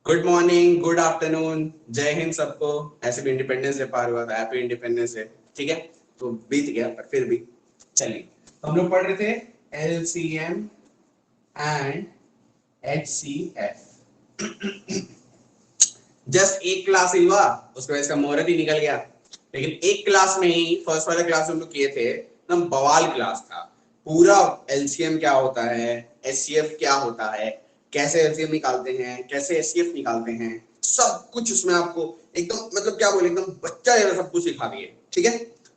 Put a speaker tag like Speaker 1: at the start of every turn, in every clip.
Speaker 1: Good morning, good afternoon, जय हिंद सबको। ऐसे भी इंडिपेंडेंस डे पार हुआ था, हैप्पी इंडिपेंडेंस डे। ठीक है, तो बीत गया पर फिर भी चलिए। तो हम लोग पढ़ रहे थे एलसीएम एंड एचसीएफ। जस्ट एक क्लास ही हुआ, उसके बाद इसका मुहूर्त ही निकल गया। लेकिन एक क्लास में ही, फर्स्ट वाले क्लास हम लोग किए थे, एकदम बवाल क्लास था। पूरा एलसीएम क्या होता है, एचसीएफ क्या होता है, कैसे एलसीएम निकालते हैं, कैसे एचसीएफ निकालते हैं, सब कुछ उसमें आपको एकदम मतलब क्या बोले, एकदम बच्चा जैसा सब कुछ सिखा दिए। ठीक है,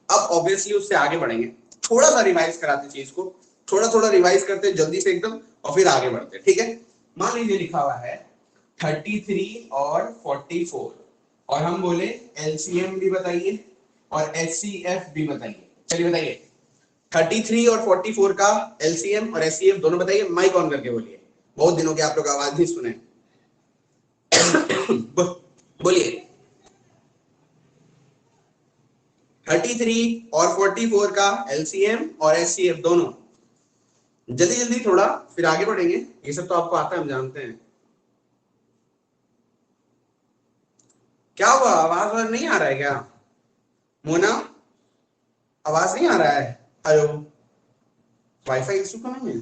Speaker 1: अब ऑब्वियसली उससे आगे बढ़ेंगे, थोड़ा सा रिवाइज कराते चीज को, थोड़ा थोड़ा रिवाइज करते जल्दी से एकदम, और फिर आगे बढ़ते। ठीक है, मान लीजिए लिखा हुआ है 33 और 44, और हम बोले एलसीएम भी बताइए और एचसीएफ भी बताइए। चलिए बताइए, 33 और 44 का एलसीएम और एचसीएफ दोनों बताइए। माइक ऑन करके बोलिए, बहुत दिनों के आप लोग आवाज नहीं सुने। बोलिए, 33 और 44 का एलसीएम और एचसीएफ दोनों। जल्दी जल्दी थोड़ा, फिर आगे बढ़ेंगे। ये सब तो आपको आता है, हम जानते हैं। क्या हुआ, आवाज नहीं आ रहा है क्या? मोना, आवाज नहीं आ रहा है? हेलो, वाईफाई इशू तो नहीं है?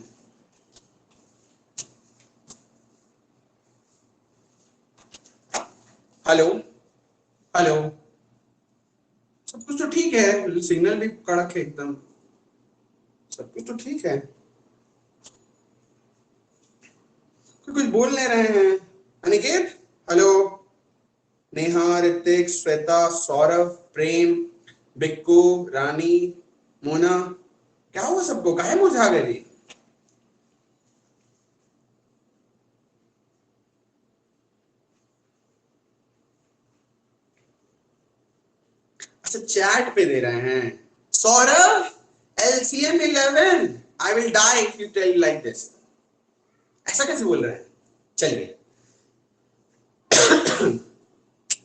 Speaker 1: हेलो हेलो, सब कुछ तो ठीक है, सिग्नल भी कड़क है एकदम, सब कुछ तो ठीक है। कुछ बोल नहीं रहे हैं। अनिकेत, हेलो, नेहा, ऋतिक, श्वेता, सौरभ, प्रेम, बिक्कू, रानी, मोना, क्या हुआ सबको, काहे मुरझा गए? अच्छा, चैट पे दे रहे हैं। Saurabh, LCM 11, I will die if you tell like this. ऐसा कैसे बोल रहे हैं? चलिए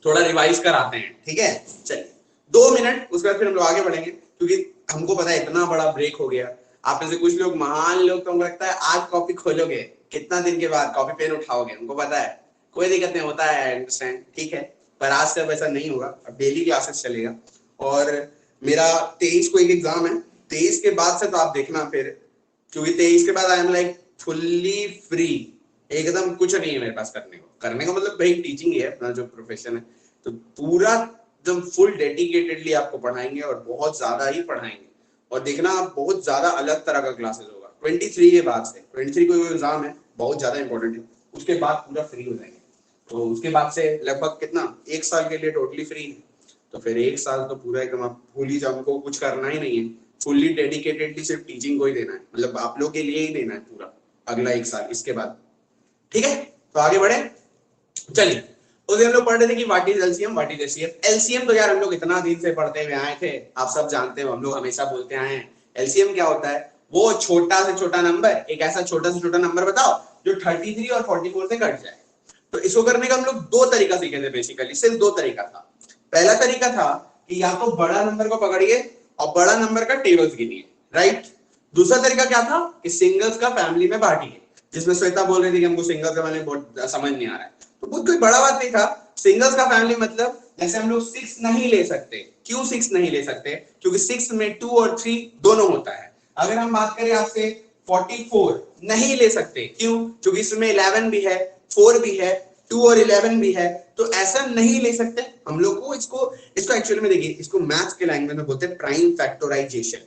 Speaker 1: थोड़ा रिवाइज कराते हैं। ठीक है, चलिए 2 मिनट, उसके बाद फिर हम लोग आगे बढ़ेंगे, क्योंकि हमको पता है इतना बड़ा ब्रेक हो गया। आप में से कुछ लोग, महान लोग, तो हमको लगता है आज कॉपी खोलोगे, कितना दिन के बाद कॉपी पेन उठाओगे, हमको पता है। कोई दिक्कत नहीं, होता है, अंडरस्टैंड, ठीक है। पर आज से अब ऐसा नहीं होगा, अब डेली क्लासेस चलेगा। और मेरा 23 को एक एग्जाम है, 23 के बाद से तो आप देखना फिर, क्योंकि 23 के बाद I am like fully free, एकदम कुछ नहीं है मेरे पास करने को मतलब भाई टीचिंग ही है अपना जो प्रोफेशन है। तो पूरा एकदम फुल डेडिकेटेडली आपको पढ़ाएंगे, और बहुत ज्यादा ही पढ़ाएंगे। और देखना, आप बहुत ज्यादा अलग तरह का क्लासेस होगा 23 के बाद से। 23 को एग्जाम है, बहुत ज्यादा इंपॉर्टेंट है, उसके बाद पूरा फ्री हो जाएंगे। तो उसके बाद से लगभग कितना, 1 साल के लिए टोटली फ्री है। तो फिर 1 साल तो पूरा एकदम आप भूल ही जाओ, हमको कुछ करना ही नहीं है, फुल्ली डेडिकेटेडली सिर्फ टीचिंग को ही देना है, मतलब आप लोग के लिए ही देना है पूरा अगला 1 साल इसके बाद। ठीक है, तो आगे बढ़े। चलिए, उस दिन हम लोग पढ़ रहे थे कि what is LCM, what is HCF. LCM तो यार हम लोग इतना दिन से पढ़ते हुए आए थे, आप सब जानते हो, हम लोग हमेशा बोलते आए हैं। एलसीएम क्या होता है? वो छोटा से छोटा नंबर, एक ऐसा छोटा से छोटा नंबर बताओ जो 33 और 44 से कट जाए। तो इसको करने का हम लोग दो तरीका सीखे थे, बेसिकली सिर्फ दो तरीका था। पहला तरीका था कि या तो बड़ा नंबर को पकड़िए और बड़ा नंबर का टेबल्स गिनिए, राइट। दूसरा तरीका क्या था कि सिंगल्स का फैमिली में बांटिए, जिसमें श्वेता बोल रही थी कि हमको सिंगल्स का फैमिली बहुत समझ नहीं आ रहा है। तो बहुत कोई बड़ा बात नहीं था। सिंगल्स का फैमिली मतलब जैसे हम लोग 6 नहीं ले सकते। क्यों 6 नहीं ले सकते? क्योंकि 6 में 2 और 3 दोनों होता है। अगर हम बात करें आपसे 44 नहीं ले सकते, क्यों? क्योंकि इसमें 11 भी है, 4 भी है, 2 और 11 भी है। तो ऐसा नहीं ले सकते हम लोग को। इसको इसको एक्चुअली में देखिए, इसको मैथ्स के लैंग्वेज में बोलते हैं प्राइम फैक्टराइजेशन।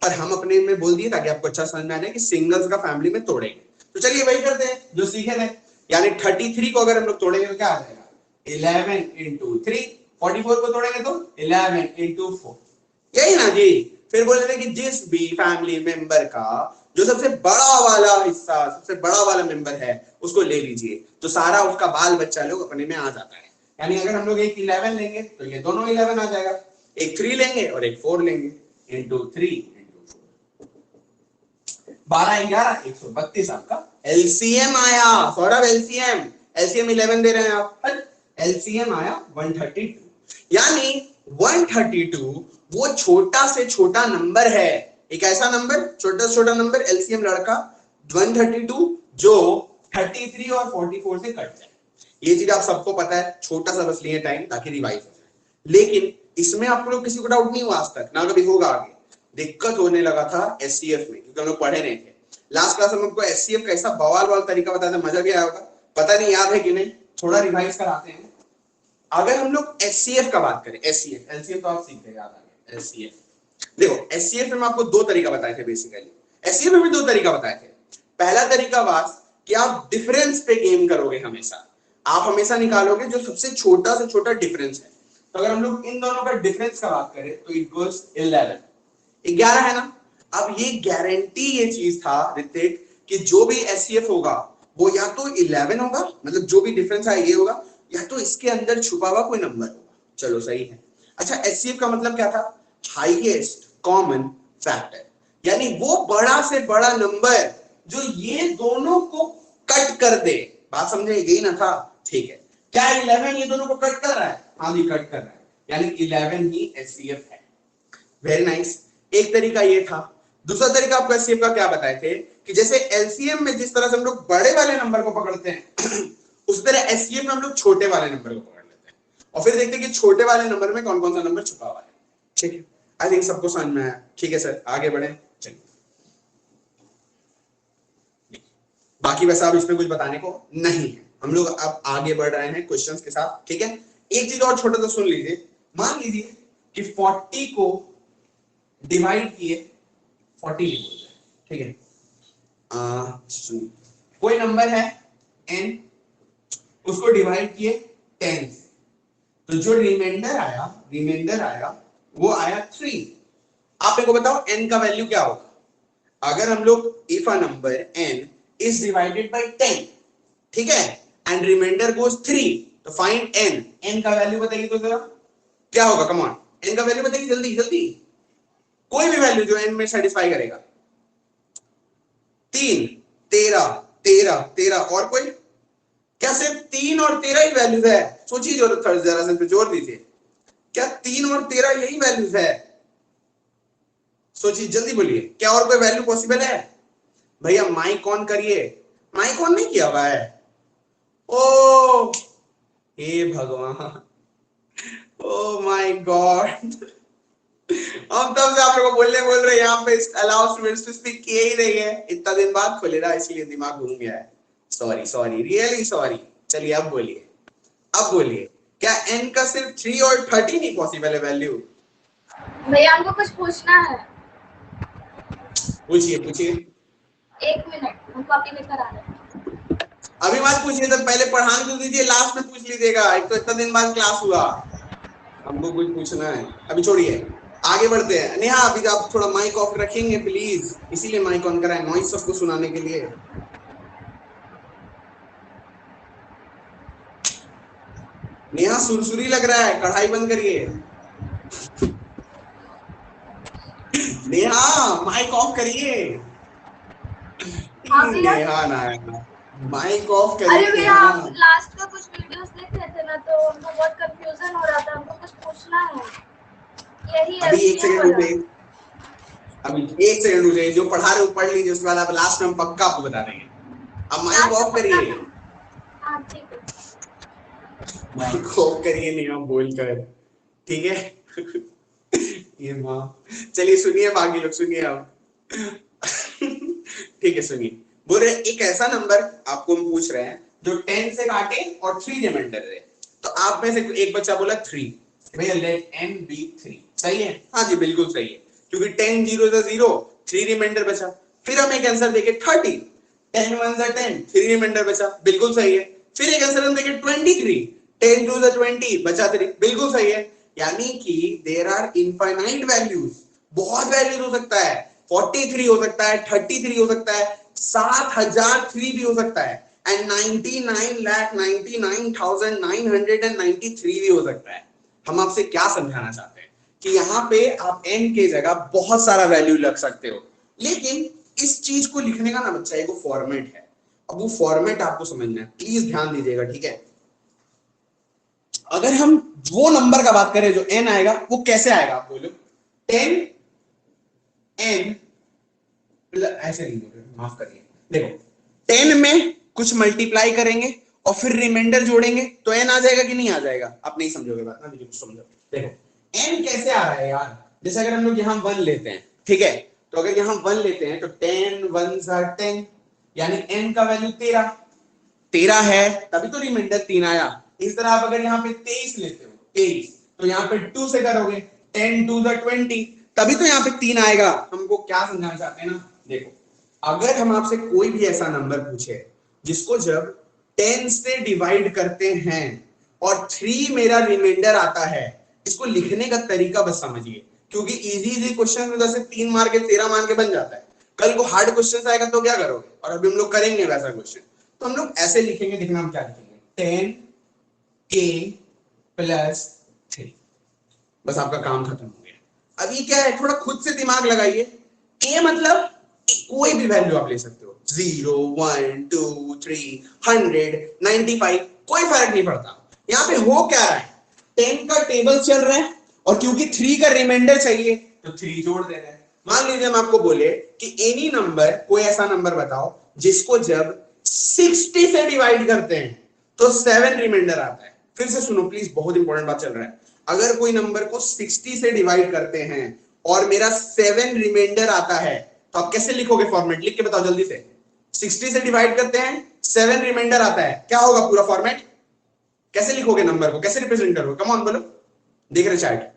Speaker 1: पर हम अपने में बोल दिए ताकि आपको अच्छा समझ में आ जाए कि सिंगल्स का फैमिली में तोड़ेंगे। तो चलिए वही करते हैं जो सीखे थे। यानी 33 को अगर हम लोग तोड़ेंगे तो क्या आ जाएगा? 11 इंटू 3। 44 को तोड़ेंगे तो 11 इंटू 4। यही ना जी। फिर बोल रहे थे कि जिस भी फैमिली मेंबर का जो सबसे बड़ा वाला हिस्सा, सबसे बड़ा वाला मेंबर है, उसको ले लीजिए, तो सारा उसका बाल बच्चा लोग अपने में आ जाता है। यानी अगर हम लोग एक 11 लेंगे तो ये दोनों 11 आ जाएगा, एक 3 लेंगे और एक 4 लेंगे, इंटू 3 इंटू 12 11 132 आपका एलसीएम आया। सौरभ, एलसीएम एलसीएम 11 दे रहे हैं आप, एलसीएम आया 132। यानी 132 वो छोटा से छोटा नंबर है, एक ऐसा नंबर, छोटा से छोटा नंबर एलसीएम लड़का 132 जो 33 और 44 से कट जाए। ये चीज आप सबको पता है, छोटा सा बस लिए टाइम ताकि रिवाइज हो जाए। लेकिन इसमें आप लोग किसी को डाउट नहीं हुआ आज तक, ना कभी होगा आगे। दिक्कत होने लगा था एससीएफ में, क्योंकि हम लोग पढ़े नहीं थे। लास्ट क्लास में हमको एससीएफ का ऐसा बवाल वाला तरीका बताया था, मजा भी आया होगा, पता नहीं याद है कि नहीं, थोड़ा रिवाइज कराते हैं। अगर हम लोग एचसीएफ का बात करें, एचसीएफ एलसीएफ तो आप सीखते हैं, याद आ गया एचसीएफ। देखो एचसीएफ में आपको दो तरीका बताए थे बेसिकली, एचसीएफ में भी दो तरीका बताए थे। पहला तरीका वास कि आप डिफरेंस पे गेम करोगे, हमेशा आप हमेशा निकालोगे जो सबसे छोटा से छोटा डिफरेंस है। तो अगर हम लोग इन दोनों का डिफरेंस का बात करें तो इक्वल्स 11 है ना। अब ये गारंटी ये चीज था ऋतिक कि जो भी एचसीएफ होगा वो या तो 11 होगा, मतलब जो भी डिफरेंस है ये होगा, या तो इसके अंदर छुपा हुआ कोई नंबर होगा। चलो सही है। अच्छा एचसीएफ का मतलब क्या था? हाईएस्ट कॉमन फैक्टर, यानी वो बड़ा से बड़ा नंबर जो ये दोनों को कट कर दे। बात समझे, यही ना था? ठीक है, क्या 11 ये दोनों को कट कर रहा है? हाँ जी कट कर रहा है, यानी 11 ही एचसीएफ है। Very nice. एक तरीका ये था। दूसरा तरीका आपको एचसीएफ का क्या बताए थे कि जैसे एलसीएम में जिस तरह से हम लोग बड़े वाले नंबर को पकड़ते हैं उस तरह एचसीएफ में हम लोग छोटे वाले नंबर को पकड़ लेते हैं और फिर देखते हैं कि छोटे वाले नंबर में कौन कौन सा नंबर छुपा हुआ है। ठीक है, आई थिंक सबको समझ में आया। ठीक है सर, आगे बढ़े। चलिए, बाकी वैसा अब इसमें कुछ बताने को नहीं है, हम लोग अब आगे बढ़ रहे हैं क्वेश्चंस के साथ। ठीक है, एक चीज और छोटा सा सुन लीजिए। मान लीजिए कि 40 को डिवाइड किए 40 लिख दो, ठीक है। कोई नंबर है n, उसको डिवाइड किए 10 से, तो जो रिमाइंडर आया वो आया 3। आप मेरे को बताओ n का वैल्यू क्या होगा? अगर हम लोग if a number n is divided by 10, ठीक है, एंड रिमाइंडर गोज 3, तो फाइंड n का वैल्यू बताइए तो जरा क्या होगा? कम ऑन, n का वैल्यू बताइए जल्दी जल्दी, कोई भी वैल्यू जो n में सेटिस्फाई करेगा। 3, 13, 13, 13 और कोई? क्या सिर्फ 3 और 13 ही वैल्यूज है? सोचिए जरा से जोर दीजिए, क्या 3 और 13 यही वैल्यूज है? सोचिए जल्दी बोलिए, क्या और कोई वैल्यू पॉसिबल है? भैया माइक ऑन करिए, माइक ऑन नहीं किया हुआ है। ओ हे भगवान, ओ माय गॉड, हम तब से आप लोगों को बोल रहे हैं यहाँ पे अलाउ स्टूडेंट्स टू स्पीक, किए ही नहीं है। इतना दिन बाद खोले ना, इसलिए दिमाग घूम गया है। Sorry sorry, really sorry. चलिए अब बोलिए, अब बोलिए, क्या n का सिर्फ 3 और 13 ही पॉसिबल है वैल्यू?
Speaker 2: भैया हमको कुछ पूछना है।
Speaker 1: पूछिए पूछिए।
Speaker 2: 1 मिनट, हम कॉपी लेकर आ रहे हैं।
Speaker 1: अभी मत पूछिए, तो पहले पढ़ाने तो दीजिए, लास्ट में पूछ लीजिएगा। एक तो इतना दिन बाद क्लास हुआ, हमको कुछ पूछना है। अभी छोड़िए, आगे बढ़ते हैं। नेहा अभी आप थोड़ा माइक ऑफ रखेंगे प्लीज, इसीलिए माइक ऑन करा है, नॉइस सबको सुनाने के लिए। नेहा सुरसुरी लग रहा है, कढ़ाई बंद करिए। नेहा माइक ऑफ करिए। नेहा ना माइक ऑफ करिए।
Speaker 2: अरे भैया आप लास्ट में कुछ वीडियोस देख रहे थे ना, तो हमको बहुत कंफ्यूजन हो रहा था, हमको कुछ पूछना है। यही
Speaker 1: अभी एक सेकंड रुकिए, अभी एक सेकंड रुकिए, जो पढ़ा रहे हो पढ़ लीजिए, उसके बाद आप लास्ट में हम पक्का आपको बता देंगे। अब माइक ऑफ करिए।
Speaker 2: हाँ ठीक है,
Speaker 1: माइक ऑफ करिए, नहीं हम बोल कर, ठीक है। ये माँ, चलिए सुनिए, बाकी लोग सुनिए आप। ठीक है सुनिए, बोल रहे एक ऐसा नंबर आपको हम पूछ रहे हैं जो 10 से काटे और 3 रिमाइंडर दे। तो आप में से एक बच्चा बोला 3, भैया लेट n बी 3, सही है? हाँ जी बिल्कुल सही है, क्योंकि 10 0 0, 3 रिमाइंडर बचा। फिर हम एक आंसर देखे 30, 10 1 10, 3 रिमाइंडर बचा, बिल्कुल सही है। फिर एक आंसर हम देखे 23, 10 2 20, बचा 3, बिल्कुल सही है। यानी कि देयर आर इनफाइनाइट वैल्यूज, बहुत वैल्यूज हो सकता है, 43 हो सकता है, 33 हो सकता है, 7003 भी हो सकता है, एंड 99,99,993 भी हो सकता है। हम आपसे क्या समझाना चाहते हैं कि यहाँ पे आप n के जगह बहुत सारा वैल्यू लग सकते हो, लेकिन इस चीज को लिखने का ना बच्चा एक फॉर्मेट है। अब वो फॉर्मेट आपको समझना है, प्लीज ध्यान दीजिएगा, ठीक है? अगर हम वो नंबर का बात करें जो n आएगा, वो कैसे आएगा आप बोलो? 10 n, ऐसे नहीं बोल, माफ करिए, देखो 10 में कुछ मल्टीप्लाई करेंगे और फिर रिमाइंडर जोड़ेंगे तो n आ जाएगा कि नहीं आ जाएगा? आप नहीं समझोगे बात ना, देखो समझो। देखो n कैसे आ रहा है यार, जैसे अगर हम लोग यहाँ 1 लेते हैं, ठीक है, तो अगर यहाँ 1 लेते हैं तो 10 1s are 10, यानी n का वैल्यू 13 है, तभी तो रिमाइंडर 3 आया। इस तरह आप अगर यहाँ पे 23 लेते हो, 23, तो यहाँ पे 2 से करोगे, 10 2s are 20, तभी तो यहाँ पे 3 आएगा। हमको क्या समझाना चाहते हैं ना, देखो अगर हम आपसे कोई भी ऐसा नंबर पूछे जिसको जब 10 से डिवाइड करते हैं और 3 मेरा रिमाइंडर आता है, इसको लिखने का तरीका बस समझिए, क्योंकि इजी क्वेश्चन में जैसे 3 मार के 13 मान के बन जाता है, कल को हार्ड क्वेश्चन आएगा तो क्या करोगे? और अभी हम लोग करेंगे वैसा क्वेश्चन, तो हम लोग ऐसे लिखेंगे, देखना हम क्या लिखेंगे, 10k प्लस 3, बस आपका काम खत्म हो गया। अभी क्या है, थोड़ा खुद से दिमाग लगाइए, k मतलब कोई भी वैल्यू आप ले सकते हो, 0 1 2 3 100 95, कोई फर्क नहीं पड़ता। यहाँ पे हो क्या रहा है, 10 का टेबल चल रहा है और क्योंकि 3 का रिमाइंडर चाहिए तो 3 जोड़ दे रहे हैं। मान लीजिए हम आपको बोले कि एनी नंबर, कोई ऐसा नंबर बताओ जिसको जब 60 से डिवाइड करते हैं तो 7 रिमाइंडर आता है। फिर से सुनो प्लीज, बहुत इंपॉर्टेंट बात चल रहा है। अगर कोई नंबर को 60 से डिवाइड करते हैं और मेरा 7 रिमाइंडर आता है, तो आप कैसे लिखोगे? फॉर्मेट लिख के बताओ जल्दी से। 60 से डिवाइड करते हैं, 7 रिमाइंडर आता है, क्या होगा पूरा फॉर्मेट? कैसे लिखोगे नंबर को, कैसे रिप्रेजेंट करोगे? कम ऑन बोलो, देख रहे चैट,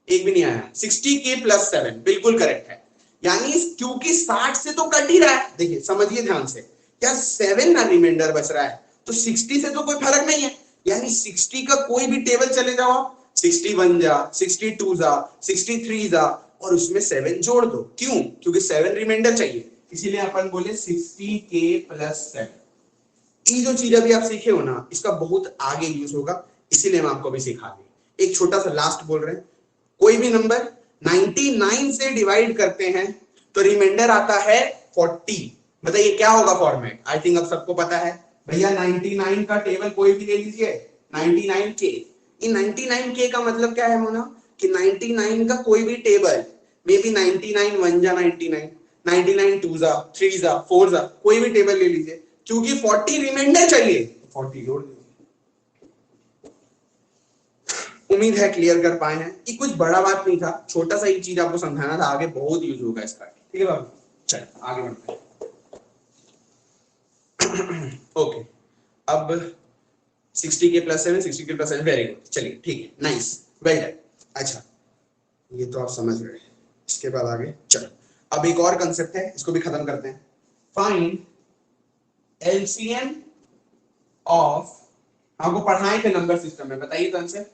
Speaker 1: एक भी नहीं आया। 60k प्लस 7 बिल्कुल करेक्ट है, यानी क्योंकि 60 से तो कट ही रहा है, देखिए समझिए ध्यान से, क्या 7 ना रिमाइंडर बच रहा है, तो 60 से तो कोई फर्क नहीं है, यानी 60 का कोई भी टेबल चले जाओ, 61 जा, 62 जा, 63 जा, और उसमें 7 जोड़ दो। क्यों? क्योंकि 7 रिमाइंडर चाहिए, इसीलिए अपन बोले 60k प्लस 7। ये जो चीज अभी आप सीखे हो ना, इसका बहुत आगे यूज होगा, इसीलिए हम आपको अभी सिखा दें। एक छोटा सा लास्ट बोल रहे हैं, कोई भी नंबर 99 से डिवाइड करते हैं तो रिमाइंडर आता है 40। बताइए क्या होगा फॉर्मेट? आई थिंक अब सबको पता है भैया, 99 का टेबल कोई भी ले लीजिए, 99k। इन 99k का मतलब क्या है मोना, कि 99 का कोई भी टेबल, मे बी 99 1 जा 99, 99 2 जा 3 जा 4 जा, कोई भी टेबल ले लीजिए, क्योंकि 40 रिमाइंडर चाहिए, 40 जोड़ दीजिए। उम्मीद है क्लियर कर पाए हैं कि कुछ बड़ा बात नहीं था, छोटा सा ही चीज आपको समझाना था, आगे बहुत यूज होगा इसका। ठीक है बाबू, चल आगे बढ़ते हैं। ओके, अब 60k plus 7, 60k plus 7, very good, चलिए ठीक है, नाइस, वेल डन। अच्छा, ये तो आप समझ गए, इसके बाद आगे चलो, अब एक और कंसेप्ट है, इसको भी खत्म करते हैं। फाइंड एलसीएम ऑफ, आपको पढ़ाए थे नंबर सिस्टम में, बताइए तो आंसर।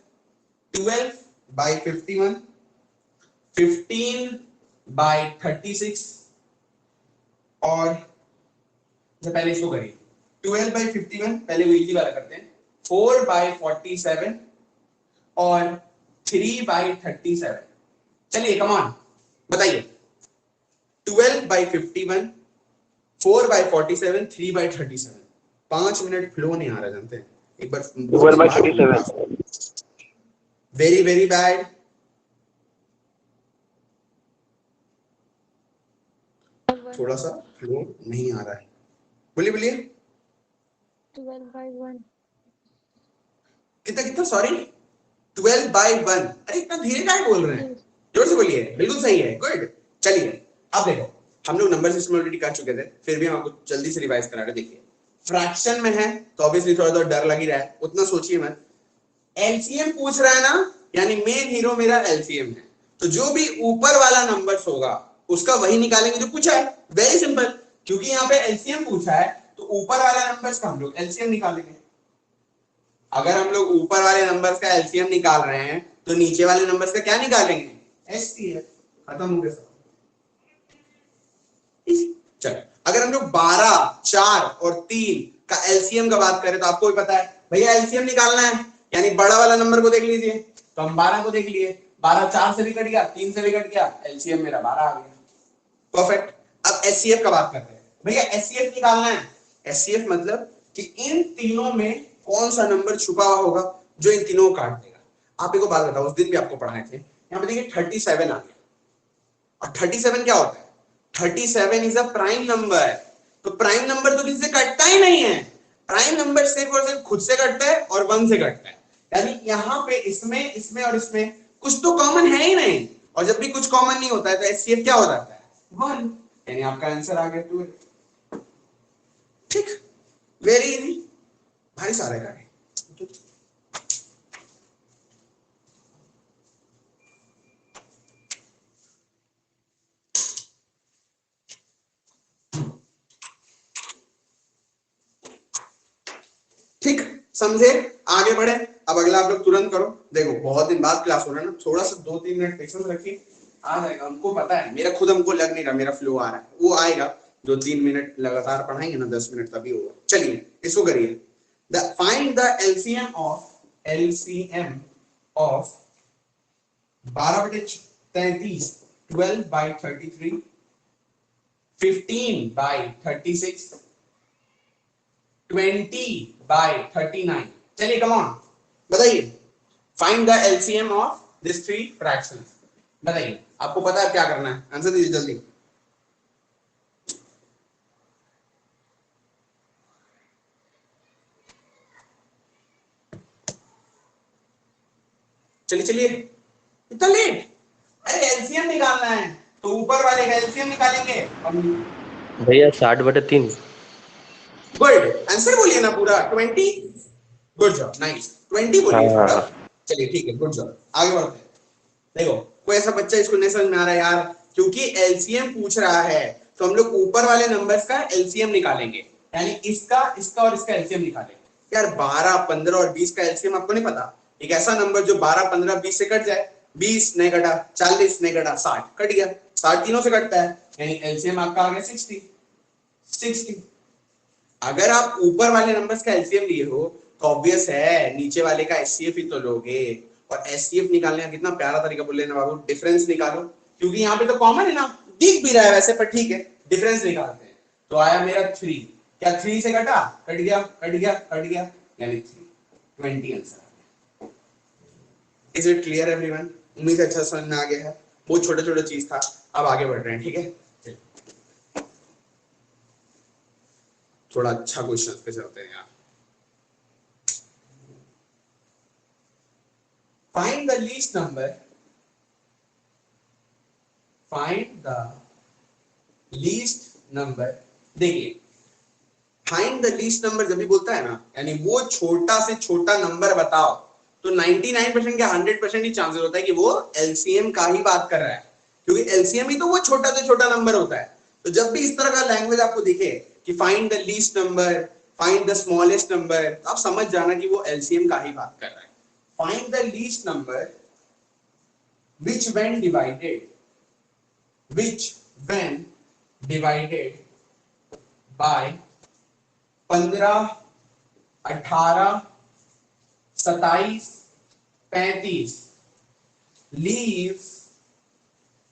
Speaker 1: 12 by 51, 15 by 36, और पहले इसको करिए, 12 by 51, पहले वो इजी वाला करते हैं, 4 by 47 और 3 by 37। चलिए कम ऑन बताइए, 12 by 51, 4 by 47, 3 by 37। 5 minute flow नहीं आ रहा, जानते हैं, एक बार 12 by 37, वेरी वेरी बैड। थोड़ा सा फ्लो नहीं आ रहा है, बोलिए बोलिए।
Speaker 2: 12 by 1,
Speaker 1: कितना कितना, सॉरी 12 by 1। अरे इतना धीरे क्या बोल रहे हैं, जोर से बोलिए, बिल्कुल सही है, गुड। चलिए अब देखो, हम लोग नंबर सिस्टम ऑलरेडी कर चुके थे, फिर भी हम आपको जल्दी से रिवाइज करा रहे। देखिए फ्रैक्शन में है तो ऑब्वियसली थोड़ा तो डर लग ही रहा है, उतना सोचिए मत। एलसीएम पूछ रहा है ना, यानी मेन हीरो मेरा एलसीएम है, तो जो भी ऊपर वाला नंबर्स होगा उसका वही निकालेंगे जो पूछा है, वेरी सिंपल। क्योंकि यहाँ पे एलसीएम पूछा है तो ऊपर वाला नंबर्स का हम लोग एलसीएम निकालेंगे। अगर हम लोग ऊपर वाले नंबर्स का एलसीएम निकाल रहे हैं तो नीचे वाले नंबर्स का क्या निकालेंगे? एचसीएफ। खत्म हो गया सब। चलो, अगर हम लोग 12, 4 और 3 का एलसीएम का बात करें तो आपको भी पता है भैया एलसीएम निकालना है, यानी बड़ा वाला नंबर को देख लीजिए, तो हम 12 को देख लिए, 12 4 से भी कट गया, 3 से भी कट गया, एलसीएम मेरा 12 आ गया, परफेक्ट। अब एचसीएफ का बात करते हैं, भैया एचसीएफ निकालना है। एचसीएफ मतलब कि इन तीनों में कौन सा नंबर छुपा हुआ होगा जो इन तीनों को काट देगा। आप एक बात बताओ, उस दिन भी आपको पढ़ाए थे, यहाँ पे देखिए 37 आ गया, और 37 क्या होता है? 37 इज अ प्राइम नंबर, तो प्राइम नंबर तो किसी से कटता ही नहीं है। प्राइम नंबर सिर्फ और सिर्फ खुद से कटता है और 1 से कटता है, यानी यहाँ पे इसमें इसमें और इसमें कुछ तो कॉमन है ही नहीं, और जब भी कुछ कॉमन नहीं होता है तो एचसीएफ क्या हो जाता है 1, यानी आपका आंसर आ गया 2। ठीक, वेरी इजी, भारी सारे का है। ठीक, समझे, आगे बढ़े। अब अगला आप लोग तुरंत करो, देखो बहुत दिन बाद क्लास हो रहा है ना, थोड़ा सा 2-3 मिनट पेशेंस रखिए, आ जाएगा, हमको पता है, मेरा खुद हमको लग नहीं रहा मेरा फ्लो आ रहा है, वो आएगा। 2-3 मिनट लगातार पढ़ाएंगे ना, 10 मिनट तभी होगा। चलिए इसको करिए, फाइंड द एलसीएम ऑफ 12/33, 12/33, 15/36, 20/39। चलिए कम ऑन, बताइए, find the LCM of this 3 fractions. बताइए, आपको पता है क्या करना है, आंसर दीजिए जल्दी। चलिए चलिए, इतना लेट, अरे एलसीएम निकालना है तो ऊपर वाले का एलसीएम निकालेंगे
Speaker 3: भैया 60/3।
Speaker 1: गुड आंसर बोलिए ना पूरा 20, गुड जॉब, नाइस, 20 बोलिए पूरा। चलिए ठीक है, गुड जॉब, आगे बढ़ते हैं। देखो कोई ऐसा बच्चा इसको नहीं समझ में आ रहा है यार, क्योंकि एलसीएम पूछ रहा है तो हम लोग ऊपर वाले नंबर्स का एलसीएम निकालेंगे, यानी इसका इसका और इसका एलसीएम निकालेंगे। यार 12, 15 और 20 का एलसीएम आपको नहीं पता, एक ऐसा नंबर जो 12, 15, 20 से कट जाए, 20 नहीं कटा, 40 नहीं कटा, 60 कट गया, 60 तीनों से कटता है, यानी एलसीएम आपका आ गया 60। अगर आप ऊपर वाले नंबर्स का एलसीएम लिए हो तो ऑब्वियस है नीचे वाले का एचसीएफ ही तो लोगे, और एचसीएफ निकालने का कितना प्यारा तरीका बोल लेना बाबू, डिफरेंस निकालो, क्योंकि यहाँ पे तो कॉमन है ना, दिख भी रहा है वैसे, पर ठीक है डिफरेंस निकालते हैं। तो आया मेरा 3, क्या 3 से कटा, कट गया कट गया कट गया, यानी 20 answer. Is it clear everyone? उम्मीद है अच्छा समझ में आ गया है, बहुत छोटा छोटा चीज था, अब आगे बढ़ रहे हैं। ठीक है, थोड़ा अच्छा क्वेश्चन पे चलते हैं यार। Find the least number, find the least number. देखिए फाइंड द लीस्ट नंबर जब भी बोलता है ना, यानी वो छोटा से छोटा नंबर बताओ, तो 99% या 100% ही चांसेस होता है कि वो एलसीएम का ही बात कर रहा है, क्योंकि एलसीएम ही तो वो छोटा से छोटा नंबर होता है। तो जब भी इस तरह का लैंग्वेज आपको दिखे कि find the least number, find the smallest number, आप समझ जाना कि वो एलसीएम का ही बात कर रहा है। Find the least number which when divided by 15, 18, 27, 35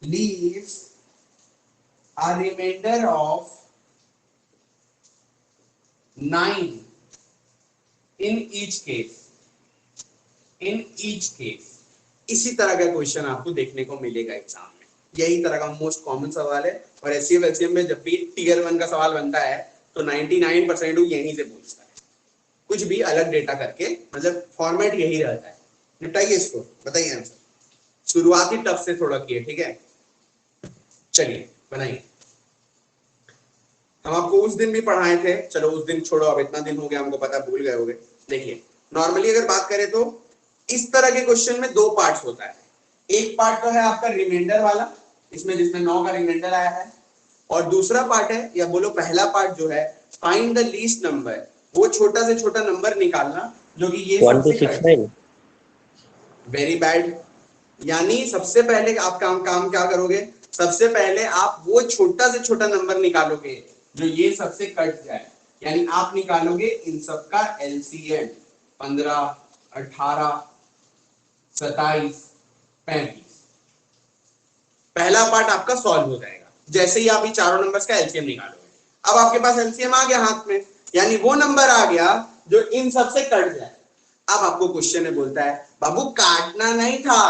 Speaker 1: leaves a remainder of 9 in each case। इसी तरह का क्वेश्चन आपको देखने को मिलेगा एग्जाम में, यही तरह का मोस्ट कॉमन सवाल है, और एचसीएफ एलसीएम में जब भी टीयर 1 का सवाल बनता है तो 99% यहीं से पूछता है, कुछ भी अलग डेटा करके, मतलब फॉर्मेट यही रहता है। निपटाइए इसको, बताइए आंसर, शुरुआती टफ से थोड़ा किए, ठीक है। चलिए बनाइए, हम आपको उस दिन भी पढ़ाए थे, चलो उस दिन छोड़ो, अब इतना दिन हो गया, हमको पता भूल गए होंगे। देखिए नॉर्मली अगर बात करें तो इस तरह के क्वेश्चन में 2 पार्ट्स होता है, एक पार्ट तो है आपका रिमाइंडर वाला, इसमें जिसमें 9 का रिमाइंडर आया है, और दूसरा पार्ट है, या बोलो पहला पार्ट जो है, फाइंड द लीस्ट नंबर, वो छोटा से छोटा नंबर निकालना जो कि ये
Speaker 3: 1269।
Speaker 1: वेरी बैड, यानी सबसे पहले आप काम क्या करोगे, सबसे पहले आप वो छोटा से छोटा नंबर निकालोगे जो ये सबसे कट जाए, यानी आप निकालोगे इन सब का एलसीएम, 15, 18, 27, 35। पहला पार्ट आपका सॉल्व हो जाएगा जैसे ही आप ये चारों नंबर्स का एलसीएम निकालोगे। अब आपके पास एलसीएम आ गया हाथ में, यानी वो नंबर आ गया जो इन सब से कट जाए। अब आपको क्वेश्चन में बोलता है बाबू काटना नहीं था,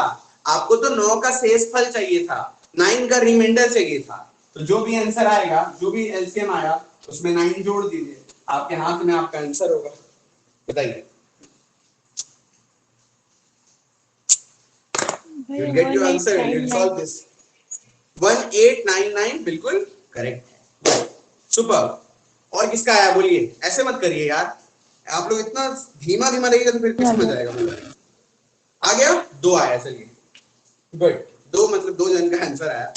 Speaker 1: आपको तो 9 का शेषफल चाहिए था, 9 का रिमाइंडर चाहिए था, तो जो भी आंसर आएगा, जो भी एलसीएम आया उसमें 9 जोड़ दीजिए। आपके हाथ में आपका आंसर होगा, बताइए।
Speaker 4: भैया
Speaker 1: You'll get your answer and you'll
Speaker 4: 1899
Speaker 1: solve this. 1899 बिल्कुल करेक्ट है। सुपर। और किसका आया बोलिए, ऐसे मत करिए यार, आप लोग इतना धीमा धीमा रहिएगा तो फिर किस समझ आएगा। आ गया, 2 आया, चलिए गुड। 2 मतलब 2 जन का आंसर आया।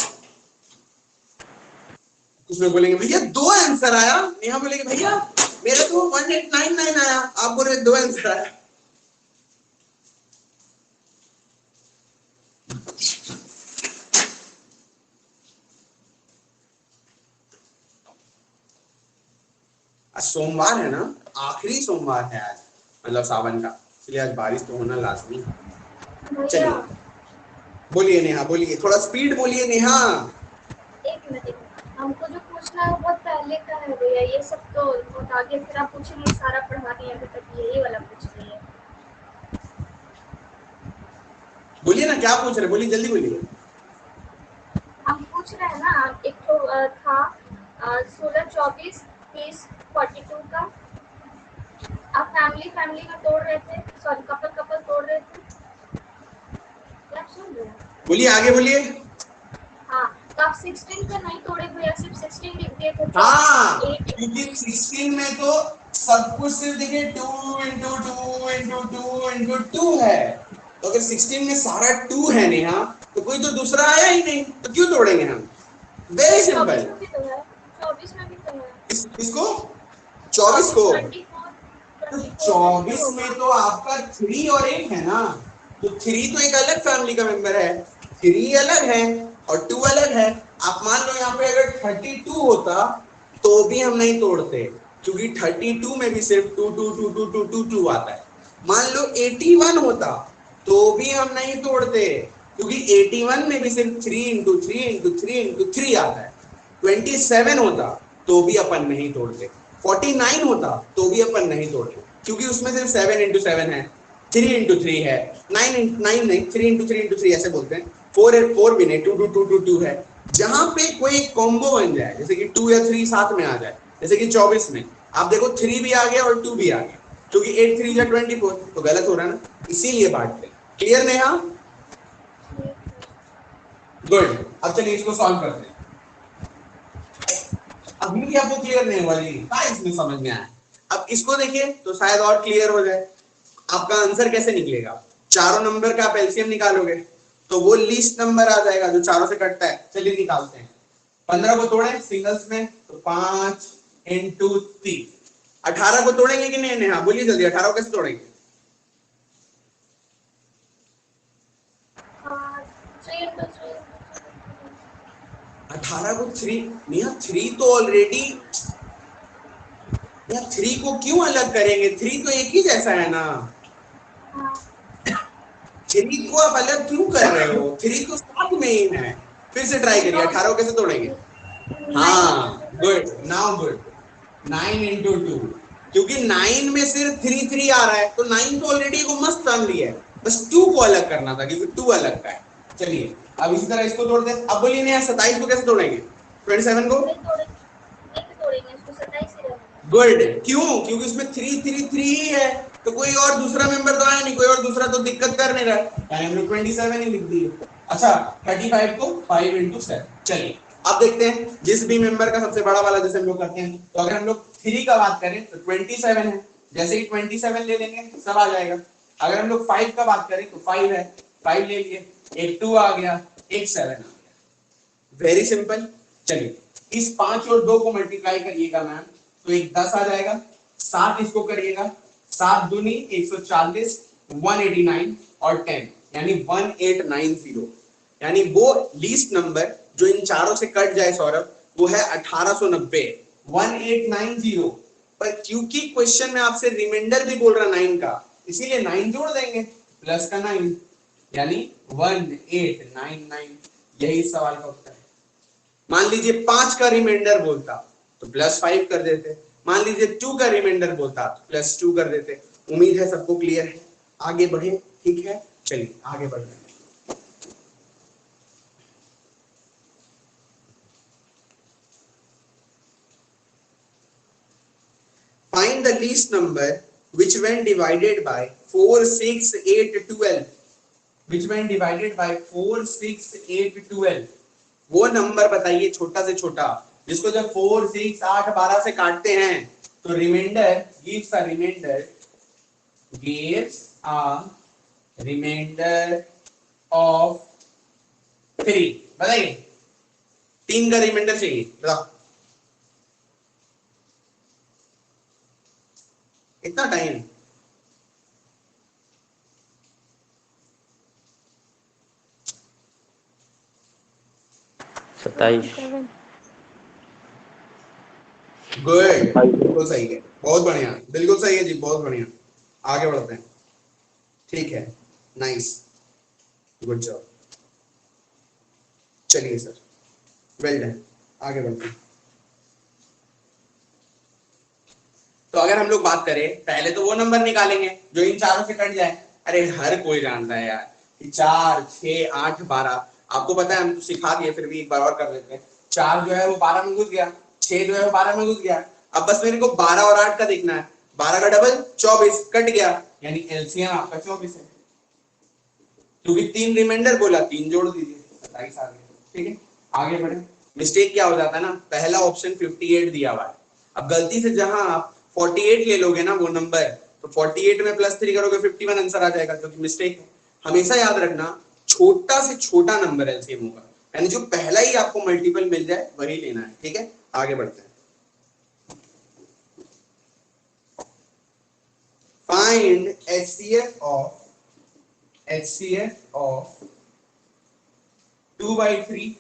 Speaker 1: कुछ लोग बोलेंगे भैया 2 आंसर आया, नेहा बोलेंगे भैया मेरा तो 1899 आया, आप बोल रहे 2 आंसर आया। आज सोमवार है ना, आखिरी सोमवार है आज, मतलब सावन का, इसलिए आज बारिश तो होना लाजमी है।
Speaker 2: भैया
Speaker 1: चलिए बोलिए नेहा, बोलिए, थोड़ा स्पीड बोलिए नेहा।
Speaker 2: एक मिनट हमको जो पूछना है वो बहुत पहले का है भैया, ये सब तो बहुत आगे, फिर आप पूछेंगे सारा पढ़ा रही है अभी तक, यही वाला पूछ रही है।
Speaker 1: बोलिए ना, क्या पूछ रहे, बोलिए जल्दी बोलिए।
Speaker 2: हम पूछ रहे हैं ना, एक तो था 16 24 30 42 का, आप फैमिली फैमिली का तोड़ रहे थे, सॉरी कपल कपल तोड़ रहे थे, क्या आप सुन रहे हैं?
Speaker 1: बोलिए आगे बोलिए।
Speaker 2: हाँ, तो आप 16 का नहीं तोड़े भैया, सिर्फ 16 लिख दिए थे।
Speaker 1: हाँ,
Speaker 2: 8
Speaker 1: क्योंकि 16 में तो सब कुछ सिर्फ देखिए 2 इंटू 2 इंटू 2 इंटू 2 है, तो अगर 16 में सारा 2 है नेहा, तो कोई तो दूसरा आया ही नहीं, तो क्यों तोड़ेंगे हम। Very
Speaker 2: 24
Speaker 1: simple.
Speaker 2: में भी तो है, 24 में भी तो है,
Speaker 1: इसको 24 को,
Speaker 2: 24
Speaker 1: तो
Speaker 2: 24 में भी
Speaker 1: 24 में
Speaker 2: होगा।
Speaker 1: तो आपका 3 और 8 है ना, तो 3 तो एक अलग फैमिली का मेंबर है, 3 अलग है और 2 अलग है। आप मान लो यहाँ पे अगर 32 होता तो भी हम नहीं तोड़ते, क्योंकि 32 में भी सिर्फ 2 2 2 2 2 2 2 आता है। मान लो 81 होता तो भी हम नहीं तोड़ते, क्योंकि 81 में भी सिर्फ 3 इंटू 3 इंटू 3 इंटू 3 आता है। 27 होता तो भी अपन नहीं तोड़ते, 49 होता तो भी अपन नहीं तोड़ते, क्योंकि उसमें सिर्फ 7 इंटू 7 है, 3 इंटू 3 है, 9 नहीं, 3 इंटू 3 इंटू 3 ऐसे बोलते हैं, 4 भी नहीं, 2 2 2 2 2 है। जहां पे कोई कॉम्बो बन जाए, जैसे कि 2 या 3 साथ में आ जाए, जैसे कि 24 में आप देखो 3 भी आ गया और 2 भी आ गया, क्योंकि 8 3 या 24, तो गलत हो रहा है ना, इसीलिए बांटते हैं। क्लियर नेहा? गुड। अब चलिए इसको सॉल्व करते हैं। अभी भी आपको क्लियर नहीं वाली, क्या इसमें समझ में आया? अब इसको देखिए तो शायद और क्लियर हो जाए। आपका आंसर कैसे निकलेगा, चारों नंबर का आप एलसीएम निकालोगे तो वो लीस्ट नंबर आ जाएगा जो चारों से कटता है। चलिए निकालते हैं। 15 को तोड़े सिंगल्स में तो 5 इंटू 3। 18 को तोड़ेंगे कि नहीं नेहा, बोलिए जल्दी, 18 को कैसे तोड़ेंगे?
Speaker 2: 3 इंटू 3
Speaker 1: 18 को 3, नेहा 3 तो ऑलरेडी, नेहा 3 को क्यों अलग करेंगे, 3 तो एक ही जैसा है ना। 3 को आप अलग क्यों कर रहे हो, 3 तो साथ में ही है। फिर से ट्राई करिए, 18 को कैसे तोड़ेंगे? हाँ गुड, नाउ गुड। 9 इंटू 2, क्योंकि 9 में सिर्फ 3 3 आ रहा है, तो 9 तो ऑलरेडी एक मस्त फैमिली है, बस 2 को अलग करना था क्योंकि 2 अलग का है। चलिए अब इसी तरह इसको तोड़ते हैं। अब बोलिए नहीं, 27 को कैसे तोड़ेंगे, 27 को?
Speaker 2: नहीं तोड़ेंगे इसको, 27 ही रहेगा।
Speaker 1: गुड, क्यों? क्योंकि उसमें 3 3 3 ही है, तो कोई और दूसरा मेंबर तो आया नहीं, कोई और दूसरा तो दिक्कत कर नहीं रहा है, हमने 27 ही लिख दिए। अच्छा 35 को 5 इंटू 7। चलिए अब देखते हैं जिस भी मेंबर का सबसे बड़ा वाला जैसे हम लोग करते हैं, तो अगर हम लोग 3 का बात करें तो 27 है, जैसे ही 27 ले लेंगे सब आ जाएगा। अगर हम लोग 5 का बात करें तो 5 है, 5 ले लिए, एक 2 आ गया, एक 7 आ गया। Very simple. चलिए इस 5 और 2 को मल्टीप्लाई करिएगा मैम, तो एक 10 आ जाएगा। 7 इसको करिएगा, 7 दूनी 140, 189 और 10 यानी 1890, यानी वो लीस्ट नंबर जो इन चारों से कट जाए सौरभ, वो है 1890, 1890। पर क्योंकि क्वेश्चन में आपसे रिमाइंडर भी बोल रहा 9 का, इसीलिए 9 जोड़ देंगे प्लस का 9, यानी 1899। यही सवाल का उत्तर है। मान लीजिए 5 का रिमाइंडर बोलता तो +5 कर देते, मान लीजिए 2 का रिमाइंडर बोलता तो +2 कर देते। उम्मीद है सबको क्लियर है, आगे बढ़े, ठीक है? चलिए आगे बढ़ते हैं। Least number which when divided by 4, 6, 8, 12, which when divided by 4, 6, 8, 12, वो नंबर बताइए छोटा से छोटा जिसको जब 4, 6, 8, 12 से काटते हैं तो reminder gives a remainder of 3। बताइए 3 का रिमाइंडर चाहिए, बताओ इतना टाइम।
Speaker 3: सत्ताईस।
Speaker 1: गुड, बिल्कुल सही है, बहुत बढ़िया, बिल्कुल सही है जी, बहुत बढ़िया। आगे बढ़ते हैं, ठीक है, नाइस, गुड जॉब। चलिए सर, वेल डन, आगे बढ़ते हैं। तो अगर हम लोग बात करें, पहले तो वो नंबर निकालेंगे जो इन चारों से कट जाए। अरे हर कोई जानता है यार कि 4, 6, 8, 12, आपको पता है, हम तो सिखा दिए, फिर भी एक बार और कर लेते हैं। 4 जो है वो 12 में घुस गया, 6 जो है वो 12 में घुस गया। अब बस मेरे को 12 और 8 का देखना है। 12 का डबल 24 कट गया, यानी एलसीएम आपका 24 है, क्योंकि 3 रिमाइंडर बोला, 3 जोड़ दीजिए, 27 आ गया। ठीक है, आगे बढ़े। मिस्टेक क्या हो जाता है ना, पहला ऑप्शन 58 दिया हुआ है, अब गलती से जहां आप 48 ले लोगे ना वो नंबर, तो 48 में +3 करोगे 51 आंसर आ जाएगा, क्योंकि मिस्टेक है। हमेशा याद रखना छोटा से छोटा नंबर एलसीएम होगा, यानी जो पहला ही आपको मल्टीपल मिल जाए वही लेना है। ठीक है, आगे बढ़ते हैं। Find HCF of 2/3,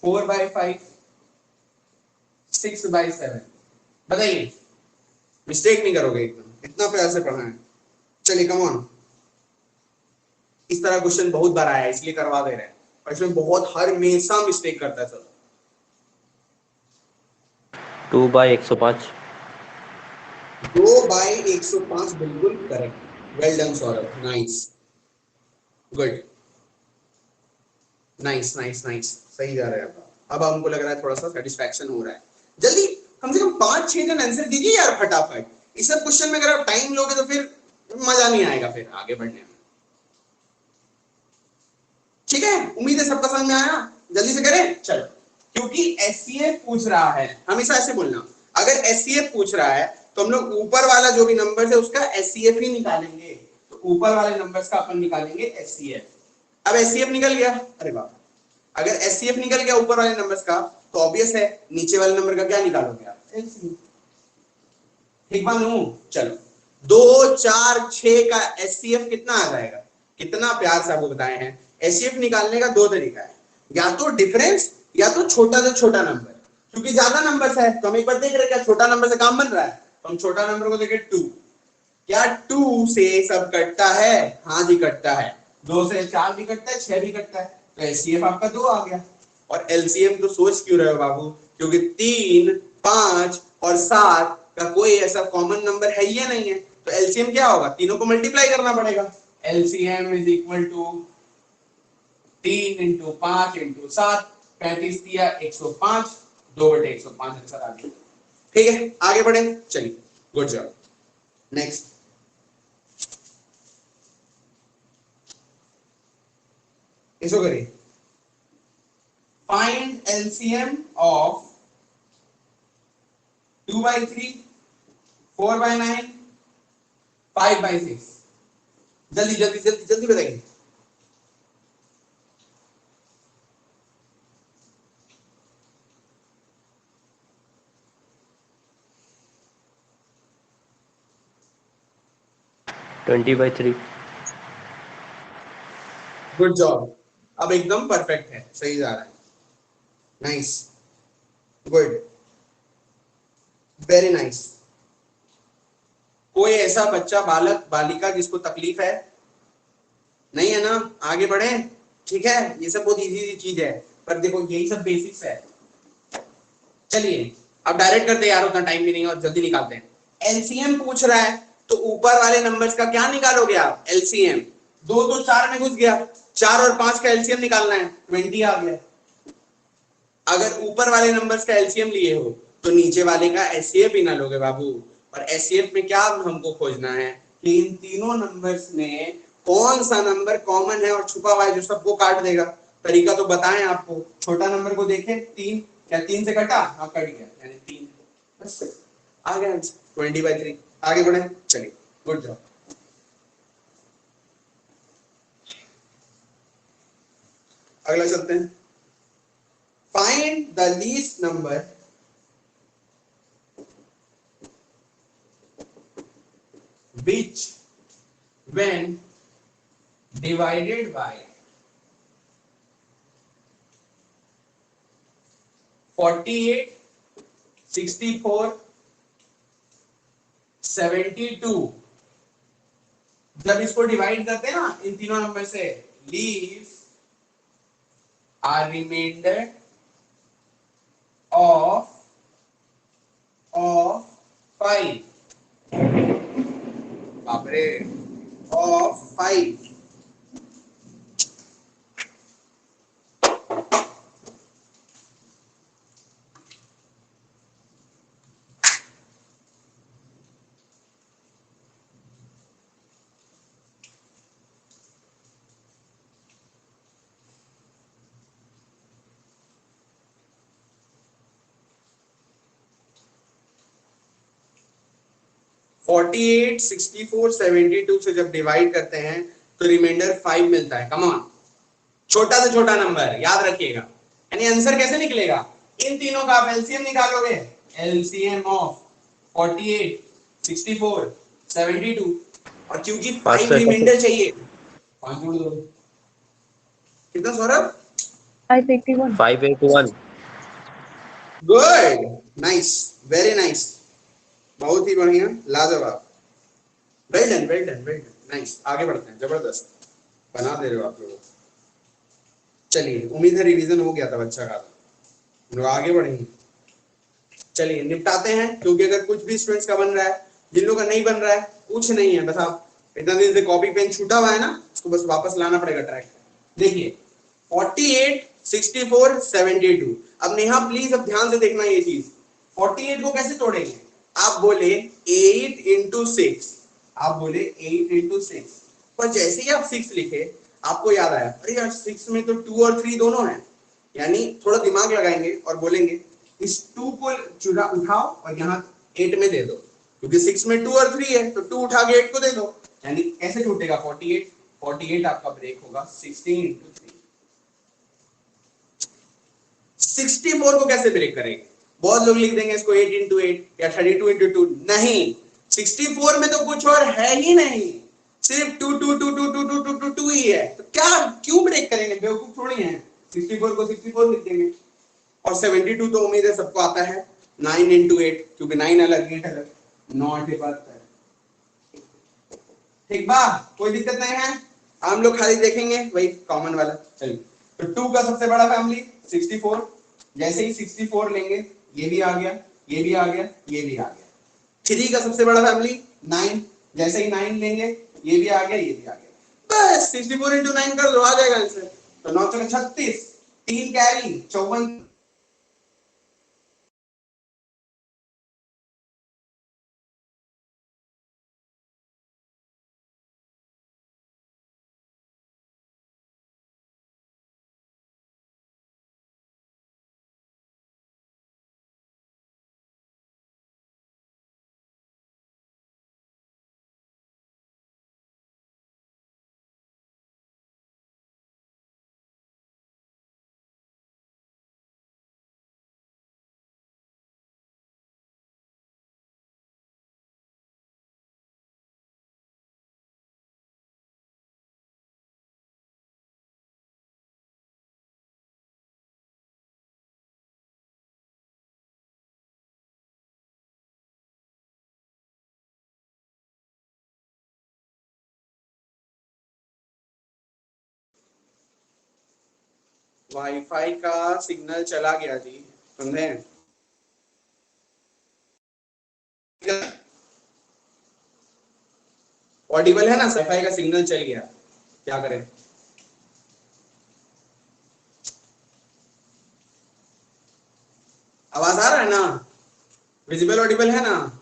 Speaker 1: 4/5, 6/7। बताइए, मिस्टेक नहीं करोगे एकदम, इतना प्यार से पढ़ना है। चलिए कम ऑन, इस तरह क्वेश्चन बहुत बार आया है इसलिए करवा दे रहे हैं, और इसमें बहुत हमेशा मिस्टेक करता है सर।
Speaker 3: 2/105।
Speaker 1: 2/105 बिल्कुल correct, well done Saurabh, nice, good, nice nice nice, सही जा रहे हैं आप। अब हमको लग रहा है थोड़ा सा सेटिस्फैक्शन हो रहा है। जल्दी कम से कम 5-6 जन आंसर दीजिए यार फटाफट। इस सब क्वेश्चन में अगर आप टाइम लोगे तो फिर मजा नहीं आएगा फिर आगे बढ़ने में। ठीक है, उम्मीद है सबका समझ में आया, जल्दी से करें। चलो, क्योंकि एचसीएफ पूछ रहा है, हमेशा ऐसे बोलना, अगर एचसीएफ पूछ रहा है तो हम लोग ऊपर वाला जो भी नंबर है उसका एचसीएफ ही निकालेंगे। तो ऊपर वाले नंबर्स का अपन निकालेंगे एचसीएफ। अब एचसीएफ निकल गया, अरे वाह, अगर एचसीएफ निकल गया ऊपर वाले नंबर्स का तो ऑब्वियस है नीचे वाले नंबर का क्या निकालोगे आप, एलसीएम। ठीक बानू, चलो 2, 4, 6 का एचसीएफ कितना आ जाएगा, कितना प्यार से आपको बताए हैं। एचसीएफ निकालने का 2 तरीका है, या तो डिफरेंस या तो छोटा से छोटा नंबर। क्योंकि ज्यादा नंबर है तो हम एक बार देख रहे क्या छोटा नंबर से काम बन रहा है, तो हम छोटा नंबर को देखें 2, क्या 2 से सब कटता है, हाँ जी कटता है, 2 से 4 भी कटता है, 6 भी कटता है, तो एचसीएफ आपका 2 आ गया। और एलसीएम तो सोच क्यों रहे हो बाबू, क्योंकि 3, 5 और 7 का कोई ऐसा कॉमन नंबर है ही नहीं है, तो एलसीएम क्या होगा, तीनों को मल्टीप्लाई करना पड़ेगा। एलसीएम इज इक्वल टू 3 × 5 × 7, 35 दिया 105, 2/105 आंसर आ गया। ठीक है, आगे बढ़े, चलिए, गुड जॉब, नेक्स्ट। इसको करिए, फाइंड एलसीएम ऑफ 2/3, 4/9, 5/6। जल्दी जल्दी जल्दी जल्दी बताइए।
Speaker 3: (20/3).
Speaker 1: गुड जॉब, अब एकदम परफेक्ट है, सही जा रहा है, नाइस, गुड, वेरी नाइस। कोई ऐसा बच्चा, बालक, बालिका जिसको तकलीफ है, नहीं है ना, आगे बढ़े। ठीक है, ये सब बहुत इजी चीज है, पर देखो यही सब बेसिक्स है। चलिए अब डायरेक्ट करते हैं यार, उतना टाइम भी नहीं और जल्दी निकालते हैं। एलसीएम पूछ रहा है तो ऊपर वाले नंबर्स का क्या निकालोगे आप, एलसीएम। 2 तो 4 में घुस गया, 4 और 5 का एलसीएम निकालना है, 20 आ गया। अगर ऊपर वाले नंबर्स का एलसीएम लिए हो तो नीचे वाले का एचसीएफ ही ना लोगे बाबू। और एचसीएफ में क्या हमको खोजना है कि इन तीनों नंबर्स में कौन सा नंबर कॉमन है और छुपा हुआ है जो सबको काट देगा। तरीका तो बताएं आपको। छोटा नंबर को देखें 3, क्या 3 से कटा? हाँ कट गया, यानी 3। बस आ गया 20/3। आगे बढ़े, चलिए, गुड जॉब। अगला चलते हैं। Find the least number which when divided by 48, 64, 72, जब इसको डिवाइड करते हैं ना इन तीनों नंबर से, लीव्स आर रिमाइंडर ऑफ 5, बापरे, ऑफ 5। फोर्टी एट, 64, 72 से जब डिवाइड करते हैं तो रिमाइंडर 5 मिलता है। कम ऑन, छोटा से छोटा नंबर याद रखिएगा। यानी आंसर कैसे निकलेगा? इन तीनों का आप एलसीएम निकालोगे, एलसीएम ऑफ 48, 64, 72, और क्योंकि 5 रिमाइंडर चाहिए, 5 जोड़ दो। कितना Saurabh?
Speaker 3: 581 581।
Speaker 1: Good, nice, very nice, बहुत ही बढ़िया, लाजवाब, well done, well done, well done, nice. आगे बढ़ते हैं, जबरदस्त बना दे रहे हो आप लोग। चलिए, उम्मीद है रिवीजन हो गया था बच्चा का। हम लोग आगे बढ़ेंगे, चलिए निपटाते हैं, क्योंकि अगर कुछ भी स्टूडेंट्स का बन रहा है, जिन लोगों का नहीं बन रहा है कुछ नहीं है, बस आप इतना दिन से कॉपी पेन छूटा हुआ है ना, उसको बस वापस लाना पड़ेगा ट्रैक। देखिए 48, 64, 72। अब नेहा प्लीज अब ध्यान से देखना ये चीज, 48 को कैसे तोड़ेंगे? आप बोले 8 इंटू 6, आप बोले 8 इंटू 6, पर जैसे ही आप 6 लिखे आपको याद आया, अरे यार 6 में तो 2 और 3 दोनों है, यानी थोड़ा दिमाग लगाएंगे और बोलेंगे इस 2 को चुरा उठाओ और यहाँ 8 में दे दो, क्योंकि 6 में 2 और 3 है तो 2 उठा के 8 को दे दो। यानी कैसे टूटेगा 48? 48 आपका ब्रेक होगा 16 इंटू 3। 64 को कैसे ब्रेक करेंगे? बहुत लोग लिख देंगे इसको 8 इंटू 8 या 32 इंटू 2। नहीं, 64 में तो कुछ और है ही नहीं, सिर्फ 2 2 2 2 2 2 2 2 2 ही है, तो क्या क्यों ब्रेक करेंगे? बेवकूफ थोड़ी है। 64 को 64 लिख देंगे। और 72 तो उम्मीद है सबको आता है, 9 इंटू 8, क्योंकि 9 अलग 8 अलग, 9 8 72। ठीक बा, कोई दिक्कत नहीं है, हम लोग खाली देखेंगे वही कॉमन वाला। चलिए, तो 2 का सबसे बड़ा फैमिली 64, जैसे ही 64 लेंगे ये भी आ गया, ये भी आ गया, ये भी आ गया। 3 का सबसे बड़ा फैमिली 9, जैसे ही 9 लेंगे ये भी आ गया, ये भी आ गया, बस 64 इंटू 9 कर दो, आ जाएगा आंसर। तो 9 चौके 36, 3 कैरी 54। वाईफाई का सिग्नल चला गया जी, समझे? ऑडिबल है ना? वाईफाई का सिग्नल चल गया, क्या करें? आवाज आ रहा है ना? विजिबल ऑडिबल है ना?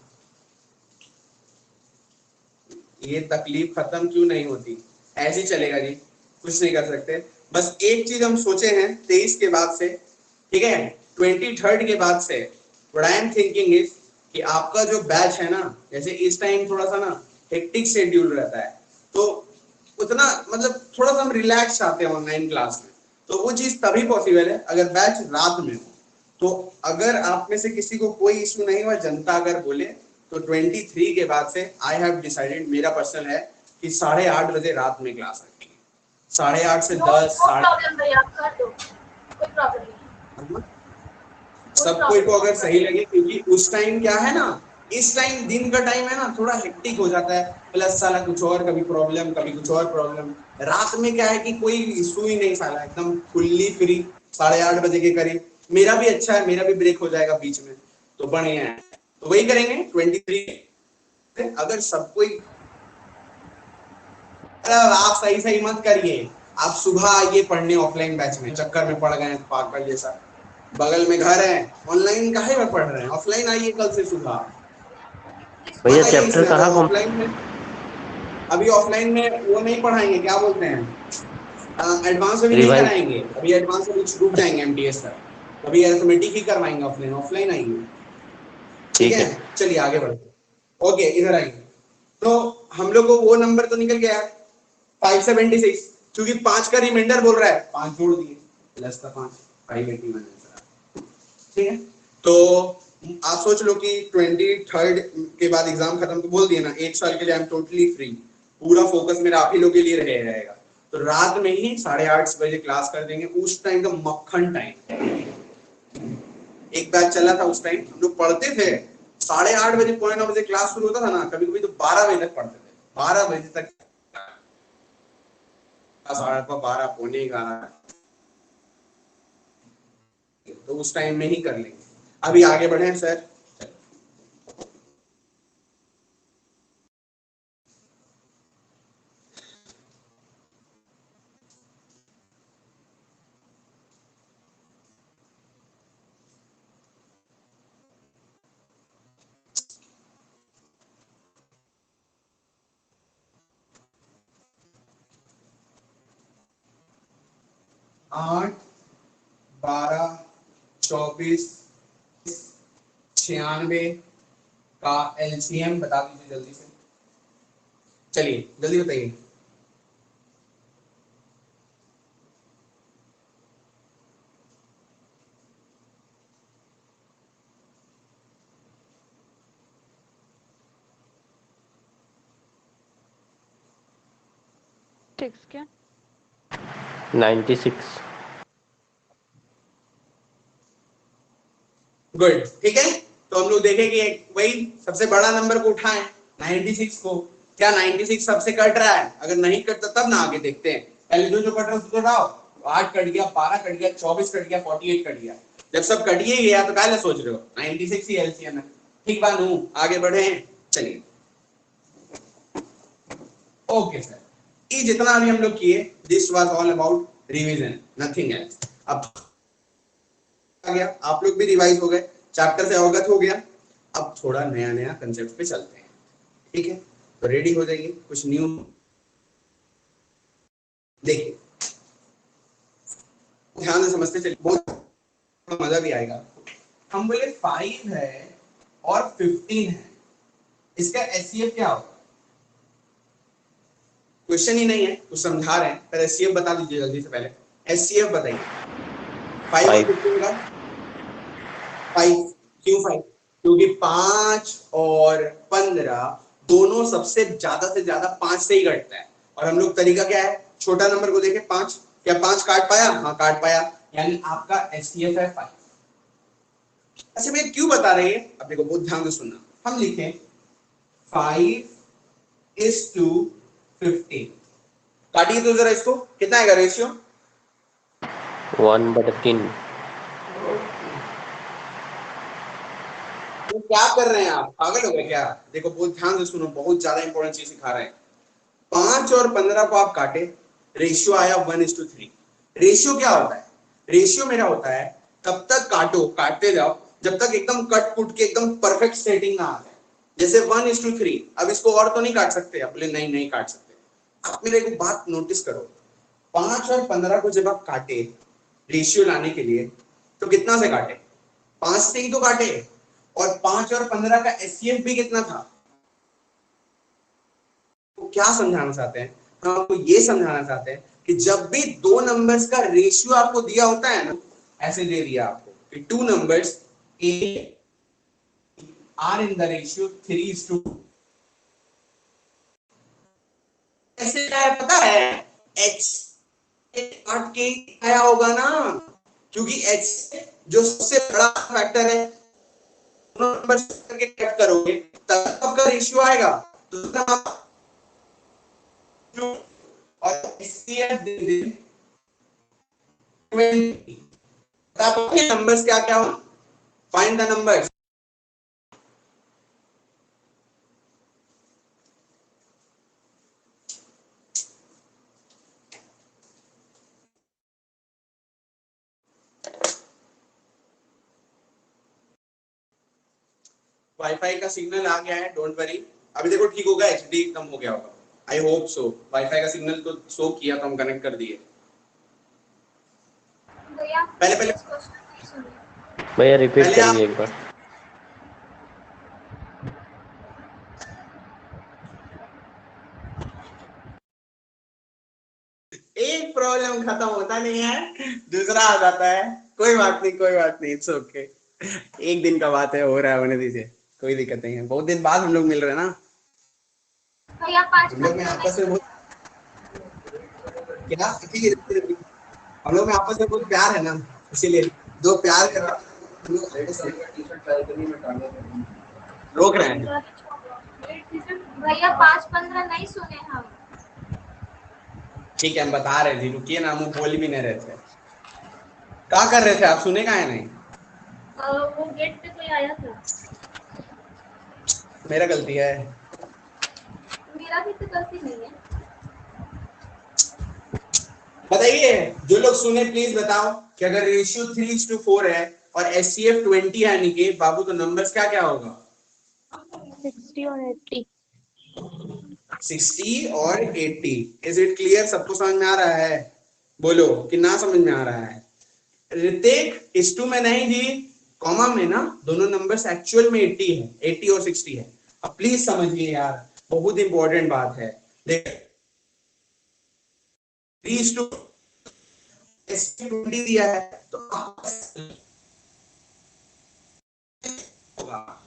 Speaker 1: ये तकलीफ खत्म क्यों नहीं होती? ऐसे ही चलेगा जी, कुछ नहीं कर सकते। बस एक चीज हम सोचे हैं 23 के बाद से, ठीक है, 23rd के बाद से, what I am thinking is कि आपका जो बैच है ना, जैसे इस टाइम थोड़ा सा ना हेक्टिक शेड्यूल रहता है, तो उतना मतलब थोड़ा सा हम रिलैक्स चाहते हैं ऑनलाइन क्लास में, तो वो चीज तभी पॉसिबल है अगर बैच रात में हो। तो अगर आप में से किसी को कोई इश्यू नहीं हुआ, जनता अगर बोले, तो 23 के बाद से आई हैव डिसाइडेड, मेरा पर्सनल है कि 8:30 बजे रात में क्लास रखेंगे, 8:30 से 10
Speaker 2: प्रॉब्लम भैया, कर दो, कोई प्रॉब्लम नहीं।
Speaker 1: सब कोई को अगर सही लगे, क्योंकि उस टाइम क्या है ना, इस टाइम दिन का टाइम है ना, थोड़ा हेक्टिक हो जाता है, प्लस साला कुछ और, कभी प्रॉब्लम कभी कुछ और प्रॉब्लम। रात में क्या है कि कोई इशू ही नहीं, साला एकदम फुल्ली फ्री, 8:30 बजे के करीब। मेरा भी अच्छा है, मेरा भी ब्रेक हो जाएगा बीच में, तो बढ़िया है। तो वही करेंगे 23। अगर सब कोई, आप सही सही मत करिए, आप सुबह आइए पढ़ने ऑफलाइन बैच में, चक्कर में पड़ गए पागल जैसा, बगल में घर है, ऑनलाइन काहे में पढ़ रहे हैं, ऑफलाइन आइए कल से सुबह।
Speaker 3: भैया
Speaker 1: मत आइए
Speaker 3: चैप्टर
Speaker 1: इसमें,
Speaker 3: कहाँ
Speaker 1: अगर
Speaker 3: कम।
Speaker 1: ऑफलाइन में, अभी ऑफलाइन में वो नहीं पढ़ाएंगे, क्या बोलते हैं, एडवांस में भी नहीं
Speaker 3: रिवाइज।
Speaker 1: कराएंगे, अभी एडवांस में कुछ रुक जाएंगे एमटीएस तक, अभी अरिथमेटिक ही करवाएंगे ऑफलाइन, ऑफलाइन आइए, ठीक
Speaker 3: ठीक
Speaker 1: है।
Speaker 3: है।
Speaker 1: चलिए आगे बढ़ते, ओके इधर आइए। तो हम लोग को वो नंबर तो निकल गया 576, क्योंकि 5 का रिमाइंडर बोल रहा है, 5 जोड़ दिए, प्लस का 5, 581 आंसर, ठीक है। तो आप सोच लो कि 23rd के बाद एग्जाम खत्म, तो बोल दिए ना, एक साल के लिए आई एम टोटली फ्री, पूरा फोकस मेरा आप ही लोग के लिए रहेगा। तो रात में ही 8:30 बजे क्लास कर देंगे, उस टाइम का मक्खन टाइम। एक बैच चला था उस टाइम, हम लोग पढ़ते थे 8:30 बजे, 9:15 बजे क्लास शुरू होता था ना, कभी कभी तो 12 बजे तक पढ़ते थे, 12 बजे तक, 12, पौने 11, तो उस टाइम में ही कर लेंगे। अभी आगे बढ़े सर। 8, 12, 24, 96 का एलसीएम बता दीजिए जल्दी से, चलिए जल्दी बताइए।
Speaker 4: क्या
Speaker 3: 96।
Speaker 1: गुड, ठीक है। तो हम लोग देखें कि वही सबसे बड़ा नंबर को उठाएं 96 को, क्या 96 सबसे कट रहा है? अगर नहीं कटता तब ना आगे देखते हैं, पहले जो कट रहा है उसको उठाओ। 8 कट गया, 12 कट गया, 24 कट गया, 48 कट गया। जब सब कट ही गया तो क्या सोच रहे हो, 96 ही एलसीएम है, ठीक बानू, आगे बढ़े। चलिए ओके सर, ये जितना भी हम लोग किए, this was all about revision, nothing else. अब आ गया, आप लोग भी रिवाइज हो गए, चैप्टर से अवगत हो गया, अब थोड़ा नया नया कंसेप्ट पे चलते हैं, ठीक है। तो रेडी हो जाइए, कुछ न्यू देखिए, ध्यान से समझते चलिए, बहुत मजा भी आएगा। हम बोले 5 है और 15 है, इसका एचसीएफ क्या होगा? क्वेश्चन ही नहीं है, कुछ समझा रहे हैं, पर एचसीएफ बता दीजिए जल्दी से, पहले एचसीएफ बताइए 5 और 15 का। 5, क्यों 5? क्योंकि 5 और 15 दोनों सबसे ज्यादा से ज्यादा 5 से ही घटता है, और हम लोग तरीका क्या है, छोटा नंबर को देखे 5, क्या 5 काट पाया? हाँ काट पाया, यानी आपका एचसीएफ है 5। अच्छा मैं क्यों बता रही है, अब देखो बहुत ध्यान से सुनना, हम लिखें 5:15, काटिए तो जरा इसको, कितना आएगा रेशियो?
Speaker 3: 1/3।
Speaker 1: तो क्या कर रहे हैं आप, पागल हो गए क्या? देखो बहुत ध्यान से सुनो, बहुत ज्यादा इंपॉर्टेंट चीज सिखा रहे हैं। 5 और 15 को आप काटे, रेशियो आया 1:3। रेशियो क्या होता है? रेशियो मेरा होता है, तब तक काटो, काटते जाओ, जब तक एकदम कट कुट के एकदम परफेक्ट सेटिंग ना आ जाए। जैसे 1:3, अब इसको और तो नहीं काट सकते, आप बोले नहीं काट सकते। आप मेरे एक बात नोटिस करो, 5 और 15 को जब आप काटे रेशियो लाने के लिए, तो कितना से काटे? 5 से ही तो काटे। और 5 और 15 का एचसीएफ भी कितना था? तो क्या समझाना चाहते हैं हम? आपको ये समझाना चाहते हैं कि जब भी दो नंबर्स का रेशियो आपको दिया होता है ना, ऐसे दे दिया आपको कि two numbers are in the ratio 3:2, ऐसे क्या है पता है? एच काट के आया होगा ना, क्योंकि एच जो सबसे बड़ा फैक्टर है, दोनों नंबर करके कट करोगे तब आपका रेशियो आएगा। तो और एचसीएफ दे दे 20, बताओ नंबर्स क्या क्या हो? Find the numbers. वाईफाई का सिग्नल आ गया है, डोंट वरी। अभी देखो ठीक होगा, एचडी एकदम हो गया होगा, आई होप सो। वाईफाई का सिग्नल तो शो किया तो हम कनेक्ट कर दिए।
Speaker 2: भैया
Speaker 1: पहले पहले
Speaker 2: क्वेश्चन नहीं सुने।
Speaker 3: भैया रिपीट
Speaker 1: पहले
Speaker 3: करिए
Speaker 1: आप
Speaker 3: एक बार।
Speaker 1: एक प्रॉब्लम खत्म होता नहीं है, दूसरा आ जाता है। कोई बात नहीं, कोई बात नहीं, इट्स ओके। एक दिन का बात है, हो रहा है, होने दीजिए, कोई दिक्कत नहीं है। बहुत दिन बाद हम लोग मिल रहे हैं ना,
Speaker 2: भैया 5
Speaker 1: हम लोग में
Speaker 2: 15 नहीं
Speaker 1: आपस में बहुत
Speaker 2: सुने।
Speaker 1: क्या, हम लोग में आपस में बहुत प्यार है ना, इसीलिए दो प्यार कर रोक रहे हैं।
Speaker 2: भैया 5 15 नहीं सुने हम।
Speaker 1: ठीक है, हम बता रहे थे, रुकिए ना, हम बोल भी नहीं रहे थे। क्या कर रहे थे आप? सुने का है नहीं?
Speaker 2: वो गेट पे कोई आया था।
Speaker 1: मेरा गलती है।
Speaker 2: मेरा भी तो गलती नहीं है।
Speaker 1: बताइए, जो लोग सुने प्लीज बताओ कि अगर रेशियो 3:4 है और एचसीएफ 20 है, यानी कि बाबू, तो नंबर्स क्या क्या होगा?
Speaker 4: 60 और 80।
Speaker 1: 60 और 80। Is it clear? सबको समझ में आ रहा है? बोलो कि ना समझ में आ रहा है। ऋतिक, इस टू में नहीं जी, कॉमा में ना, दोनों नंबर्स एक्चुअल में 80 है, 80 और 60 है। अब प्लीज समझिए यार, बहुत इंपॉर्टेंट बात है। देख 3:2 20 दिया है तो होगा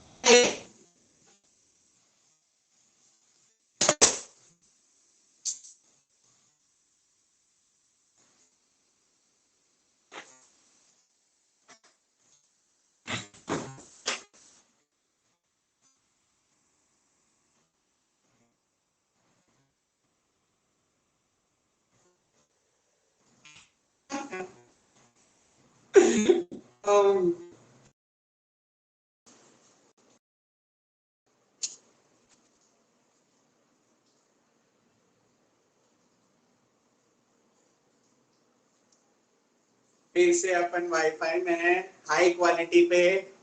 Speaker 1: फिर से अपन वाईफाई में है, हाई क्वालिटी पे।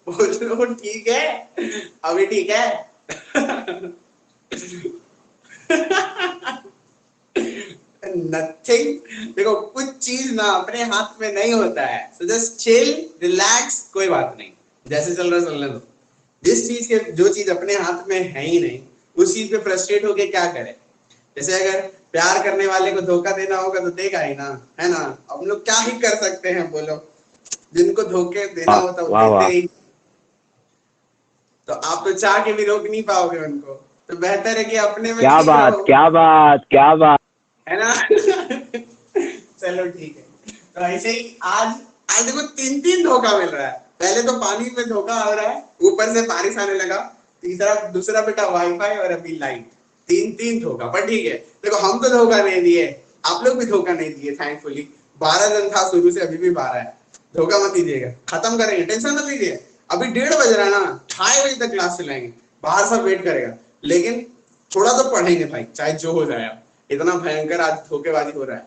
Speaker 1: बोलो ठीक है? अभी ठीक है? नथिंग। देखो, कुछ चीज ना अपने हाथ में नहीं होता है, सो जस्ट चिल, रिलैक्स, कोई बात नहीं, जैसे चल रहा है चलने दो। जिस चीज के, जो चीज अपने हाथ में है ही नहीं, उस चीज पे फ्रस्ट्रेट होके क्या करे? जैसे अगर प्यार करने वाले को धोखा देना होगा तो देगा ही ना, है ना? हम लोग क्या ही कर सकते हैं, बोलो। जिनको धोखे देना होता है वो
Speaker 3: वाह
Speaker 1: देते
Speaker 3: वाह।
Speaker 1: ही। तो आप तो चाह के भी रोक नहीं पाओगे उनको, तो बेहतर है कि अपने में
Speaker 3: क्या
Speaker 1: ठीक
Speaker 3: बात,
Speaker 1: रहो,
Speaker 3: क्या बात, क्या बात।
Speaker 1: है ना? चलो ठीक है। तो ऐसे ही आज आज देखो 3-3 धोखा मिल रहा है। पहले तो पानी में धोखा आ रहा है, ऊपर से बारिश आने लगा, तीसरा दूसरा बेटा वाईफाई, और अभी लाइट। 3-3 धोखा। पर ठीक है, देखो हम तो धोखा नहीं दिए, आप लोग भी धोखा नहीं दिए, थैंकफुली। 12 जन था शुरू से, अभी भी 12 है। धोखा मत दीजिएगा, खत्म करेंगे, टेंशन मत लीजिए। अभी 1:30 बज रहा है ना, 2:30 बजे तक क्लास चलाएंगे, बाहर सब वेट करेगा। लेकिन थोड़ा तो पढ़ेंगे भाई, चाहे जो हो जाए। इतना भयंकर आज धोखेबाजी हो रहा है।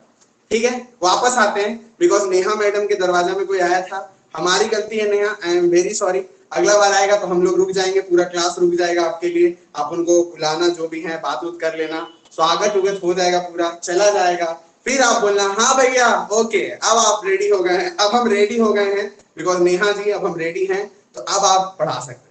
Speaker 1: ठीक है, वापस आते हैं, बिकॉज नेहा मैडम के दरवाजा में कोई आया था। हमारी गलती है Neha, I am very sorry. अगला बार आएगा तो हम लोग रुक जाएंगे, पूरा क्लास रुक जाएगा आपके लिए, आप उनको बुलाना, जो भी है बात उत कर लेना, स्वागत उगत हो जाएगा, पूरा चला जाएगा, फिर आप बोलना हाँ भैया ओके अब आप रेडी हो गए हैं, अब हम रेडी हो गए हैं बिकॉज नेहा जी अब हम रेडी हैं, तो अब आप पढ़ा सकते हैं।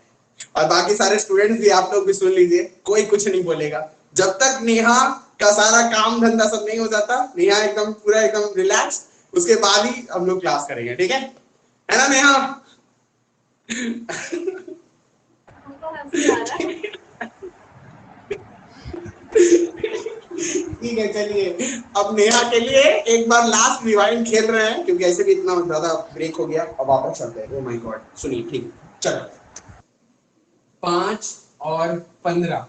Speaker 1: और बाकी सारे स्टूडेंट्स भी, आप लोग भी सुन लीजिए, कोई कुछ नहीं बोलेगा जब तक नेहा का सारा काम धंधा सब नहीं हो जाता, नेहा एकदम पूरा एकदम रिलैक्स, उसके बाद ही हम लोग क्लास करेंगे, ठीक है ना नेहा?
Speaker 2: हमको हंसी आ रहा है।
Speaker 1: ठीक है चलिए, अब नेहा के लिए एक बार लास्ट रिवाइंड खेल रहे हैं क्योंकि ऐसे भी इतना ज्यादा ब्रेक हो गया, अब वापस चलते हैं। ओह माय गॉड, सुनिए ठीक चलो। 5 और 15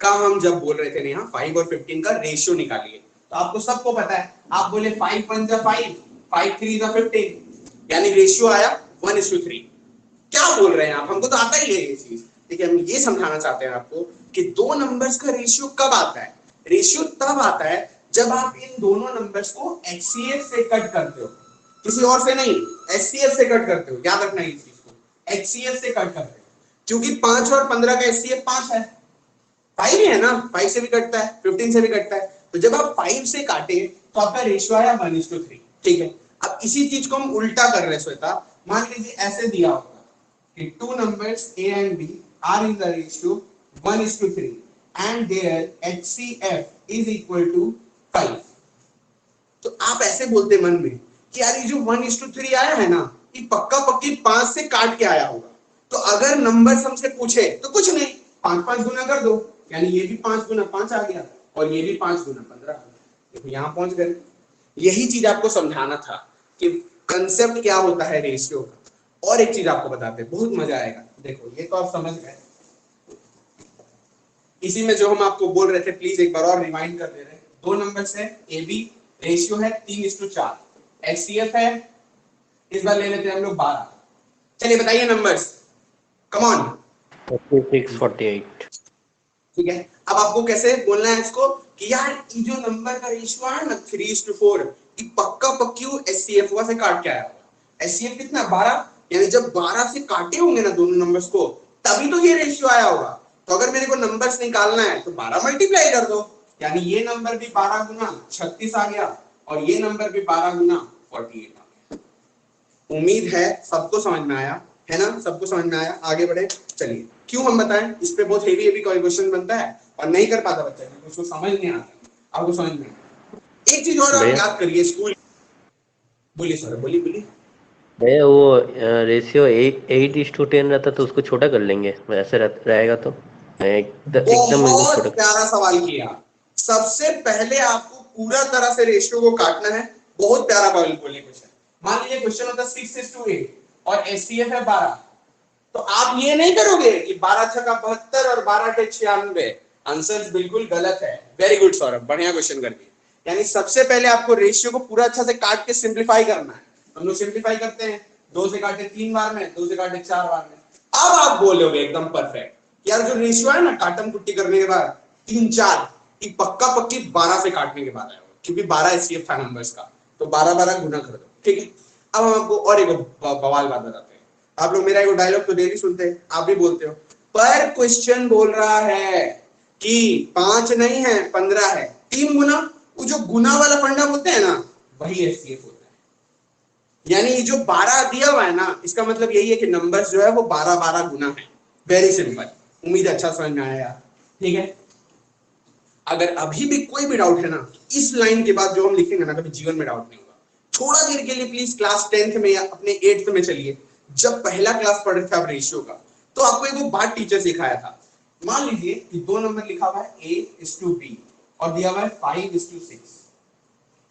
Speaker 1: का हम जब बोल रहे थे नेहा 5 और 15 का रेशियो निकालिए, तो आपको सबको पता है, आप बोले 5 1 जा 5, 5 3 जा 15, यानी रेशियो आया 1:3। क्या बोल रहे हैं आप? हमको तो आता ही है ये चीज, ठीक है। हम ये समझाना चाहते हैं आपको कि दो नंबर्स का रेशियो कब आता है। रेशियो तब आता है जब आप इन दोनों नंबर्स को HCF से कट करते हो, किसी और से नहीं, HCF से कट करते हो। याद रखना इस चीज को, HCF से कट करते हो, क्योंकि 5 और 15 का HCF 5 है, 5 ही है ना, 5 से भी कटता है, 15 से भी कटता है। तो जब आप 5 से काटे तो आपका रेशियो आया 1:3, ठीक है। अब इसी चीज को हम उल्टा कर रहे हैं श्वेता, मान लीजिए ऐसे दिया होगा कि 2 numbers A and B are in the ratio 1:3 and their HCF is equal to 5। तो आप ऐसे बोलते मन में कि यार ये जो 1:3 आया है ना, ये पक्का पक्की 5 से काट के आया होगा। तो अगर नंबर्स हमसे पूछे तो कुछ नहीं, 5 गुना कर दो, यानी ये भी 5 गुना 5 आ गया और ये भी 5 गुना 15 आ गया। देखो यहाँ पहुंच गए। यही चीज आपको समझाना था कि कंसेप्ट क्या होता है रेशियो का। और एक चीज आपको बताते हैं, बहुत मजा आएगा। देखो ये तो आप समझ गए, इसी में जो हम आपको बोल रहे थे प्लीज एक बार और रिमाइंड कर दे रहे हैं। 2 नंबर्स है AB, रेशियो है 3:4, HCF है इस बार ले लेते हैं हम लोग 12। चलिए बताइए नंबर्स, कम ऑन।
Speaker 3: 46 48।
Speaker 1: ठीक है, अब आपको कैसे बोलना है इसको कि यार ये जो नंबर का रेशियो है ना 3:4, ये पक्का पक्की HCF हुआ से काट के आया होगा। HCF कितना 12, यानी जब 12 से काटे होंगे ना दोनों नंबर्स को, तभी तो ये रेशियो आया होगा। तो अगर मेरे को नंबर्स निकालना है तो 12 मल्टीप्लाई कर दो, यानी ये नंबर भी 12 गुना 36 आ गया और ये नंबर भी 12 गुना 48 आ गया। उम्मीद है सबको समझ में आया है ना, सबको समझ में आया। आगे बढ़े चलिए। क्यों हम बताएं, इस पे बहुत हेवी हेवी क्वेश्चन बनता है और नहीं कर पाता बच्चा क्योंकि उसको समझ नहीं आता, आपको समझ में आता। एक चीज और आप याद करिए, स्कूल बोलिए सर, बोलिए बोलिए।
Speaker 3: भैया वो रेशियो 8:10 रहता तो उसको छोटा कर लेंगे, ऐसे रहेगा तो एकदम
Speaker 1: बहुत
Speaker 3: छोटा।
Speaker 1: प्यारा सवाल किया। सबसे पहले आपको पूरा तरह से रेशियो को काटना है। बहुत प्यारा बोले क्वेश्चन। मान लीजिए क्वेश्चन होता 6:8 और HCF है 12, तो आप ये नहीं करोगे कि 12 छक्का 72 और 12 के 96। आंसर बिल्कुल गलत है। वेरी गुड सौरभ, बढ़िया क्वेश्चन कर दिया। यानी सबसे पहले आपको रेशियो को पूरा अच्छा से काट के सिंप्लीफाई करना है। हम लोग सिंप्लीफाई करते हैं, 2 से काटे 3 बार में, 2 से काटे 4 बार में। अब आप बोलोगे एकदम परफेक्ट यार, जो रेशियो है ना काटम कुट्टी करने के बाद 3 4, ये पक्का पक्की 12 से काटने के बाद आएगा, क्योंकि 12 HCF था नंबर्स का, तो 12 12 गुना कर दो, ठीक है। अब हम आपको और एक बवाल बात बताते हैं। आप लोग मेरा एक डायलॉग तो डेली सुनते हैं, आप भी बोलते हो, पर क्वेश्चन बोल रहा है कि 5 नहीं है 15 है, 3 गुना। वो जो गुना वाला फंडा बोलते हैं ना, वही HCF होता है। यानी ये जो 12 दिया हुआ है ना, इसका मतलब यही है कि नंबर्स जो है वो 12 12 गुना है। Very simple. उम्मीद अच्छा समझ में आया यार, ठीक है। अगर अभी भी कोई भी डाउट है ना, इस लाइन के बाद जो हम लिखेंगे ना, कभी जीवन में डाउट नहीं होगा। थोड़ा देर के लिए प्लीज क्लास 10th में या अपने 8th में चलिए। जब पहला क्लास पढ़ रहे थे आप रेशियो का, तो आपको एक वो बात टीचर सिखाया था। मान लीजिए कि 2 नंबर लिखा हुआ है A:B और दिया हुआ है 5:6,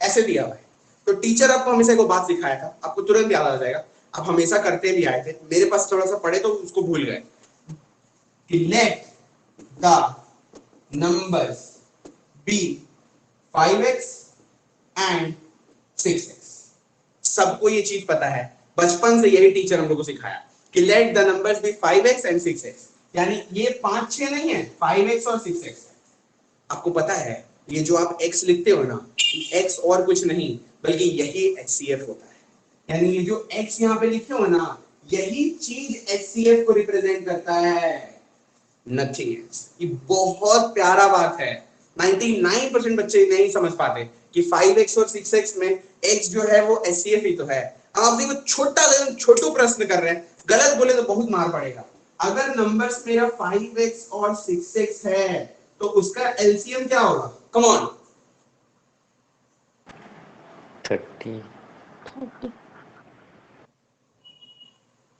Speaker 1: ऐसे दिया हुआ है। तो टीचर आपको हमेशा को बात सिखाया था, आपको तुरंत याद आ जाएगा। आप हमेशा करते भी आए थे, मेरे पास थोड़ा सा पढ़े तो उसको भूल गए कि let the numbers be 5x and 6x। सबको ये चीज पता है, बचपन से यही टीचर हम लोग को सिखाया कि let the numbers be 5x and 6x। यानी ये 5 6 नहीं है, 5x और 6x है। आपको पता है ये जो आप x लिखते हो ना, x और कुछ नहीं बल्कि यही HCF होता है। यानी ये जो x यहाँ पे लिखे हो ना, यही चीज HCF को रिप्रेजेंट करता है, नथिंग एल्स। ये बहुत प्यारा बात है, 99% बच्चे नहीं समझ पाते कि 5x और 6x में x जो है वो HCF ही तो है। अब आप देखो छोटू प्रश्न कर रहे हैं, गलत बोले तो बहुत मार पड़ेगा। अगर नंबर्स मेरा 5x और 6x है तो उसका एलसीएम क्या होगा? Come on
Speaker 3: 30।
Speaker 4: 30.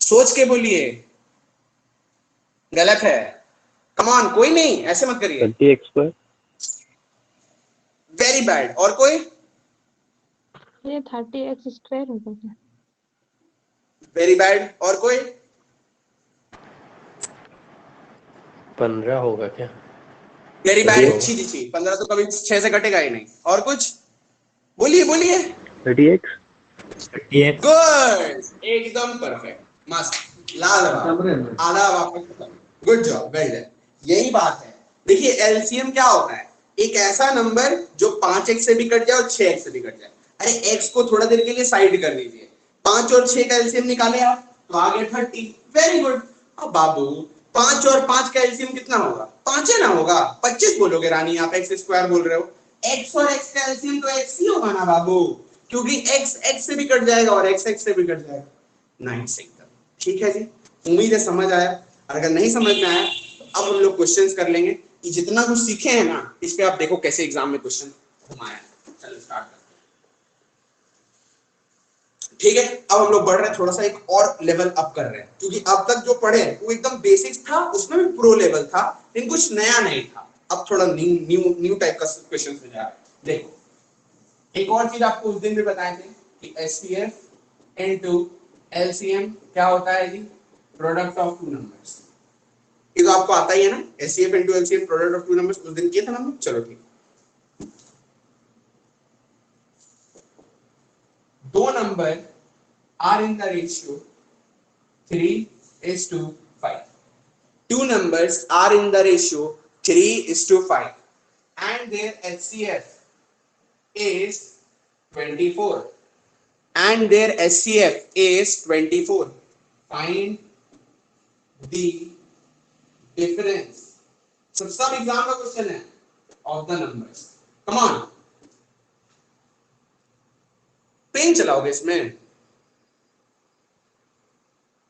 Speaker 1: सोच के बोलिए, गलत है। कम ऑन, कोई नहीं, ऐसे मत करिए।
Speaker 3: 30x square.
Speaker 1: Very bad. और कोई?
Speaker 4: ये 30x स्क्वायर होगा क्या?
Speaker 1: Very bad. और कोई?
Speaker 3: 15 होगा क्या?
Speaker 1: Very
Speaker 3: 30
Speaker 1: bad.
Speaker 3: होगा।
Speaker 1: छी छी छी, 15 तो कभी 6 से कटेगा ही नहीं। और कुछ बोलिए बोलिए।
Speaker 3: 30x।
Speaker 1: गुड, एकदम परफेक्ट, मस्त, लाजवाब, आधा वापस। Good job, well done. यही बात है। देखिए एलसीएम क्या होता है? एक ऐसा नंबर जो 5x से भी कट जाए और 6x से भी कट जाए। अरे x को थोड़ा देर के लिए साइड कर दीजिए, 5 और 6 का एलसीएम निकाले आप तो आ गया 30। Very good. अब बाबू 5 और 5 का एलसीएम कितना होगा? 5 है ना होगा, 25 बोलोगे रानी, आप x स्क्वायर बोल रहे हो। x और x का एलसीएम तो x ही होगा ना बाबू, क्योंकि x x से भी कट जाएगा और x x से भी कट जाएगा। नाइस, एकदम ठीक है जी। उम्मीद है समझ आया। और अगर नहीं समझ में आया तो अब हम लोग क्वेश्चंस कर लेंगे कि जितना कुछ सीखे हैं ना इस पे आप देखो कैसे एग्जाम में क्वेश्चन घुमाया। चलो स्टार्ट करते हैं। ठीक है, अब हम लोग बढ़ रहे हैं, थोड़ा सा एक और लेवल अप कर रहे हैं, क्योंकि अब तक जो पढ़े वो एकदम बेसिक्स था, उसमें भी प्रो लेवल था, लेकिन कुछ नया नहीं था। अब थोड़ा न्यू टाइप का क्वेश्चन में जा रहा है। देखो एक और चीज आपको उस दिन भी बताए थे कि HCF इनटू LCM क्या होता है जी? Product of two numbers. ये तो आपको आता ही है ना, HCF into LCM product of two numbers, उस दिन किया था ना हम लोग। चलो ठीक, दो number are in the ratio 3:5. Two numbers are in the ratio 3:5 and their HCF is 24. And their HCF is 24. Find the difference. So सब एग्जाम का क्वेश्चन है of the numbers. Come on. Pen चलाओगे इसमें?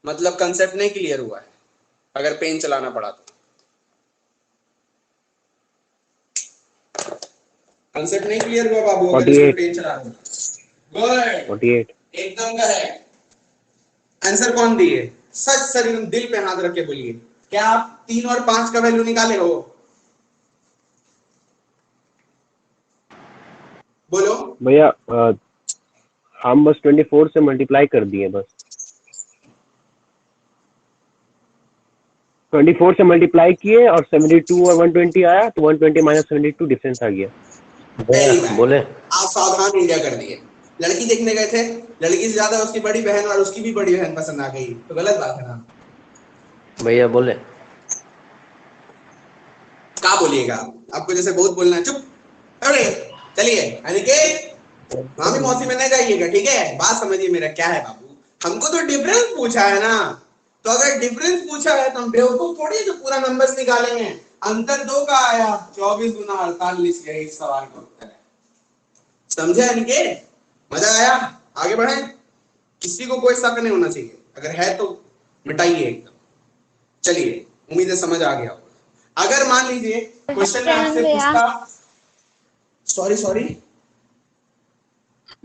Speaker 1: मतलब concept नहीं clear हुआ है अगर पेन चलाना पड़ा तो। कंसेप्ट नहीं क्लियर हुआ बाबू अगर इसमें पेन चला रहे हो। गुड,
Speaker 3: 48।
Speaker 1: एकदम करेक्ट। आंसर कौन दिए? सच सर एकदम दिल पे हाथ रख के बोलिए, क्या आप 3 और 5 का वैल्यू निकाले हो? बोलो
Speaker 3: भैया हम बस 24 से मल्टीप्लाई कर दिए बस। 24 से मल्टीप्लाई किए और 72 और 120 आया तो 120 माइनस 72 डिफरेंस आ गया।
Speaker 1: Very bad.
Speaker 3: बोले
Speaker 1: आप सावधान इंडिया कर दिए। लड़की देखने गए थे, लड़की से ज्यादा उसकी बड़ी बहन और उसकी भी बड़ी बहन पसंद आ गई, तो गलत बात है ना।
Speaker 3: भैया बोले
Speaker 1: क्या बोलिएगा आपको, जैसे बहुत बोलना है। चुप। अरे चलिए अनिकेत, मामी मौसी में नहीं जाइएगा, ठीक है? बात समझिए मेरा क्या है बाबू, हमको तो डिफरेंस पूछा है ना, तो अगर डिफरेंस पूछा है तो हम बेवकूफ थोड़ी जो पूरा नंबर्स निकालेंगे। अंतर 2 का आया, 24 गुना 48, यही सवाल का उत्तर है। समझे अनिकेत? मजा आया? आगे बढ़े, किसी को कोई शक नहीं होना चाहिए, अगर है तो मिटाइए एकदम। चलिए उम्मीद है समझ आ गया होगा। अगर मान लीजिए क्वेश्चन में आपसे पूछता, सॉरी सॉरी,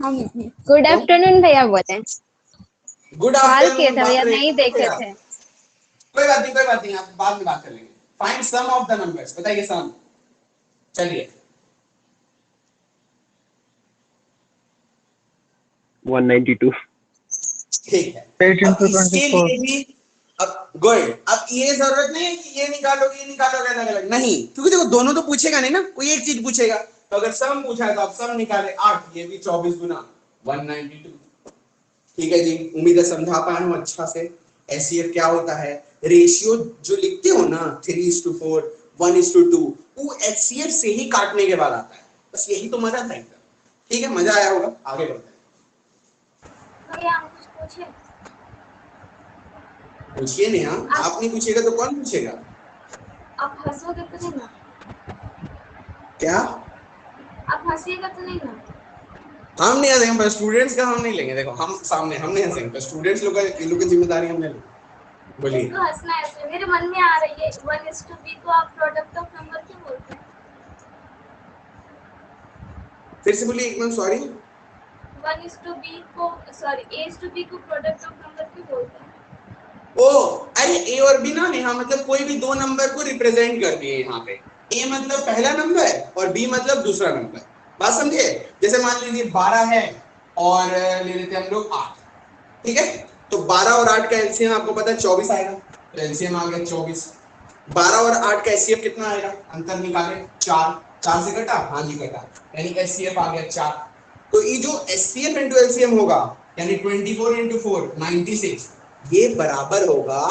Speaker 5: हम गुड आफ्टरनून भैया बोले हैं।
Speaker 1: गुड
Speaker 5: कॉल किए
Speaker 1: आफ्टरनून।
Speaker 5: थे भैया, नहीं देखे थे।
Speaker 1: कोई बात नहीं, आप बाद में बात कर लेंगे। Find sum of the numbers, बताइए सम। चलिए
Speaker 3: 192।
Speaker 1: ठीक है। अब इसके लिए भी अब गुड, अब ये जरूरत नहीं है कि ये निकालोगे अलग अलग, नहीं, क्योंकि देखो दोनों तो पूछेगा नहीं ना, कोई एक चीज पूछेगा। तो अगर सम पूछा है तो आप सम निकाले 8, ये भी 24 गुना 192। ठीक है जी, उम्मीद है समझा पाए हो अच्छा से। एचसीएफ क्या होता है? रेशियो जो लिखते हो ना 3:4 1:2, वो एचसीएफ से ही काटने के बाद आता है। बस यही तो मजा था एकदम। ठीक है, मजा आया होगा। आगे बढ़ते हैं।
Speaker 2: भैया हम कुछ पूछे?
Speaker 1: पूछिए नेहा, आप नहीं पूछेगा तो कौन पूछेगा?
Speaker 2: आप हंसोगे तो नहीं ना?
Speaker 1: क्या?
Speaker 2: आप हंसिएगा तो नहीं ना?
Speaker 1: हम नहीं हंसेंगे पर स्टूडेंट्स का हम नहीं लेंगे। देखो हम सामने हम नहीं हंसेंगे पर स्टूडेंट्स लोग का, इन लोग की जिम्मेदारी हम ले लेंगे। बोलिए।
Speaker 2: इसको हंसना है इसमें। मेरे मन में आ रही है 1:b को आप प्रोडक्ट ऑफ नंबर क्यों बोलते हैं?
Speaker 1: फिर से बोलिए एक मिनट, सॉरी।
Speaker 2: 1:b को सॉरी a:b को प्रोडक्ट ऑफ नंबर क्यों बोलते हैं?
Speaker 1: ओ अरे ए और बी ना नेहा मतलब कोई भी दो नंबर को रिप्रेजेंट करती है यहाँ पे। ए मतलब पहला नंबर और बी मतलब दूसरा नंबर। बात समझे? जैसे मान लीजिए 12 है और ले लेते हैं हम लोग 8। ठीक है, तो 12 और 8 का एलसीएम आपको पता है 24 आएगा, तो एलसीएम आ गया 24। 12 और 8 का एचसीएफ कितना आएगा? अंतर निकाले 4, 4 से कटा, हाँ जी कटा, यानी एचसीएफ आ गया 4। तो ये जो एचसीएफ इंटू एलसीएम होगा यानी 24 इंटू 4 96, ये बराबर होगा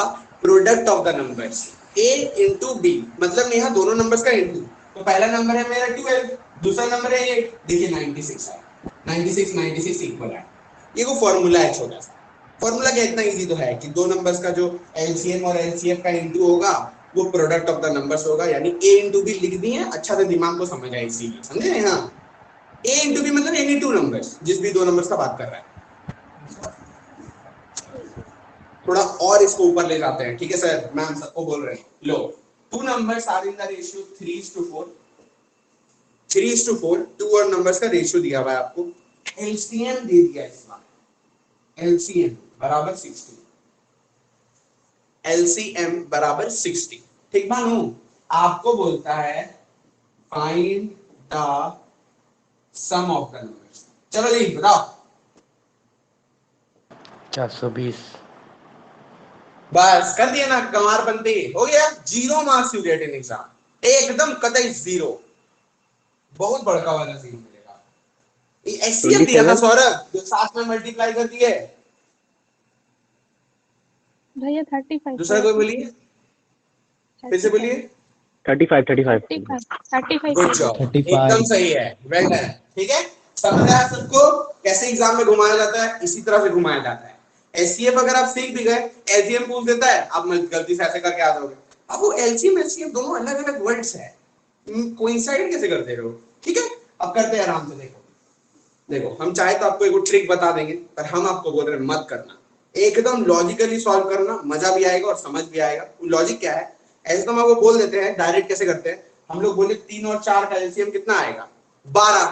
Speaker 1: product of the numbers a into b. मतलब यहाँ दोनों नंबर्स का इंटू, तो पहला नंबर है मेरा 12, दूसरा नंबर है 8, देखिए 96 है, 96 96 इक्वल है। ये वो फॉर्मूला है छोटा सा। फॉर्मूला क्या इतना इजी तो है कि दो नंबर्स का जो एलसीएम और एलसीएफ का इंटू होगा वो प्रोडक्ट ऑफ द नंबर्स होगा, यानी ए इंटू बी लिख दिए, अच्छा से दिमाग को समझ आए इसीलिए, समझे? हाँ, ए इंटू बी मतलब एनी टू नंबर्स, जिस भी दो नंबर्स का बात कर रहा है। थोड़ा और इसको ऊपर ले जाते हैं, ठीक है सर? मैम सबको बोल रहे हैं, लो two numbers are in the ratio 3:4, 3:4 two और नंबर्स का रेशियो दिया हुआ है आपको, एलसीएम दे दिया है इस बार, एलसीएम बराबर 60, एलसीएम बराबर 60। ठीक मानो आपको बोलता है find the sum of the numbers. चलो जी बताओ।
Speaker 3: 420।
Speaker 1: बस कर दिया ना, गंवार बनते हो गया। 0 marks you get in exam, एकदम कतई 0, बहुत बड़का वाला 0 मिलेगा। ये एचसीएफ दिया था सौरभ, जो साथ में मल्टीप्लाई कर दिए।
Speaker 4: भैया 35
Speaker 1: दूसरा कोई बोलिए, फिर से बोलिए।
Speaker 3: 35 35
Speaker 4: 35
Speaker 1: गुड जॉब, एकदम सही है, वेल डन। ठीक है, समझ आया सबको कैसे एग्जाम में घुमाया जाता है? इसी तरह से घुमाया जाता है। एचसीएफ अगर आप सीख भी गए, एलसीएम पूछ देता है, आप गलती से ऐसे करके आ जाओगे। अब वो एलसीएम एचसीएफ दोनों अलग अलग वर्ड्स है, कोइंसाइड कैसे करते रहो? ठीक है, अब करते हैं आराम से। देखो देखो, हम चाहे तो आपको एक ट्रिक बता देंगे, पर हम आपको बोल रहे हैं मत करना, एकदम लॉजिकली सॉल्व करना, मजा भी आएगा और समझ भी आएगा। लॉजिक क्या है, ऐसे तो हम आपको बोल देते हैं, डायरेक्ट कैसे करते हैं हम लोग, बोले 3 और 4 का एलसीएम कितना आएगा? 12।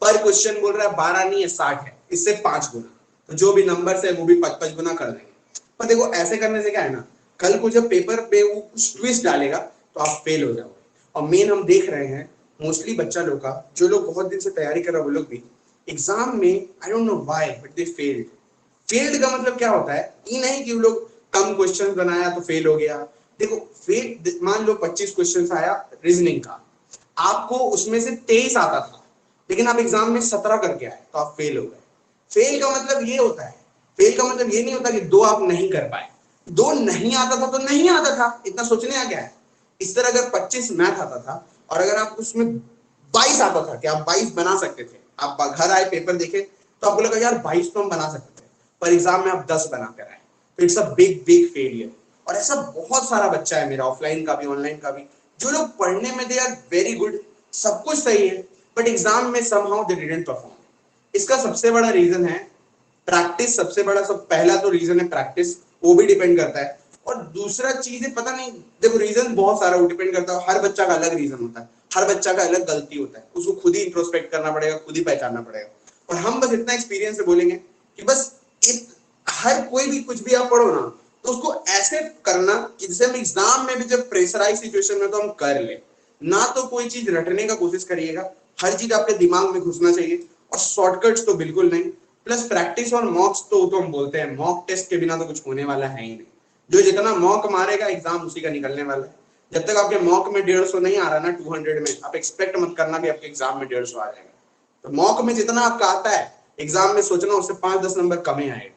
Speaker 1: पर क्वेश्चन बोल रहा है 12 नहीं है 60 है, इससे 5 गुना, तो जो भी नंबर है वो भी 5 गुना कर देंगे। पर देखो ऐसे करने से क्या है ना, कल को जब पेपर पे वो कुछ ट्विस्ट डालेगा तो आप फेल हो जाओगे। और मेन हम देख रहे हैं मोस्टली बच्चा लोग का, जो लोग बहुत दिन से तैयारी कर रहे हैं वो लोग भी एग्जाम में I don't know why but they failed. Failed का मतलब क्या होता है, ये नहीं कि वो लोग कम क्वेश्चन बनाया तो फेल हो गया। देखो फेल, मान लो 25 क्वेश्चन आया रीजनिंग का, आपको उसमें से 23 आता था, लेकिन आप एग्जाम में 17 करके आए तो आप फेल हो गए। फेल का मतलब ये होता है, फेल का मतलब ये नहीं होता कि 2 आप नहीं कर पाए, 2 नहीं आता था तो नहीं आता था, इतना सोचने आ गया है। इस तरह अगर 25 मैथ आता था और अगर आप उसमें 22 आता था कि आप 22 बना सकते थे, आप घर आए पेपर देखे तो आपको लगा यार 22 तो हम बना सकते थे, पर एग्जाम में आप 10 बना कर आए, तो it's a big big failure. और ऐसा बहुत सारा बच्चा है मेरा, ऑफलाइन का भी ऑनलाइन का भी, जो लोग पढ़ने में दे आर वेरी गुड, सब कुछ सही है, बट एग्जाम में समहाउ दे डिडंट परफॉर्म। इसका सबसे बड़ा रीजन है प्रैक्टिस। सबसे बड़ा सब पहला तो रीजन है प्रैक्टिस, वो भी डिपेंड करता है। और दूसरा चीज है पता नहीं, देखो रीजन बहुत सारा वो डिपेंड करता है, हर बच्चा का अलग रीजन होता है, हर बच्चा का अलग गलती होता है, उसको खुद ही इंट्रोस्पेक्ट करना पड़ेगा, खुद ही पहचानना पड़ेगा। और हम बस इतना एक्सपीरियंस से बोलेंगे कि बस हर कोई भी कुछ भी आप पढ़ो ना तो उसको ऐसे करना कि जैसे हम एग्जाम में भी जब प्रेशराइज सिचुएशन में तो हम कर ले, ना तो कोई चीज रटने का कोशिश करिएगा, हर चीज आपके दिमाग में घुसना चाहिए, और शॉर्टकट्स तो बिल्कुल नहीं। प्लस प्रैक्टिस और मॉक्स तो हम बोलते हैं, मॉक टेस्ट के बिना तो कुछ होने वाला है ही नहीं। जो जितना मॉक मारेगा एग्जाम उसी का निकलने वाला है। जब तक आपके मॉक में 150 नहीं आ रहा ना 200 में, आप एक्सपेक्ट मत करना कि आपके एग्जाम में 150 आ जाएगा। तो मॉक में जितना आपका आता है एग्जाम में सोचना उससे 5-10 नंबर कम ही आएगा।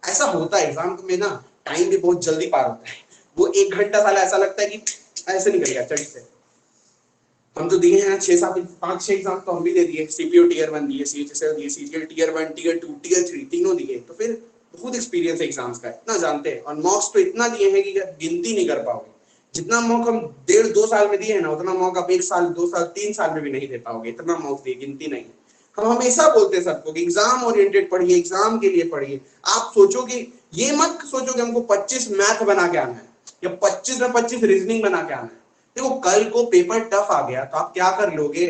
Speaker 1: ऐसा होता है एग्जाम में ना, टाइम भी बहुत जल्दी पार होता है, वो 1 घंटा साला ऐसा लगता है कि ऐसे निकल गया चट से। हम तो दिए हैं 5-6 एग्जाम तो हम भी दे दिए, सीपीओ टीयर 1 दिए, सीएचएसएल दिए, सीजीएल टीयर 1 टीयर 2 टीयर 3 तीनों दिए, तो फिर बहुत एक्सपीरियंस है एग्जाम्स का, इतना जानते हैं, और मॉक्स तो इतना दिए हैं कि गिनती नहीं कर पाओगे। जितना मॉक हम 1.5-2 साल में दिए है ना, उतना मॉक आप 1 साल 2 साल 3 साल में भी नहीं दे पाओगे, इतना मॉक दिए, गिनती नहीं। हम हमेशा बोलते हैं सबको कि एग्जाम ओरिएंटेड पढ़िए, एग्जाम के लिए पढ़िए। आप सोचो कि ये मत सोचो कि हमको 25 मैथ बना के आना है या 25 में 25 रीजनिंग बना के आना है। देखो कल को पेपर टफ आ गया तो आप क्या कर लोगे,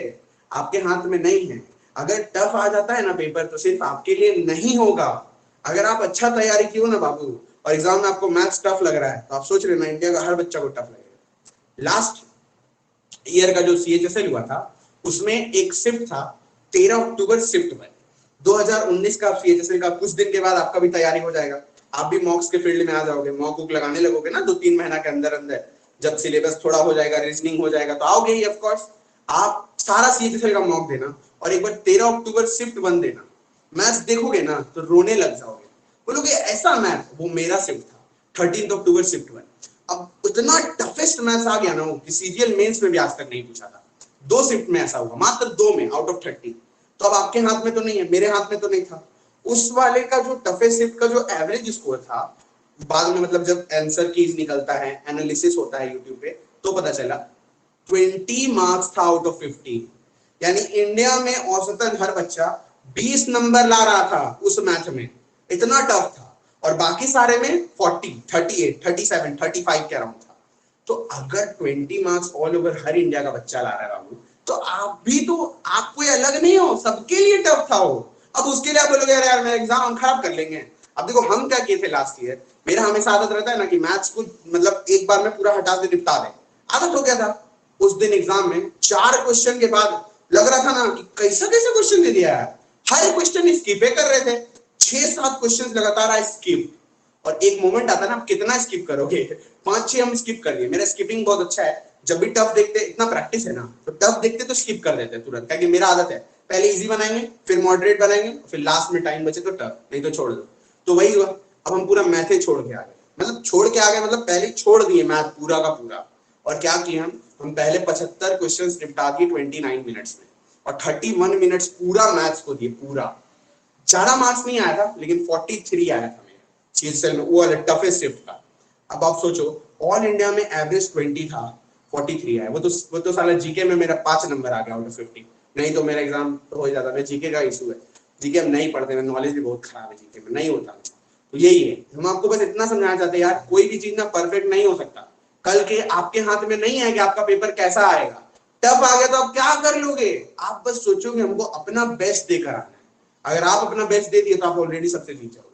Speaker 1: आपके हाथ में नहीं है। अगर टफ आ जाता है ना पेपर तो सिर्फ आपके लिए नहीं होगा। अगर आप अच्छा तैयारी की हो ना बाबू और एग्जाम में आपको मैथ्स टफ लग रहा है तो आप सोच रहे हो ना इंडिया का हर बच्चा को टफ लगेगा। लास्ट ईयर का जो CHSL हुआ था उसमें एक शिफ्ट था 13 अक्टूबर शिफ्ट में। 2019 का CHSL का कुछ दिन के बाद आपका भी तैयारी हो जाएगा, आप भी मॉक्स के फील्ड में आ जाओगे, मॉक वॉक लगाने लगोगे ना 2-3 महीना के अंदर अंदर। जब सिलेबस थोड़ा हो जाएगा, रीजनिंग हो जाएगा तो आओगे ही ऑफ कोर्स। आप सारा CHSL का मॉक देना और एक बार 13 अक्टूबर शिफ्ट 1 देना, मैथ्स देखोगे ना तो रोने लग जाओगे, बोलोगे ऐसा मैथ, वो मेरा शिफ्ट था 13 अक्टूबर शिफ्ट 1। अब इतना टफेस्ट मैथ्स आ गया ना वो कि CGL मेंस में भी आज तक नहीं पूछा था। 2 शिफ्ट में ऐसा हुआ, मात्र 2 में आउट ऑफ 30। तो अब आपके हाथ में तो नहीं है, मेरे हाथ में तो नहीं था। उस वाले का जो टफेस्ट शिफ्ट का जो एवरेज स्कोर था बाद में, मतलब जब आंसर कीज निकलता है, एनालिसिस होता है यूट्यूब पे, तो पता चला 20 मार्क्स था आउट ऑफ 50। यानी इंडिया में औसतन हर बच्चा 20 नंबर ला रहा था उस मैथ में, इतना टफ था। और बाकी सारे में 40, 38, 37, 35 के अराउंड था। तो अगर 20 मार्क्स ऑल ओवर हर इंडिया का बच्चा ला रहा है बाबू, तो आप भी तो, आप कोई अलग नहीं हो, सबके लिए टफ था वो। अब उसके लिए आप बोलोगे अरे यार मेरा एग्जाम हम खराब कर लेंगे। अब देखो हम क्या किए थे लास्ट ईयर, मेरा हमेशा आदत रहता है ना कि मैथ्स को मतलब एक बार में पूरा हटा दे, निपटा दे, आदत हो गया था। उस दिन एग्जाम में 4 क्वेश्चन के बाद लग रहा था ना कि कैसा कैसे क्वेश्चन दे दिया है, हर क्वेश्चन स्किप कर रहे थे, 6-7 क्वेश्चन लगातार स्किप। और एक मोमेंट आता है ना, आप कितना स्किप करोगे, 5-6 हम स्किप कर दिए। मेरा स्किपिंग बहुत अच्छा है, जब भी टफ देखते, इतना प्रैक्टिस है ना, तो टफ देखते तो स्किप कर देते तुरंत, क्योंकि मेरा आदत है पहले इजी बनाएंगे, फिर मॉडरेट बनाएंगे, फिर लास्ट में टाइम बचे तो टफ, नहीं तो छोड़ दो। तो वही हुआ, अब हम पूरा मैथ ही छोड़ के आ गए, मतलब छोड़ के आ गए, मतलब पहले छोड़ दिए मैथ पूरा का पूरा। और क्या किए हम पहले 75 क्वेश्चन निपटा दिए 29 मिनट्स में, और 31 मिनट्स पूरा मैथ्स को दिए पूरा। ज्यादा मार्क्स नहीं आया था लेकिन 43 आया था मेरा CHSL में, वो वाले टफेस्ट शिफ्ट का। अब आप सोचो ऑल इंडिया में एवरेज 20 था, 43 आया। वो तो साला जीके में मेरा 5 नंबर आ गया आउट ऑफ 50, नहीं तो मेरा एग्जाम हो ही जाता। मैं जीके का इशू है, जीके हम नहीं पढ़ते, मेरा नॉलेज भी बहुत खराब है, जीके में नहीं होता। तो यही है, हम आपको बस इतना समझाना चाहते हैं यार, कोई भी चीज ना परफेक्ट नहीं हो सकता। कल के आपके हाथ में नहीं है कि आपका पेपर कैसा आएगा, टफ आ गया तो आप क्या कर लोगे, आप बस सोचोगे हमको अपना बेस्ट देकर आना है। अगर आप अपना बेस्ट दे दिए तो आप ऑलरेडी सबसे जीत जाओगे।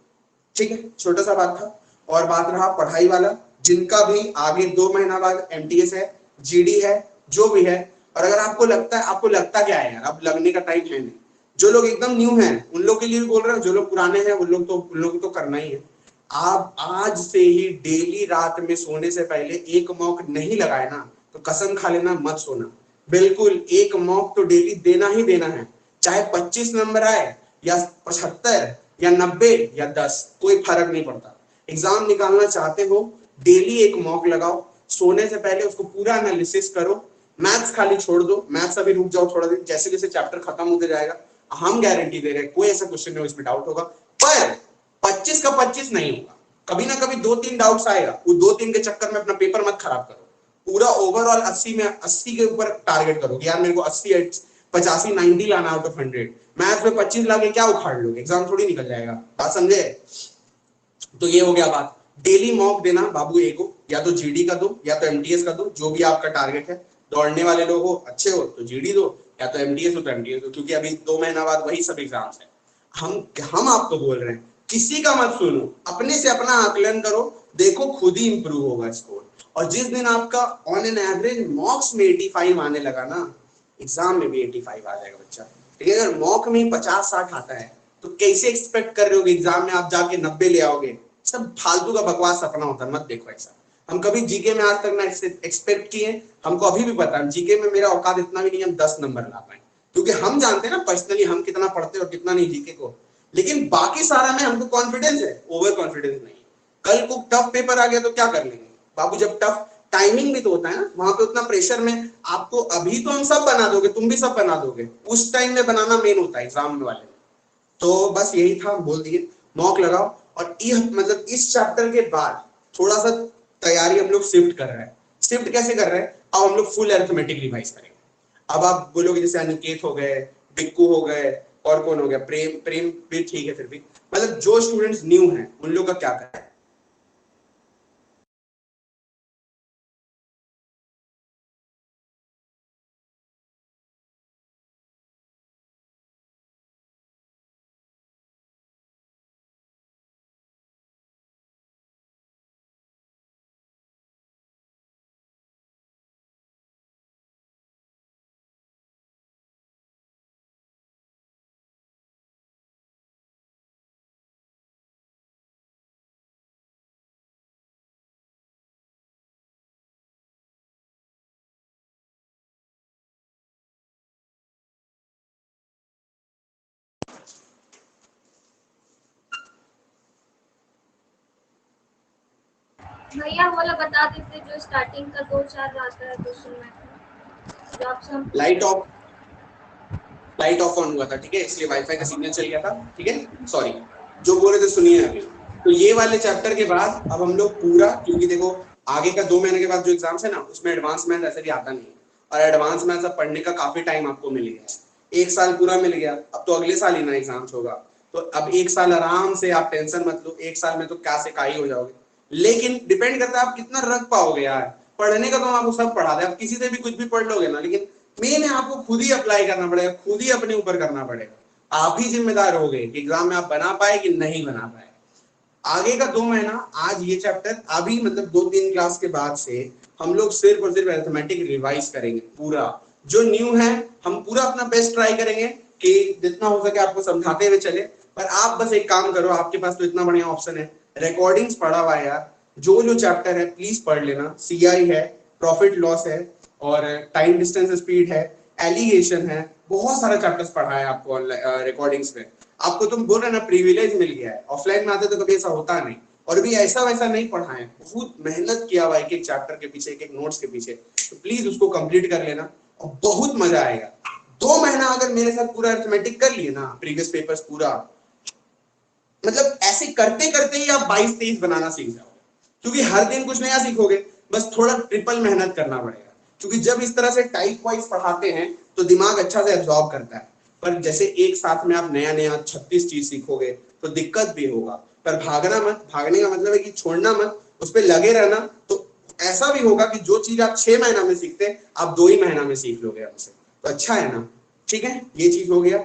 Speaker 1: ठीक है, छोटा सा बात था। और बात रहा पढ़ाई वाला, जिनका भी आगे 2 महीना बाद MTS है, GD है, जो भी है। और अगर आपको लगता क्या है यार, अब लगने का टाइम है नहीं, जो लोग एकदम न्यू हैं उन लोग के लिए भी बोल रहे हैं, जो लोग पुराने हैं उन लोग तो करना ही है। आप आज से ही डेली रात में सोने से पहले एक मॉक नहीं लगाए ना तो कसम खा लेना मत सोना, बिल्कुल एक मॉक तो डेली देना ही देना है। चाहे 25 नंबर आए या 75 या 90 या 10, कोई फर्क नहीं पड़ता। एग्जाम निकालना चाहते हो, डेली एक मॉक लगाओ, सोने से पहले उसको पूरा एनालिसिस करो। मैथ्स खाली छोड़ दो, मैथ्स अभी रुक जाओ थोड़ा दिन, जैसे जैसे चैप्टर खत्म होते जाएगा हम गारंटी दे रहे हैं कोई ऐसा क्वेश्चन नहीं इसमें डाउट होगा, पर 25 का 25 नहीं होगा। कभी ना कभी 2-3 डाउट्स आएगा, वो 2-3 के चक्कर में अपना पेपर मत खराब करो। पूरा ओवरऑल 80 में 80 के ऊपर टारगेट करो यार, मेरे को 80 85 90 लाना आउट ऑफ 100। मैथ्स में 25 लाके क्या उखाड़ लोगे, एग्जाम थोड़ी निकल जाएगा, बात समझे। तो ये हो गया बात, डेली मॉक देना बाबू, एको या तो GD का दो या तो MTS का दो, जो भी आपका टारगेट है। दौड़ने वाले लोग हो, अच्छे हो तो GD दो, या तो MTS हो तो MTS दो, क्योंकि अभी 2 महीना बाद वही सब एग्जाम्स है। हम आपको बोल रहे हैं किसी का मत सुनो, अपने से अपना आकलन करो, देखो खुद ही इंप्रूव होगा स्कोर। और जिस दिन आपका ऑन एन एवरेज मॉक्स में 85 आने लगा ना, एग्जाम में भी 85 आ जाएगा बच्चा। ठीक है, अगर मॉक में 50-60 आता है तो कैसे एक्सपेक्ट कर रहे हो एग्जाम में आप जाके 90 ले आओगे। सब फालतू का बकवास सपना होता है, मत देखो ऐसा। हम कभी जीके में आज तक ना एक्सपेक्ट किए, हमको अभी भी पता है जीके में मेरा औकात इतना भी नहीं हम 10 नंबर ला पाए, क्योंकि हम जानते हैं ना पर्सनली हम कितना पढ़ते और कितना नहीं जीके को। लेकिन बाकी सारा में हमको कॉन्फिडेंस है, ओवर कॉन्फिडेंस नहीं। कल को टफ पेपर आ गया तो क्या कर लेंगे बाबू, जब टफ टाइमिंग भी तो होता है ना, वहां पे उतना प्रेशर में आपको, अभी तो हम सब बना दोगे, तुम भी सब बना दोगे, उस टाइम में बनाना मेन होता है एग्जाम वाले में। तो बस यही था, बोल दिए मॉक लगाओ। और ये मतलब इस चैप्टर के बाद थोड़ा सा तैयारी हम लोग शिफ्ट कर रहे हैं। शिफ्ट कैसे कर रहे हैं? अब हम लोग फुल अरिथमेटिक रिवाइज करेंगे। अब आप बोलोगे जैसे अनिकेत हो गए, बिक्कू हो गए, और कौन हो गया, प्रेम, प्रेम भी ठीक है, फिर भी मतलब जो स्टूडेंट्स न्यू हैं उन लोग का क्या करें?
Speaker 2: भैया वो वाला बता देते जो स्टार्टिंग का 2-4 आता है क्वेश्चन में जो आपसे हम
Speaker 1: लाइट ऑफ ऑन हुआ था, ठीक है, इसलिए वाईफाई का सिग्नल चल गया था, ठीक है, सॉरी। जो बोल रहे थे सुनिए अभी। तो ये वाले चैप्टर के बाद अब हम लोग पूरा, क्योंकि देखो आगे का 2 महीने के बाद जो एग्जाम्स है ना उसमें एडवांस मैथ ऐसे भी आता नहीं है, और एडवांस मैथ अब पढ़ने का काफी टाइम आपको मिल गया है, 1 साल पूरा मिल गया। अब तो अगले साल ही ना एग्जाम्स होगा, तो अब 1 साल आराम से आप टेंशन मत लो, 1 साल में तो क्या से का ही हो जाओगे। लेकिन डिपेंड करता है आप कितना रख पाओगे यार। पढ़ने का तो हम आपको सब पढ़ा दे, आप किसी से भी कुछ भी पढ़ लोगे ना, लेकिन मेन है आपको खुद ही अप्लाई करना पड़ेगा, खुद ही अपने ऊपर करना पड़ेगा। आप ही जिम्मेदार हो गए कि एग्जाम में आप बना पाए कि नहीं बना पाए। आगे का 2 महीना, आज ये चैप्टर, अभी मतलब 2-3 क्लास के बाद से हम लोग सिर्फ और सिर्फ अरिथमेटिक रिवाइज करेंगे पूरा। जो न्यू है हम पूरा अपना बेस्ट ट्राई करेंगे कि जितना हो सके आपको समझाते हुए चले। पर आप बस एक काम करो, आपके पास तो इतना बढ़िया ऑप्शन है, रिकॉर्डिंग्स पढ़ा हुआ है यार, जो जो चैप्टर है प्लीज पढ़ लेना। सीआई है, प्रॉफिट लॉस है, और टाइम डिस्टेंस स्पीड है, एलिगेशन है, बहुत सारा चैप्टर्स पढ़ा है आपको रिकॉर्डिंग्स में। आपको तुम बोल रहे ना प्रिविलेज मिल गया है, ऑफलाइन में आते तो कभी ऐसा होता नहीं, और भी ऐसा वैसा नहीं पढ़ा है, बहुत मेहनत किया हुआ एक एक चैप्टर के पीछे, एक एक नोट्स के पीछे। तो प्लीज उसको कंप्लीट कर लेना और बहुत मजा आएगा। 2 महीना अगर मेरे साथ पूरा अरिथमेटिक कर लिए ना, प्रीवियस पेपर्स पूरा, मतलब ऐसे करते करते ही आप 22-23 बनाना सीख जाओगे, क्योंकि हर दिन कुछ नया सीखोगे, बस थोड़ा ट्रिपल मेहनत करना पड़ेगा। क्योंकि जब इस तरह से टाइप वाइज पढ़ाते हैं तो दिमाग अच्छा से एब्जॉर्ब करता है, पर जैसे एक साथ में आप नया नया 36 चीज सीखोगे तो दिक्कत भी होगा। पर भागना मत, भागने का मतलब है कि छोड़ना मत, उस पर लगे रहना। तो ऐसा भी होगा कि जो चीज आप 6 महीना में सीखते आप 2 ही महीना में सीख लोगे हमसे, तो अच्छा है ना। ठीक है, ये चीज हो गया।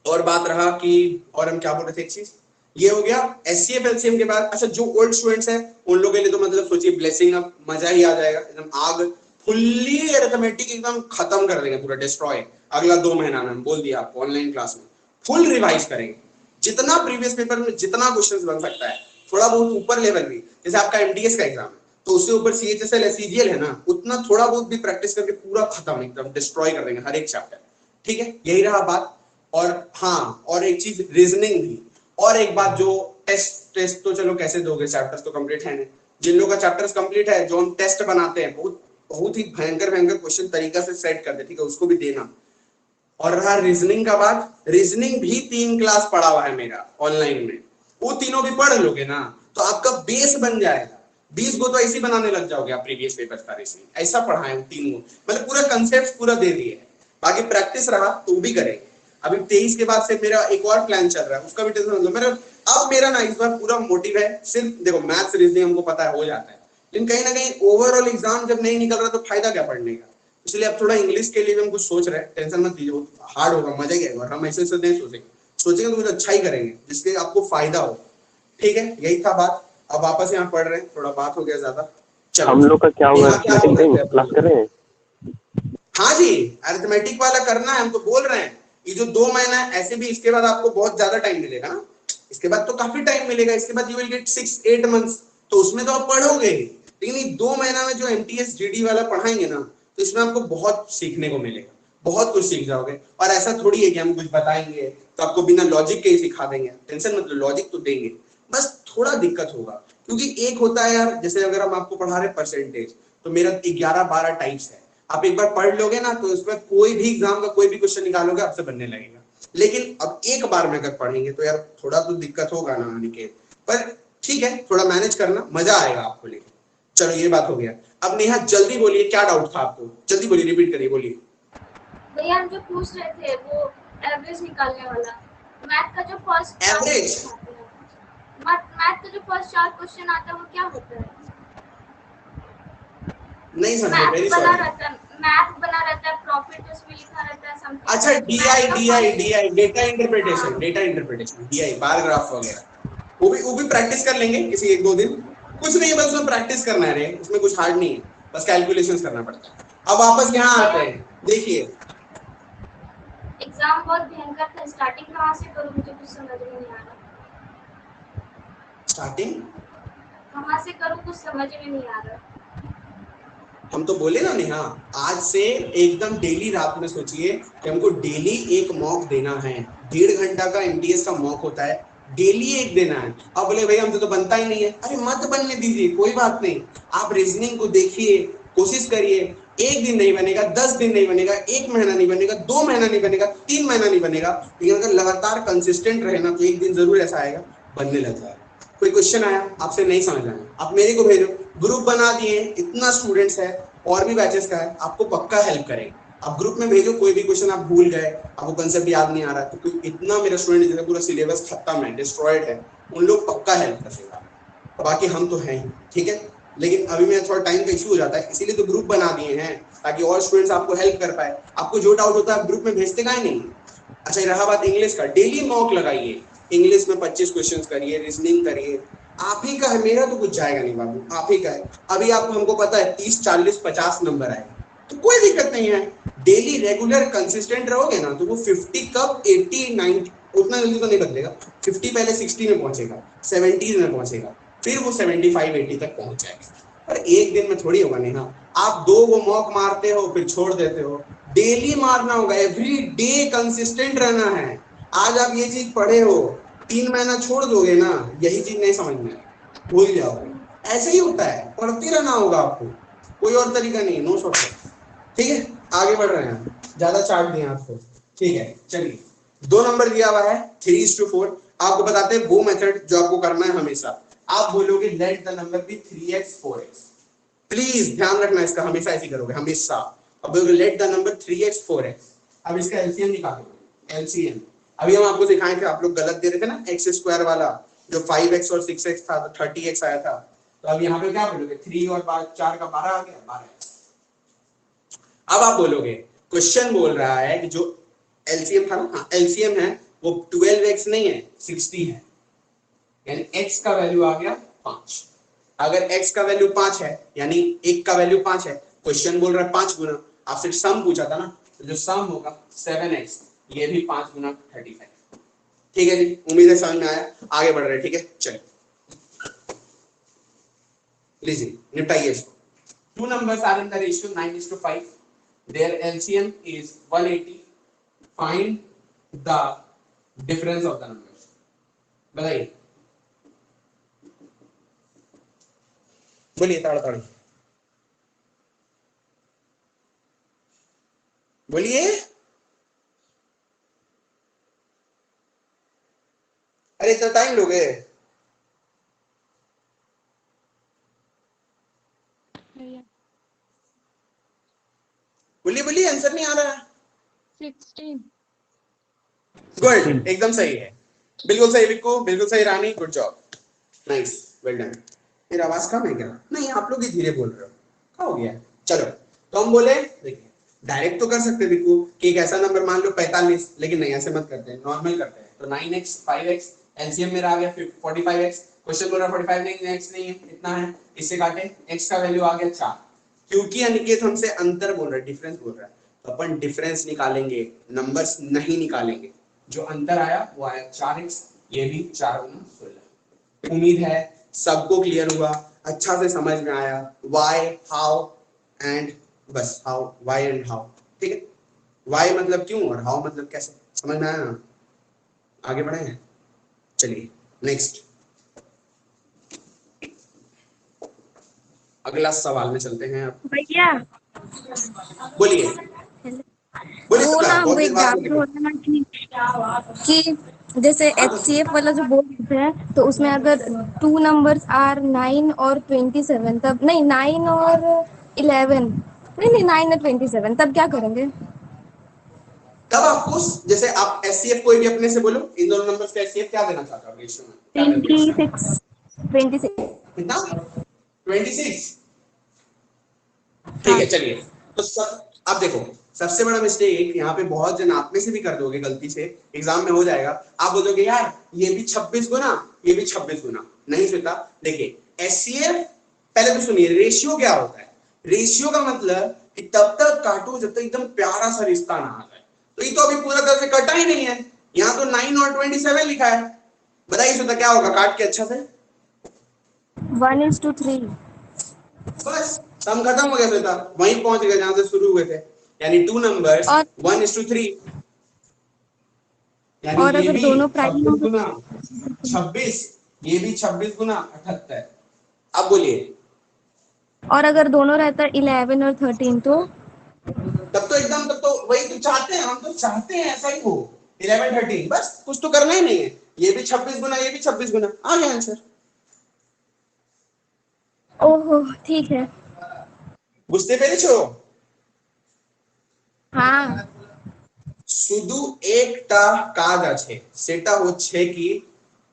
Speaker 1: और बात रहा कि और हम क्या बोल रहे थे, एक चीज ये हो गया एचसीएफ एलसीएम के बाद। अच्छा, जो ओल्ड स्टूडेंट्स हैं उन लोगों के लिए तो मतलब सोचिए ब्लेसिंग, अब मजा ही आ जाएगा एकदम, आग फुल्ली अरिथमेटिक एकदम खत्म कर देंगे, पूरा डिस्ट्रॉय। अगला 2 महीना में हम बोल दिया आपको, ऑनलाइन क्लास में फुल रिवाइज करेंगे, जितना प्रीवियस पेपर में जितना क्वेश्चन बन सकता है, थोड़ा बहुत ऊपर लेवल भी, जैसे आपका एमटीएस का एग्जाम है तो उससे ऊपर सीएचएसएल एससीजीएल है ना, उतना थोड़ा बहुत भी प्रैक्टिस करके पूरा खत्म एकदम डिस्ट्रॉय कर देंगे हर एक चैप्टर। ठीक है, यही रहा बात। और हाँ, और एक चीज रीजनिंग भी, और एक बात, जो टेस्ट तो चलो कैसे दोगे, चैप्टर्स तो कंप्लीट है नहीं। जिन लोगों का चैप्टर्स कंप्लीट है, जो हम टेस्ट बनाते हैं, बहुत बहुत ही भयंकर भयंकर क्वेश्चन तरीका से सेट कर दे, ठीक है, उसको भी देना। और रहा रीजनिंग का बात, रीजनिंग भी 3 क्लास पढ़ा हुआ है मेरा ऑनलाइन में, वो तीनों भी पढ़ लोगे ना तो आपका बेस बन जाएगा। 20 को तो ऐसे बनाने लग जाओगे आप प्रीवियस पेपर का, रीजनिंग ऐसा पढ़ा है 3 को, मतलब पूरा कंसेप्ट पूरा दे दिए है। बाकी प्रैक्टिस रहा तो भी करेंगे। अभी 23 के बाद से मेरा एक और प्लान चल रहा है, उसका भी टेंशन मत लो। मेरा अब मेरा ना इस बार पूरा मोटिव है, सिर्फ देखो मैथ्स रीजनिंग हमको पता है हो जाता है, लेकिन कहीं ना कहीं ओवरऑल एग्जाम जब नहीं निकल रहा तो फायदा क्या पढ़ने का। इसलिए अब थोड़ा इंग्लिश के लिए भी हम कुछ सोच रहे हैं, टेंशन मत लीजिए, हार्ड होगा, मजा ही आएगा। हम ऐसे नहीं सोचेंगे, सोचेंगे तो कुछ अच्छा ही करेंगे जिसके आपको फायदा हो। ठीक है, यही था बात। अब वापस यहाँ पढ़ रहे हैं, थोड़ा बात हो गया ज्यादा। चलो,
Speaker 3: हम लोग का क्या होगा,
Speaker 1: यहाँ क्या बोल रहे थे?
Speaker 3: क्लास कर रहे हैं?
Speaker 1: हाँ जी, अरिथमेटिक वाला करना है, हम तो बोल रहे हैं। ये जो 2 महीना है, ऐसे भी इसके बाद आपको बहुत ज्यादा टाइम मिलेगा ना, इसके बाद तो काफी टाइम मिलेगा, इसके बाद यू विल गेट 6-8 मंथ्स, तो उसमें तो आप पढ़ोगे। लेकिन ये 2 महीना में जो एमटीएस जीडी वाला पढ़ाएंगे ना, तो इसमें आपको बहुत सीखने को मिलेगा, बहुत कुछ सीख जाओगे। और ऐसा थोड़ी है कि हम कुछ बताएंगे तो आपको बिना लॉजिक के ही सिखा देंगे, टेंशन मत लो, लॉजिक तो देंगे, बस थोड़ा दिक्कत होगा। क्योंकि एक होता है यार, जैसे अगर हम आपको पढ़ा रहे परसेंटेज, तो मेरा 11-12 टाइप्स है, आप एक बार पढ़ लोगे ना तो उसमें कोई भी एग्जाम का कोई भी क्वेश्चन निकालोगे आपसे बनने लगेगा। लेकिन अब एक बार में अगर पढ़ेंगे तो यार थोड़ा तो दिक्कत होगा ना अनिकेत, पर ठीक है, थोड़ा मैनेज करना, मजा आएगा आपको लेके। चलो ये बात हो गया। अब नेहा जल्दी बोलिए, क्या डाउट था आपको, जल्दी बोलिए, रिपीट करिए, बोलिए।
Speaker 2: भैया हम जो पूछ रहे थे वो एवरेज निकालने वाला, मैथ का जो फर्स्ट
Speaker 1: एवरेज?
Speaker 2: मैथ का जो फर्स्ट 4 क्वेश्चन आता है वो क्या होता है?
Speaker 1: नहीं समझे, वेरी सॉरी।
Speaker 2: मैथ बना रहता है, प्रॉफिट उसमें लिखा रहता है समथिंग।
Speaker 1: अच्छा, DI data interpretation, DI bar graph वगैरह, वो भी प्रैक्टिस कर लेंगे किसी 1-2 दिन। कुछ नहीं है, बस उसमें प्रैक्टिस करना है रे, उसमें कुछ हार्ड नहीं है, बस कैलकुलेशंस करना पड़ता है। अब वापस यहाँ आते हैं, देखिए
Speaker 2: एग्जाम बहुत भयंकर था, स्टार्टिंग कहाँ से करूँ मुझे कुछ समझ में नहीं आ रहा।
Speaker 1: स्टार्टिंग
Speaker 2: कहाँ से करूँ कुछ समझ में नहीं आ रहा।
Speaker 1: हम तो बोले ना नेहा, आज से एकदम डेली रात में सोचिए कि हमको डेली एक मॉक देना है। 1.5 घंटा का एमटीएस का मॉक होता है, डेली एक देना है। अब बोले भाई हमसे तो बनता ही नहीं है, अरे मत बनने दीजिए, कोई बात नहीं। आप रीजनिंग को देखिए, कोशिश करिए। 1 दिन नहीं बनेगा, 10 दिन नहीं बनेगा, 1 महीना नहीं बनेगा, 2 महीना नहीं बनेगा, 3 महीना नहीं बनेगा, लेकिन अगर लगातार कंसिस्टेंट रहे ना तो एक दिन जरूर ऐसा आएगा, बनने लग जाएगा। कोई क्वेश्चन आया आपसे नहीं समझ आया, आप मेरे को भेजो, ग्रुप बना दिए, इतना स्टूडेंट्स है, और भी बैचेस का है, आपको पक्का हेल्प करेंगे। आप ग्रुप में भेजो, कोई भी क्वेश्चन आप भूल गए, आपको कंसेप्ट याद नहीं आ रहा, तो इतना मेरा स्टूडेंट जिसका पूरा सिलेबस खत्म है, डिस्ट्रॉयड है, उन लोग पक्का हेल्प करेगा। बाकी हम तो हैं ही, ठीक है। लेकिन अभी मेरा थोड़ा टाइम का इशू हो जाता है, इसीलिए तो ग्रुप बना दिए हैं, ताकि और स्टूडेंट्स आपको हेल्प कर पाए। आपको जो डाउट होता है आप ग्रुप में भेजते काहे नहीं। अच्छा, रहा बात इंग्लिश का, डेली मॉक लगाइए, इंग्लिश में 25 क्वेश्चंस करिए, रीजनिंग करिए। आप ही का है, मेरा तो कुछ जाएगा नहीं बाबू, आप ही का है। अभी आपको हमको पता है 30, 40, 50 नंबर आए, तो कोई दिक्कत नहीं है। डेली रेगुलर कंसिस्टेंट रहोगे ना तो वो 50 कब 80, 90 उतना जल्दी तो नहीं बदलेगा। 50 पहले 60 में पहुंचेगा, 70 में पहुंचेगा, फिर वो 75, 80 तक पहुंच जाएगा। पर एक दिन में थोड़ी होगा नहीं। आप 2 वो मॉक मारते हो फिर छोड़ देते हो, डेली मारना होगा, एवरी डे कंसिस्टेंट रहना है। आज आप ये चीज पढ़े हो, 3 महीना छोड़ दोगे ना, यही चीज नहीं समझ में आएगी, भूल जाओगे। ऐसे ही होता है, पढ़ते रहना होगा आपको, कोई और तरीका नहीं है, नो शॉर्टकट। ठीक है, आगे बढ़ रहे हैं, ज्यादा चार्ट दिए आपको, ठीक है। चलिए 2 नंबर दिया हुआ है 3:4। आपको बताते हैं वो मेथड जो आपको करना है हमेशा। आप बोलोगे let the number be 3x 4x, please ध्यान रखना इसका, हमेशा ऐसे करोगे हमेशा। अब बोलोगे let the number 3x 4x, अब इसका एलसीएम निकालोगे। एलसीएम अभी हम आपको सिखाए थे, आप लोग गलत दे रहे थे ना, एक्स स्क्वायर वाला, जो 5x और 6x था तो 30x आया था। तो अब यहाँ पे क्या बोलोगे, 3 और 4 का 12 आ गया, 12x। अब आप बोलोगे, क्वेश्चन बोल रहा है कि जो एलसीएम था ना, हाँ एलसीएम है, वो 12x नहीं है, 60 है, यानी x का वैल्यू आ गया 5। अगर x का वैल्यू 5 है, यानी 1 का वैल्यू 5 है, क्वेश्चन बोल रहा है 5 गुना, आपसे सम पूछा था ना, तो जो सम होगा 7x, ये भी 5 गुना 35। ठीक है जी, उम्मीद है समझ में आया, आगे बढ़ रहे हैं, ठीक है। चलिए लीजिए निपटाइए इसको। 2 numbers are in the ratio 9:5. Their LCM is 180. Find the difference of the numbers. बताइए, बोलिए ताड़-ताड़ी बोलिए। अरे इतना टाइम लोगे,
Speaker 4: भैया
Speaker 1: बोलिए बोलिए, आंसर नहीं आ रहा है।
Speaker 4: 16।
Speaker 1: गुड, एकदम सही है, बिल्कुल सही विक्को, बिल्कुल सही Rani, good job, nice, well done. मेरा आवाज कम है क्या? नहीं, आप लोग ही धीरे बोल रहे हो, क्या हो गया? चलो तो हम बोले, देखिए डायरेक्ट तो कर सकते विक्को कि एक ऐसा नंबर मान लो 45, लेकिन नहीं ऐसे मत करते हैं, नॉर्मल करते हैं। तो 9x 5x, एलसीएम मेरा आ गया 45x, क्वेश्चन बोल रहा 45 नहीं, x नहीं है, इतना है, इससे काटे, x का वैल्यू आ गया 4। क्योंकि अनिकेत हमसे अंतर बोल रहा है, डिफरेंस बोल रहा है, तो अपन डिफरेंस निकालेंगे, नंबर्स नहीं निकालेंगे। जो अंतर आया वो आया 4x, ये भी 4 गुना 16। उम्मीद है सबको क्लियर हुआ, अच्छा से समझ में आया, व्हाई, हाउ एंड बस, हाउ, व्हाई एंड हाउ, ठीक है। व्हाई मतलब क्यों और हाउ मतलब कैसे, समझ में आया ना? आगे बढ़े हैं, चलिए नेक्स्ट अगला सवाल में चलते हैं। अब
Speaker 5: भैया
Speaker 1: बोलिए बोलिए,
Speaker 5: वो
Speaker 1: सबका
Speaker 5: ना
Speaker 1: बहुत
Speaker 5: वो
Speaker 1: देर
Speaker 5: एक
Speaker 1: बाद
Speaker 5: डाउट
Speaker 1: बोलिए।
Speaker 5: होता ना कि
Speaker 6: जैसे
Speaker 1: हाँ
Speaker 6: HCF वाला जो बोल रहे हैं तो उसमें अगर 2 नंबर्स आर 9 और 27, तब नहीं 9 और 11, नहीं 9 और 27, तब क्या करेंगे?
Speaker 1: तब आपको जैसे आप एचसीएफ कोई भी अपने से बोलो, इन दोनों नंबर्स का एचसीएफ क्या देना चाहते हो रेशियो में, क्या करके इसका
Speaker 6: 26
Speaker 1: कितना 26। ठीक
Speaker 6: हाँ।
Speaker 1: है चलिए। तो सब आप देखो, सबसे बड़ा मिस्टेक यहाँ पे बहुत जन आप में से भी कर दोगे गलती से, एग्जाम में हो जाएगा, आप बोलोगे यार ये भी 26 गुना, ये भी 26 गुना। नहीं श्वेता, देखिए एचसीएफ, पहले तो सुनिए रेशियो क्या होता है। रेशियो का मतलब कि तब तक काटो जब तक एकदम प्यारा सा रिश्ता ना आ जाए। तो ये तो अभी पूरा तरह से कटा ही नहीं है, यहाँ तो 9 और 27 लिखा है। बताइए श्वेता क्या होगा काट के अच्छा से?
Speaker 6: 1:3।
Speaker 1: बस सम खत्म हो गया बेटा, वहीं पहुंच गए जहां से शुरू हुए थे, यानी 2 नंबर्स
Speaker 6: और
Speaker 1: 1:3, यानी
Speaker 6: और
Speaker 1: ये
Speaker 6: अगर
Speaker 1: भी
Speaker 6: दोनों प्राइम
Speaker 1: 26
Speaker 6: नंबर,
Speaker 1: गुना 26, ये भी 26 गुना 78। अब बोलिए,
Speaker 6: और अगर दोनों रहता 11 और 13 तो
Speaker 1: तब तो एकदम, तब तो वही तो चाहते हैं, हम तो चाहते हैं ऐसा ही हो, 11 13, बस कुछ तो करना ही नहीं है। ये भी 26 गुना, ये भी 26 गुना, आ गया आंसर।
Speaker 6: ओहो ठीक है।
Speaker 1: বুঝতে পেরেছো?
Speaker 6: हाँ।
Speaker 1: শুধু একটা কাজ আছে, সেটা হচ্ছে কি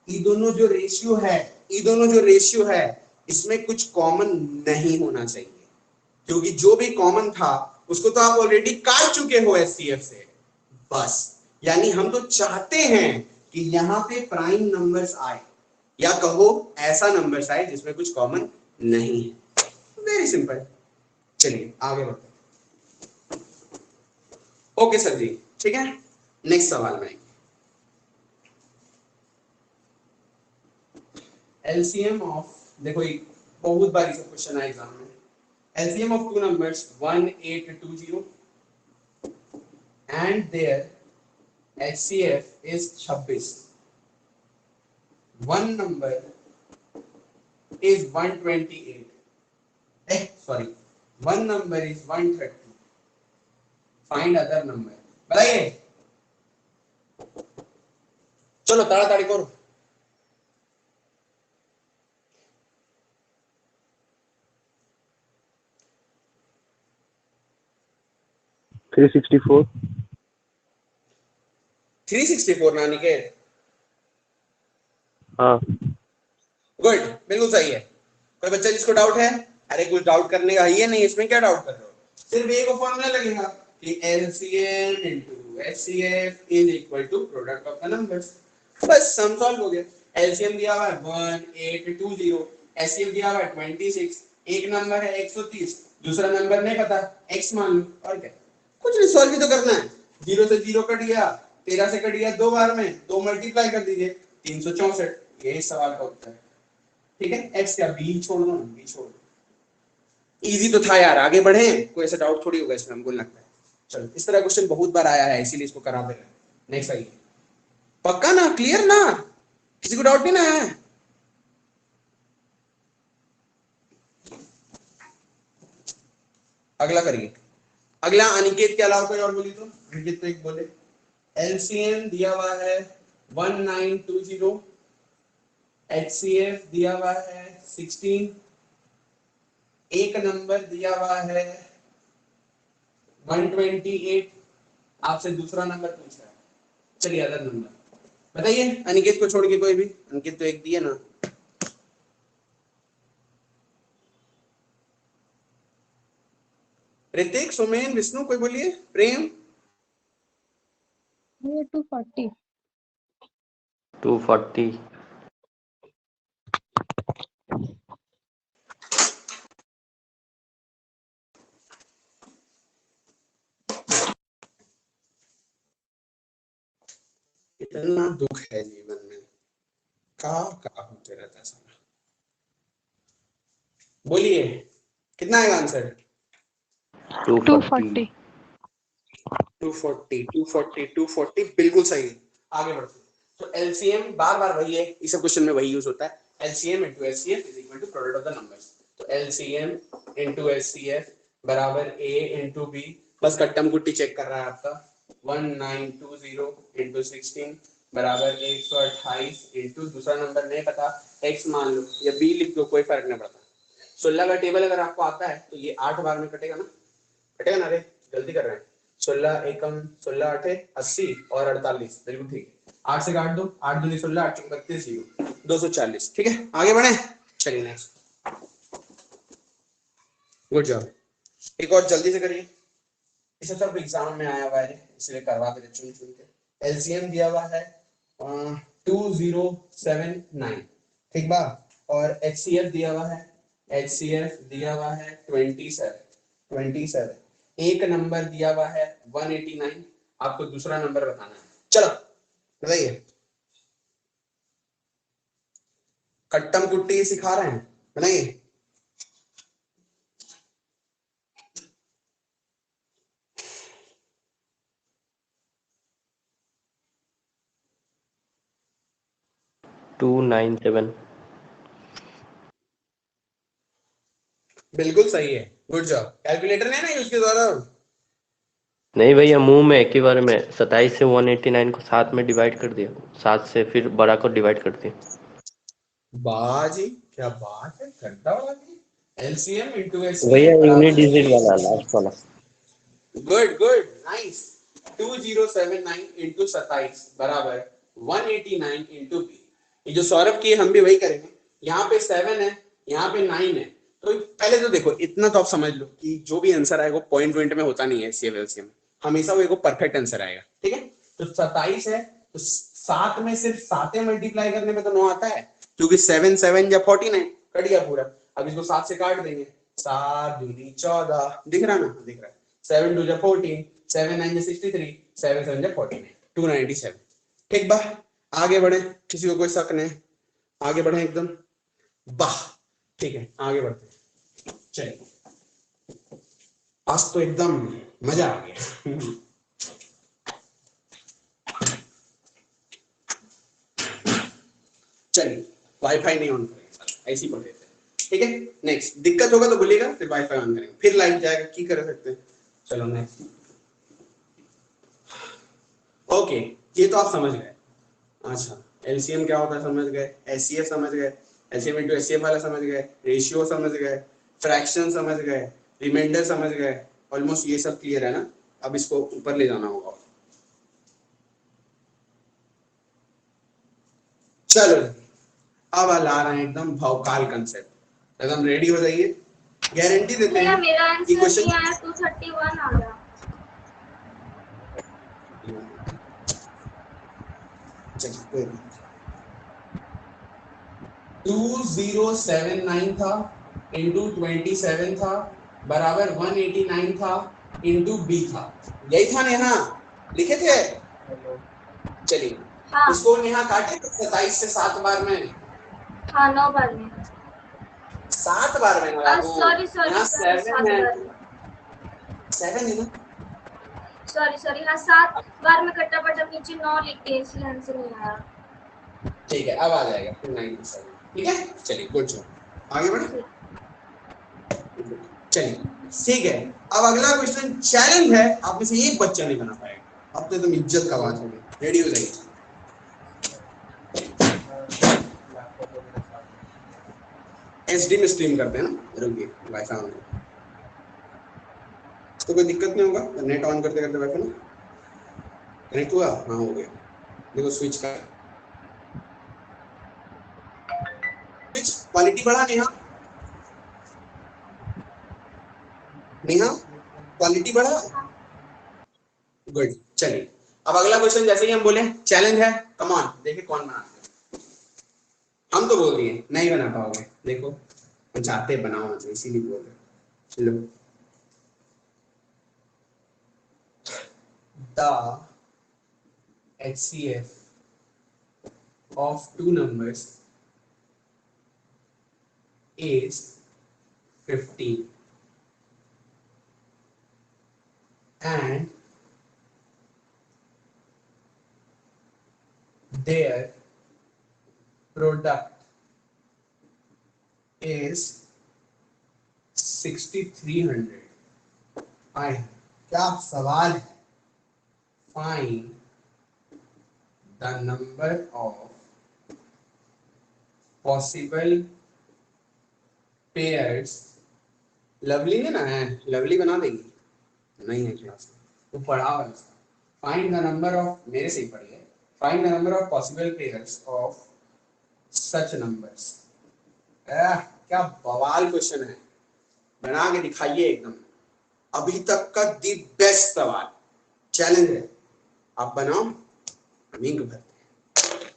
Speaker 1: ये दोनों जो रेशियो है, ये दोनों जो रेशियो है इसमें कुछ कॉमन नहीं होना चाहिए, क्योंकि जो भी कॉमन था उसको तो आप ऑलरेडी काट चुके हो एचसीएफ से। बस, यानी हम तो चाहते हैं कि यहाँ पे प्राइम नंबर्स आए, या कहो ऐसा नंबर्स आए जिसमें कुछ कॉमन नहीं है। Very simple. चलिए आगे बढ़ते हैं। ओके सर जी, ठीक है, नेक्स्ट सवाल में एलसीएम ऑफ, देखो एक बहुत बार इसे क्वेश्चन आया एग्जाम में, LCM of two numbers 1820 and their HCF is 26, one number is 128, sorry one number is 130, find other number. बताइए, चलो ताड़ाताड़ी करो।
Speaker 7: थ्री
Speaker 1: 364 नानी के,
Speaker 7: हाँ
Speaker 1: गुड, बिल्कुल सही है। कोई बच्चा जिसको डाउट है? अरे कुछ डाउट करने का है नहीं, इसमें क्या डाउट कर रहे हो? सिर्फ एक फॉर्मूला लगेगा कि LCM into HCF is equal to product of the numbers, बस सम सॉल्व हो गया। LCM दिया हुआ है 1820, HCF दिया हुआ है 26, एक नंबर है 130, दूसरा नंबर नहीं पता, x मान लो, और क्या, कुछ नहीं, सॉल्व ही तो करना है। 0 से 0 कट गया, 13 से कट गया, दो बार में, 2 मल्टीप्लाई कर दीजिए, 364, ये इस सवाल का उत्तर है। ठीक है, x का b छोड़ दो, b छोड़ दो। इजी तो था यार, आगे बढ़े, कोई ऐसा डाउट थोड़ी होगा इसमें, हमको लगता है। चलो, इस तरह क्वेश्चन बहुत बार आया है, इसीलिए इसको करा दे रहे हैं। नेक्स्ट आइए, पक्का ना, क्लियर ना, किसी को डाउट नहीं ना है? अगला करिए, अगला अनिकेत के अलावा कोई और बोली तो, अनिकेत तो एक बोले। एलसीएम दिया हुआ है 1920, HCF दिया हुआ है 16, एक नंबर दिया हुआ है 128, आपसे दूसरा नंबर पूछ रहा है। चलिए अदर नंबर बताइए, अनिकेत को छोड़ के कोई भी, अनिकेत तो एक दिए ना। ऋतिक, सुमेन, विष्णु, कोई बोलिए, प्रेम।
Speaker 4: 240।
Speaker 3: 240।
Speaker 1: इतना दुख है जीवन में, का होते रहता है सारा। बोलिए कितना आएगा आंसर?
Speaker 3: 240।
Speaker 1: 240 बिल्कुल सही। आगे बढ़ते हैं। तो एलसीएम बार बार वही है, इस सब क्वेश्चन में वही यूज होता है, LCM into HCF is equal to product of the numbers. तो एलसीएम इनटू एचसीएफ बराबर a इनटू b, बस कट्टम कुट्टी चेक कर रहा है आपका, 1920 इनटू 16 बराबर 128 इंटू दूसरा नंबर नहीं पता x मान लो या b लिख दो, कोई फर्क नहीं पड़ता। 16 का टेबल अगर आपको आता है तो ये 8 बार में कटेगा ना, कटेगा ना रे, जल्दी कर रहे हैं। 16 एकम 16 आठे 80 और 48, बिल्कुल ठीक है। 8 से काट दो, 8 दूनी 16, 8 चौक 32, 240। ठीक है, आगे बढ़े, चलिए नेक्स्ट। Good job. एक और जल्दी से करिए, इसे सब एग्जाम में आया हुआ है इसलिए करवा के चुन चुन के। एलसीएम दिया हुआ है 2079, ठीक बा, और एचसीएफ दिया हुआ है, एचसीएफ दिया हुआ है 27, एक नंबर दिया हुआ है 189, आपको दूसरा नंबर बताना है। चलो बताइए, कट्टम कुट्टी सिखा रहे हैं, बताइए।
Speaker 3: टू 9 7।
Speaker 1: बिल्कुल सही है, गुड जॉब। कैलकुलेटर नहीं ना यूज किया द्वारा?
Speaker 3: नहीं भैया, मुंह में एक ही बार में 27 से 189 को 7 में डिवाइड कर दिया, 7 से फिर बड़ा को डिवाइड कर दिया।
Speaker 1: बाजी क्या बात है, घंटा वाला एलसीएम इनटू
Speaker 3: भैया
Speaker 1: एचसीएफ
Speaker 3: यूनिट
Speaker 1: बराबर
Speaker 3: डिजिट वाला लास्ट वाला।
Speaker 1: Good good nice. 2079 इंटू 27 बराबर 189 इंटू बी। ये जो सौरभ की हम भी वही करेंगे। यहाँ पे 7 है, यहाँ पे 9 है, तो पहले तो देखो इतना तो आप समझ लो कि जो भी आंसर आएगा पॉइंट में होता नहीं है एचसीएफ एलसीएम, हमेशा वो एक परफेक्ट आंसर आएगा। ठीक है, तो 27 है तो 7 में सिर्फ 7 मल्टीप्लाई करने में तो 9 आता है, क्योंकि 7 7 या 49 कट गया पूरा। अब इसको 7 से काट देंगे, 7 दूनी 14, दिख रहा ना, दिख रहा है। 7 2 जा 14, 7 9 जा 63, 7 7 जा 49, 297। ठीक बा, आगे बढ़े, किसी को कोई शक नहीं, आगे बढ़े एकदम। वाह, ठीक है आगे बढ़ते हैं। चलिए, आज तो एकदम मजा आ गया। चलिए, वाईफाई नहीं ऑन करेंगे, ऐसी पढ़ लेते हैं। ठीक है, नेक्स्ट। दिक्कत होगा तो बोलिएगा, फिर वाईफाई ऑन करेंगे, फिर लाइट जाएगा, की कर सकते हैं। चलो नेक्स्ट। ओके, ये तो आप समझ गए। अच्छा, एलसीएम क्या होता है समझ गए, एचसीएफ समझ गए, एलसीएम इनटू एचसीएफ वाला समझ गए, रेशियो समझ गए, फ्रैक्शन समझ गए, रिमाइंडर समझ गए, ऑलमोस्ट ये सब क्लियर है ना। अब इसको ऊपर ले जाना होगा। चलो, अब ला रहे हैं एकदम भौकाल कंसेप्ट, एकदम रेडी हो जाइए, गारंटी देते
Speaker 2: भैया
Speaker 1: हैं
Speaker 2: मेरा
Speaker 1: कि
Speaker 2: आंसर
Speaker 1: क्वेश्चन
Speaker 2: नहीं आया, 231 आ गया।
Speaker 1: चलिए कोई नहीं। 2079 था इंटू 27 था बराबर 189 था इंटू बी था, यही था नेहा, लिखे थे। चलिए,
Speaker 2: हाँ
Speaker 1: इसको नेहा काटे 27 से 7 बार में,
Speaker 2: हाँ 9 बार में।
Speaker 1: 7 बार में ना,
Speaker 2: सॉरी सॉरी
Speaker 1: यहाँ
Speaker 2: सॉरी
Speaker 1: 7
Speaker 2: 7
Speaker 1: है,
Speaker 2: बार में,
Speaker 1: 7 है ना।
Speaker 2: सॉरी सॉरी, हाँ 7 बार में कट्टा पर जब नीचे 9 लिख के इसलिए आंसर नहीं आया।
Speaker 1: ठीक है, अब आ जाएगा 297। ठीक है, चलिए गुड जॉब, आगे बढ़े। चलिए ठीक है, अब अगला क्वेश्चन चैलेंज है, आप में से एक बच्चा नहीं बना पाएगा, अब तो तुम इज्जत का बात होगी। रेडी हो जाइए। एचडी में स्ट्रीम करते हैं ना, रुकिए वाईफाई ऑन करते हैं, तो कोई दिक्कत नहीं होगा। नेट ऑन करते करते वाईफाई ना कनेक्ट हुआ, हाँ हो गया। देखो स्विच का स्विच क्वालिटी बढ़ा नेहा, नेहा क्वालिटी बढ़ा, गुड। चलिए, अब अगला क्वेश्चन जैसे ही हम बोले चैलेंज है, कम ऑन, देखिए कौन बनाते हैं। हम तो बोल दिए नहीं बना पाओगे, देखो हम चाहते बनाओ मतलब इसीलिए बोल रहे। चलो, the HCF of two numbers is 15 and their product is 6300. Fine, क्या सवाल है, fine the number of possible pairs, lovely है ना, है लवली बना देगी, नहीं है क्लास में, वो पढ़ा हुआ है उसका। फाइंड द नंबर ऑफ, मेरे से ही पढ़िए, find the number of possible pairs of such numbers. क्या बवाल क्वेश्चन है, बना के दिखाइए एकदम, अभी तक का दी बेस्ट सवाल, चैलेंज है, आप बनाओ, हम इंक भरते हैं,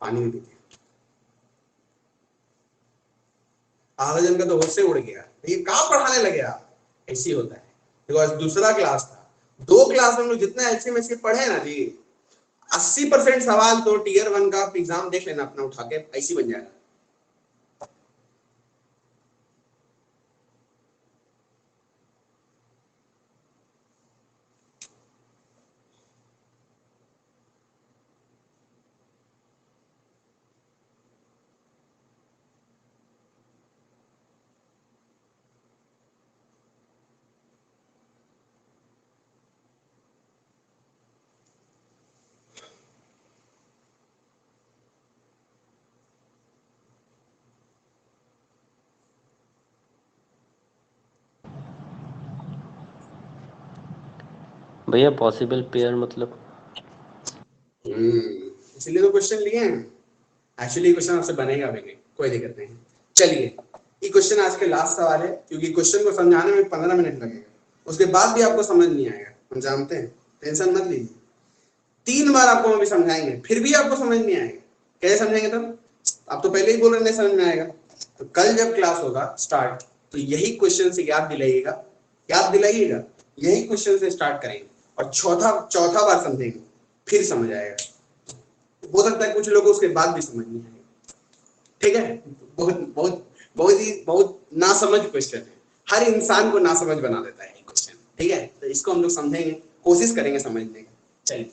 Speaker 1: पानी में पीते हैं। आधा जन का तो होश से उड़ गया, ये कहाँ पढ़ाने लगे आप, ऐसे ही होता है, बिकॉज दूसरा क्लास था, 2 क्लास में हम लोग जितना एचएमएस के पढ़े ना जी, 80% सवाल तो टीयर 1 का एग्जाम देख लेना अपना उठा के, ऐसी बन जाएगा।
Speaker 3: भैया पॉसिबल पेयर मतलब?
Speaker 1: इसलिए तो क्वेश्चन लिए हैं, एक्चुअली क्वेश्चन आपसे बनेगा भी नहीं, कोई दिक्कत नहीं। चलिए ये क्वेश्चन आज के लास्ट सवाल है, क्योंकि क्वेश्चन को समझाने में 15 मिनट लगेगा, उसके बाद भी आपको समझ नहीं आएगा, हम जानते हैं, टेंशन मत लीजिए। 3 बार आपको अभी समझाएंगे, फिर भी आपको समझ नहीं आएगा, कैसे समझेंगे तब? आप तो पहले ही बोल रहे नहीं समझ में आएगा। तो कल जब क्लास होगा स्टार्ट, तो यही क्वेश्चन से याद दिलाइएगा, यही क्वेश्चन से स्टार्ट करेंगे और चौथा बार समझेंगे, फिर समझ आएगा। हो सकता है कुछ लोगों उसके बाद भी समझ नहीं आएगा, ठीक है? बहुत नासमझ क्वेश्चन है, हर इंसान को नासमझ बना देता है ये क्वेश्चन, ठीक है? तो इसको हम लोग समझेंगे, कोशिश करेंगे समझने की। चलिए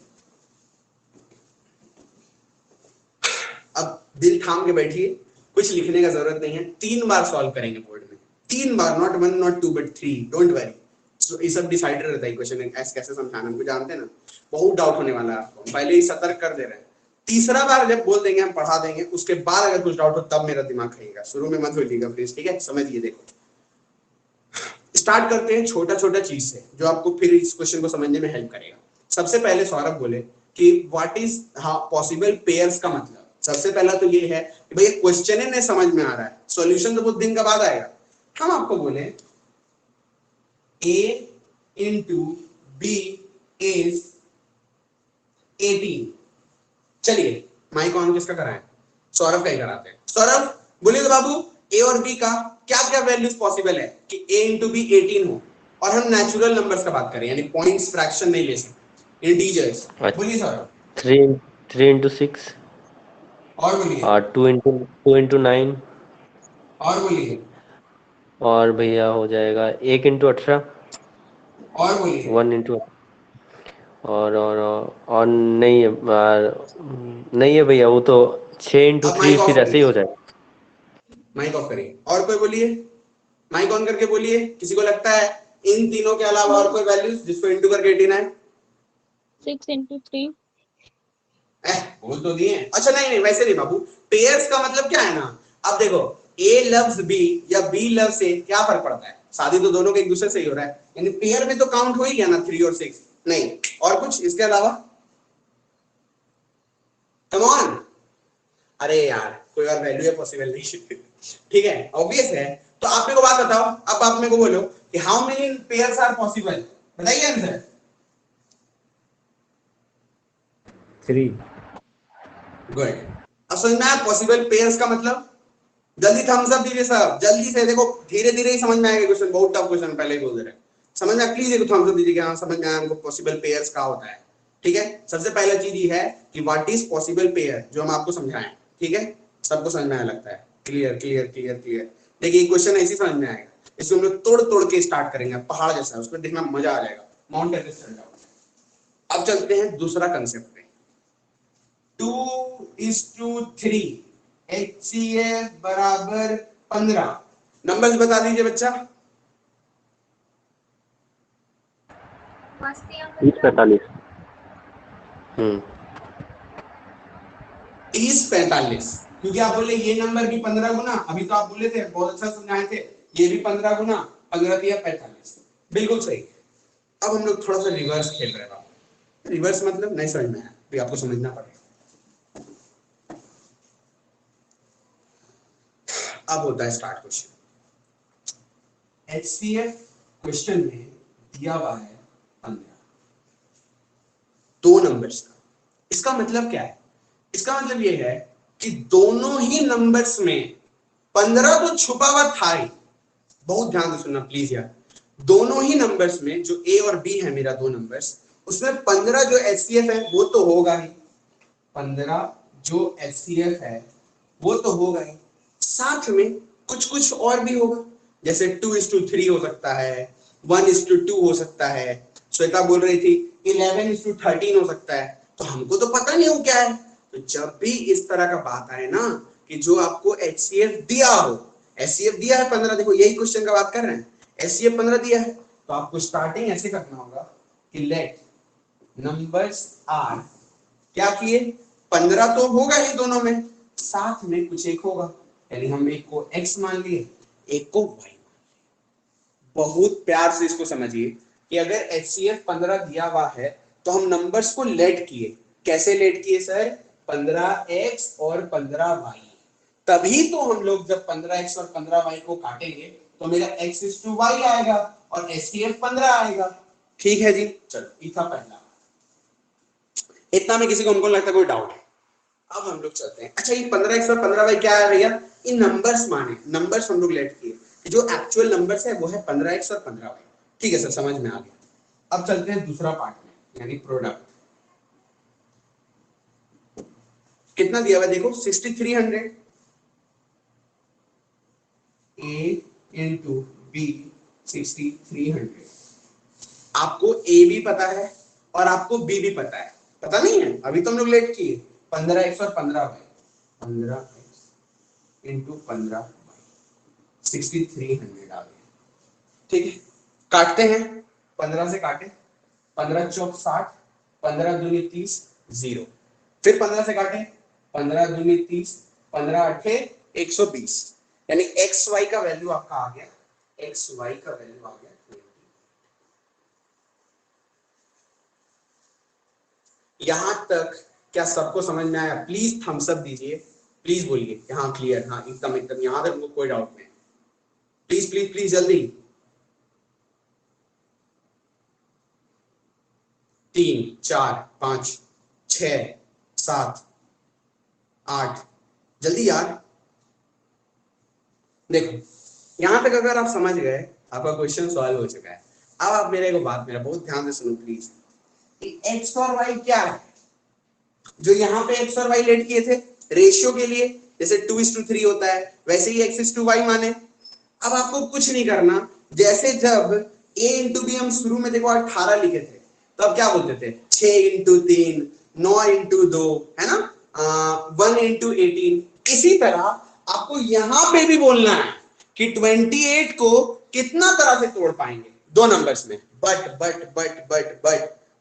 Speaker 1: अब दिल थाम के बैठिए, कुछ लिखने का जरूरत नहीं है, 3 बार सॉल्व करेंगे बोर्ड में, 3 बार, not 1 not 2 but 3, don't worry. ये सब डिसाइडर रहता है क्वेश्चन ऐसे कैसे समझाना, हमको जानते हैं ना, बहुत डाउट होने वाला है आपको, पहले ही सतर्क कर दे रहे हैं। तीसरा बार जब बोल देंगे हम पढ़ा देंगे, उसके बाद अगर कुछ डाउट हो तब मेरा दिमाग खाइएगा, शुरू में मत होइएगा प्लीज, ठीक है? समझिए, देखो स्टार्ट करते हैं छोटा छोटा चीज से, जो आपको फिर इस क्वेश्चन को समझने में हेल्प करेगा। सबसे पहले सौरभ बोले कि व्हाट इज पॉसिबल पेयर्स का मतलब। सबसे पहला तो ये है कि भाई क्वेश्चन ही नहीं समझ में आ रहा है, सॉल्यूशन तो बहुत दिन का बाद आएगा। हम आपको बोले a into b is 18। चलिए माइक ऑन किसका कराएं? सौरभ का ही कराते हैं। सौरभ बोलिए तो बाबू, ए और बी का क्या क्या वैल्यूज पॉसिबल है कि a इंटू बी 18 हो, और हम नेचुरल नंबर्स का बात करें, यानी पॉइंट्स फ्रैक्शन नहीं ले सकते, इंटीजर्स। बोलिए सौरभ।
Speaker 3: 3 into 6
Speaker 1: और बोलिए।
Speaker 3: और 2 into 9
Speaker 1: और बोलिए।
Speaker 3: और भैया हो जाएगा 1 into 18
Speaker 1: और बोलिए।
Speaker 3: 1 into और नहीं है नहीं है भैया, वो तो 6 into
Speaker 1: अब
Speaker 3: 3
Speaker 1: माइक ऑफ
Speaker 3: फिर ऐसे ही
Speaker 1: करिए,
Speaker 3: हो जाएगा।
Speaker 1: माइक ऑफ करिए। और कोई बोलिए, माइक ऑन करके बोलिए, किसी को लगता है इन तीनों के अलावा और कोई वैल्यूज जिसको इंटू करके 18 है?
Speaker 4: 6 into 3।
Speaker 1: बोल तो दिए। अच्छा नहीं वैसे नहीं बाबू, पेयर्स का मतलब क्या है ना, अब देखो A लव्स B या B लव्स A, क्या फर्क पड़ता है? शादी तो दोनों के एक दूसरे से ही हो रहा है, यानी पेयर में तो काउंट हो ही गया ना 3 और 6। नहीं और कुछ इसके अलावा? कम ऑन, अरे यार कोई और वैल्यू है पॉसिबल नहीं ठीक है, ऑब्वियस है। तो आप मेरे को बात बताओ, अब आप मेरे को बोलो कि how many pairs are possible, बताइए आंसर।
Speaker 3: 3।
Speaker 1: गुड। अब समझ में आया पॉसिबल पेयर्स का मतलब? जल्दी थम्स अप दीजिए सब, जल्दी से, देखो धीरे धीरे ही समझ में आएगा क्वेश्चन, बहुत टफ क्वेश्चन पहले ही बोल दे रहे हैं। समझ में प्लीज एक थम्स अप दीजिए कि हाँ समझ में आया हमको पॉसिबल पेयर्स का होता है, ठीक है? सबसे पहला चीज ये है कि व्हाट इज पॉसिबल पेयर, जो हम आपको समझाएं, ठीक है? सबको समझ में आया लगता है? Clear clear clear clear. देखिए क्वेश्चन ऐसे समझ में आएगा, इसको हम लोग तोड़ तोड़ के स्टार्ट करेंगे, पहाड़ जैसा, उसको देखना मजा आ जाएगा, माउंट एवरेस्ट चढ़ जाओ। अब चलते हैं दूसरा कंसेप्ट पे, 2:3, HCF बराबर 15। नंबर्स बता दीजिए बच्चा।
Speaker 2: मस्ती अंकल।
Speaker 7: 30-45।
Speaker 1: 30 45, क्योंकि आप बोले ये नंबर भी 15 गुना, अभी तो आप बोले थे, बहुत अच्छा समझाए थे, ये भी 15 गुना, 15 दिया 45, बिल्कुल सही। अब हम लोग थोड़ा सा रिवर्स खेल रहे हैं। रिवर्स मतलब नहीं समझ में आया, तो आपको समझना पड़ेगा। अब होता है स्टार्ट क्वेश्चन। HCF क्वेश्चन में दिया हुआ है 15, दो नंबर्स का। इसका मतलब क्या है? इसका मतलब ये है कि दोनों ही नंबर्स में 15 तो छुपा हुआ था ही। बहुत ध्यान से सुनना प्लीज यार। दोनों ही नंबर्स में, जो A और B है मेरा दो नंबर्स, उसमें 15 जो HCF है वो तो होगा ही। 15 जो HCF है वो तो होगा ही, साथ में कुछ कुछ और भी होगा, जैसे 2:3 हो सकता है, 1:2 हो सकता है, श्वेता बोल रही थी 11:13 हो सकता है। तो हमको तो पता नहीं हो क्या है। तो जब भी इस तरह का बात आए ना कि जो आपको HCF दिया हो, HCF दिया है 15, देखो यही क्वेश्चन का बात कर रहे हैं, HCF 15 दिया है, तो आपको स्टार्टिंग ऐसे करना होगा कि लेट नंबर्स आर, क्या किए, 15 तो होगा ही दोनों में, साथ में कुछ एक होगा, यानी हम एक को x मान लिए, एक को y मान लिए। बहुत प्यार से इसको समझिए कि अगर HCF 15 दिया हुआ है तो हम नंबर्स को लेट किए। कैसे लेट किए सर? 15x और 15y। तभी तो हम लोग जब 15x और 15y को काटेंगे तो मेरा x/y आएगा और HCF 15 आएगा। ठीक है जी, चलो ये था पहला। इतना में किसी को हमको लगता है कोई डाउट है? अब हम लोग चलते हैं। अच्छा, ये 15x और 15y क्या है भैया? इन नंबर्स माने, नंबर्स हम लोग लेट किए, जो एक्चुअल नंबर्स है वो है 15x और 15y। ठीक है सर, समझ में आ गया। अब चलते हैं दूसरा पार्ट में, यानी प्रोडक्ट। कितना दिया हुआ देखो, 6300, A into B 6300। आपको A भी पता है और आपको B भी पता है, पता नहीं है? अभी तो हम लोग लेट किए 15x और 15y, 15x इंटू 15y 6300 आ गया। ठीक है, काटते हैं, 15 से काटे, 15 चौक 60, 15 दूनी 30, 0। फिर 15 से काटे, 15 दूनी 30, 15 अठे 120, यानी एक्स वाई का वैल्यू आपका आ गया, एक्स वाई का वैल्यू आ गया 20। यहां तक क्या सबको समझ में आया? प्लीज थम्स अप दीजिए, प्लीज बोलिए हाँ क्लियर, हाँ एकदम एकदम, यहां तक कोई डाउट नहीं। प्लीज प्लीज प्लीज जल्दी। 3 4 5 6 7 8, जल्दी यार। देखो यहां तक अगर आप समझ गए, आपका क्वेश्चन सॉल्व हो चुका है। अब आप मेरे को बात, मेरा बहुत ध्यान से सुनो प्लीज। एक्स और वाई क्या है? जो यहाँ पे एक्स और वाई लेट किए थे रेशियो के लिए, जैसे 2:3 होता है, वैसे ही x/y माने। अब आपको कुछ नहीं करना, जैसे जब a इंटू बी हम शुरू में देखो 18 लिखे थे, तो अब क्या बोलते थे? 6x3, 9x2, है ना, 1x18। इसी तरह आपको यहां पे भी बोलना है कि 28 को कितना तरह से तोड़ पाएंगे दो नंबर्स में। But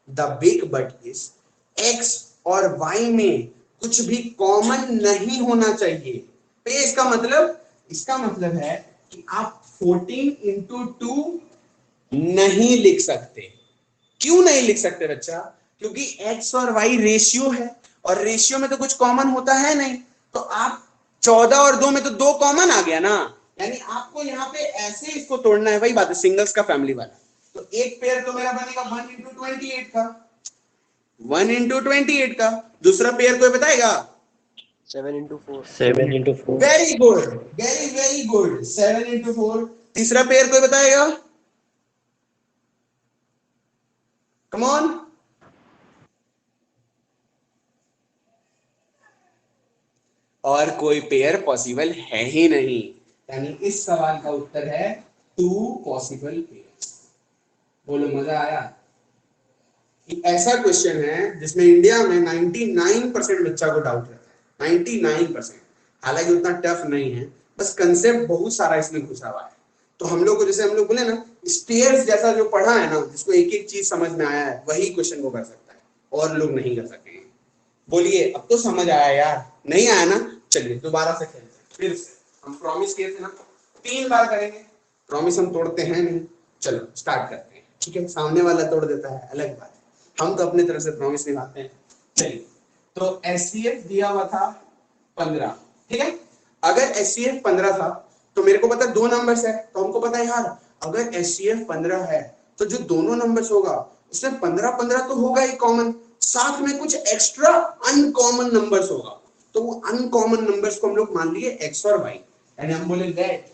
Speaker 1: the big but is x और y में कुछ भी कॉमन नहीं होना चाहिए। तो ये इसका मतलब है कि आप 14x2 नहीं लिख सकते। क्यों नहीं लिख सकते बच्चा? क्योंकि x और y रेशियो है, और रेशियो में तो कुछ कॉमन होता है नहीं। तो आप 14 और 2 में तो 2 कॉमन आ गया ना, यानी आपको यहाँ पे ऐसे इसको तोड़ना है। वही बात है सिंगल्स का फैमिली वाला। तो एक पेयर तो मेरा बनेगा 1x28 का, 1x28 का। दूसरा पेयर कोई बताएगा?
Speaker 3: 7x4
Speaker 1: very good, very very good, 7x4। तीसरा पेयर कोई बताएगा? Come on. और कोई पेयर पॉसिबल है ही नहीं, यानी इस सवाल का उत्तर है 2 पॉसिबल पेयर्स। बोलो मजा आया? ऐसा क्वेश्चन है जिसमें इंडिया में 99% बच्चा को डाउट रहता है, 99%। हालांकि उतना टफ नहीं है, बस कंसेप्ट बहुत सारा इसमें घुसा हुआ है। तो हम लोग को, जैसे हम लोग बोले ना, स्टेयर्स जैसा जो पढ़ा है ना, जिसको एक एक चीज समझ में आया है, वही क्वेश्चन को कर सकता है, और लोग नहीं कर सकते। बोलिए, अब तो समझ आया यार, नहीं आया ना? चलिए दोबारा से खेलते हैं, फिर से हम प्रॉमिस किए थे ना 3 बार करेंगे, प्रॉमिस हम तोड़ते हैं नहीं। चलो स्टार्ट करते हैं, ठीक है? सामने वाला तोड़ देता है अलग बात है, हम तो अपनी तरफ से प्रॉमिस निभाते हैं। चलिए, तो एचसीएफ दिया हुआ था 15, ठीक है? अगर एचसीएफ 15 था तो मेरे को पता 2 नंबर्स है, तो हमको पता है यार अगर एचसीएफ 15 है तो जो दोनों नंबर्स होगा उसमें 15-15 तो होगा ही कॉमन, साथ में कुछ एक्स्ट्रा अनकॉमन नंबर्स होगा, तो वो अनकॉमन नंबर्स को हम लोग मान लिए एक्स और वाई, यानी हम बोले let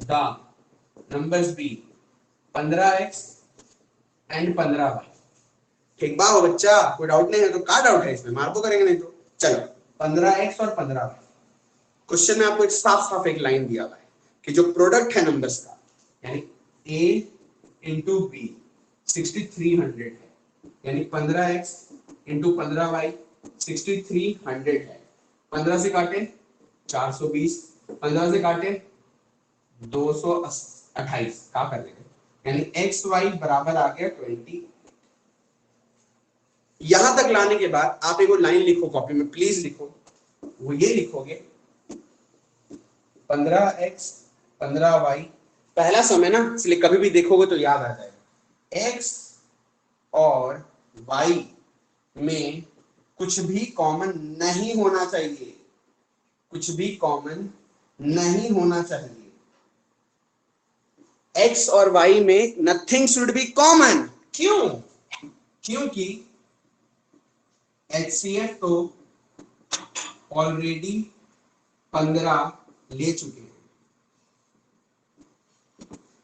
Speaker 1: the numbers be 15x and 15y। ठीक बा हो बच्चा, कोई डाउट नहीं है? तो क्या डाउट है इसमें, मार्को करेंगे नहीं तो। चलो 15x और 15y। क्वेश्चन में आपको एक साफ साफ एक लाइन दिया हुआ है कि जो प्रोडक्ट है नंबर्स का, यानी a इंटू बी 6300 है, यानी 15x इंटू 15y 6300 है। 15 से काटे 420, 15 से काटे 228, क्या कर लेंगे, यानी एक्स वाई बराबर आ गया 20। यहां तक लाने के बाद आप एक लाइन लिखो कॉपी में, प्लीज लिखो, वो ये लिखोगे 15x 15y, पहला समय ना इसलिए कभी भी देखोगे तो याद आ जाएगा, x और y में कुछ भी कॉमन नहीं होना चाहिए, कुछ भी कॉमन नहीं होना चाहिए। x और y में नथिंग शुड बी कॉमन। क्यों? क्योंकि HCF तो ऑलरेडी 15 ले चुके हैं।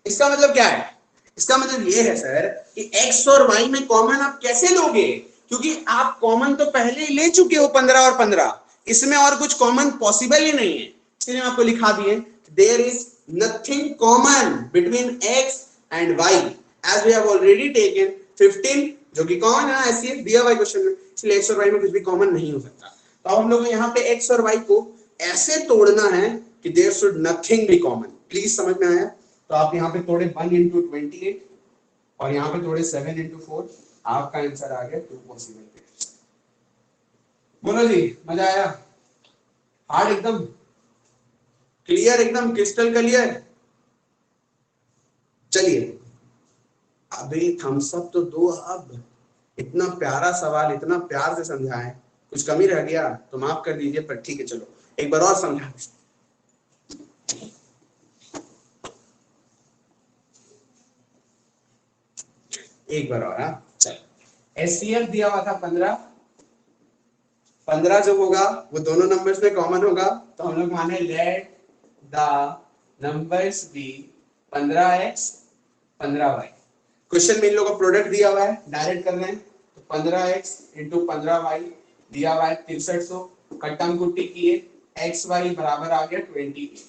Speaker 1: इसका मतलब क्या है? इसका मतलब ये है सर कि x और y में कॉमन आप कैसे लोगे, क्योंकि आप कॉमन तो पहले ही ले चुके हो 15 और 15, इसमें और कुछ कॉमन पॉसिबल ही नहीं है, इसलिए आपको लिखा दिए there is nothing common between x and y as we have already taken 15 जो कि कॉमन है ना, ऐसे दिया हुआ क्वेश्चन में, इसलिए x और y में कुछ भी कॉमन नहीं हो सकता। तो हम लोग यहाँ पे x और y को ऐसे तोड़ना है कि there should nothing be common. Please समझ में आया? तो आप यहाँ पे तोड़े 1 into 28 और यहाँ पे तोड़े 7 into 4, आपका आंसर आ गया 2 पॉसिबल पेयर्स। बोलो जी, मजा आया? हार्ड एकदम क्लियर, एकदम क्रिस्टल क्लियर। चलिए अभी थम्स अप तो दो, अब इतना प्यारा सवाल इतना प्यार से समझाएं, कुछ कमी रह गया तो माफ कर दीजिए, पर ठीक है चलो एक बार और समझा। एक बार और, चलो एचसीएफ दिया हुआ था 15 जो होगा वो दोनों नंबर्स में कॉमन होगा, तो हम लोग माने let the numbers be 15x 15y। Question में इन लोगों का प्रोडक्ट दिया हुआ है, डायरेक्ट कर रहे हैं, तो 15x इंटू 15y दिया हुआ है 6300, कट्टम कुट्टी किए एक्स वाई बराबर आ गया 28।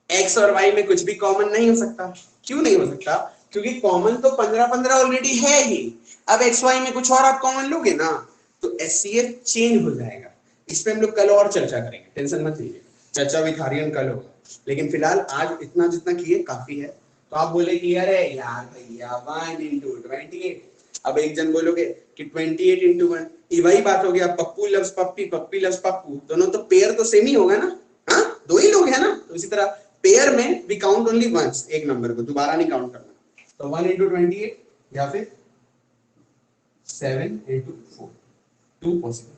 Speaker 1: एक्स और वाई में कुछ भी कॉमन नहीं हो सकता। क्यों नहीं हो सकता? क्योंकि कॉमन तो 15-15 ऑलरेडी है ही। अब एक्स वाई में कुछ और आप कॉमन लोगे ना तो एचसीएफ चेंज हो जाएगा। इस पे हम लोग कल और चर्चा करेंगे, टेंशन मत लीजिए, चर्चा विद आर्यन कल होगा, लेकिन फिलहाल आज इतना जितना किए काफी है। तो आप बोले कि अरे यार भैया 1 into 28, अब एक जन बोलोगे कि 28 into 1, ये वही बात हो गया, पप्पू लव्स पप्पी, पप्पी लव्स पप्पू, दोनों तो पेयर तो सेम ही होगा ना, हाँ दो ही लोग हैं ना। तो इसी तरह पेयर में वी काउंट ओनली वंस, एक नंबर को दोबारा नहीं काउंट करना। तो 1 into 28 या फिर 7 into 4, 2 पॉसिबल।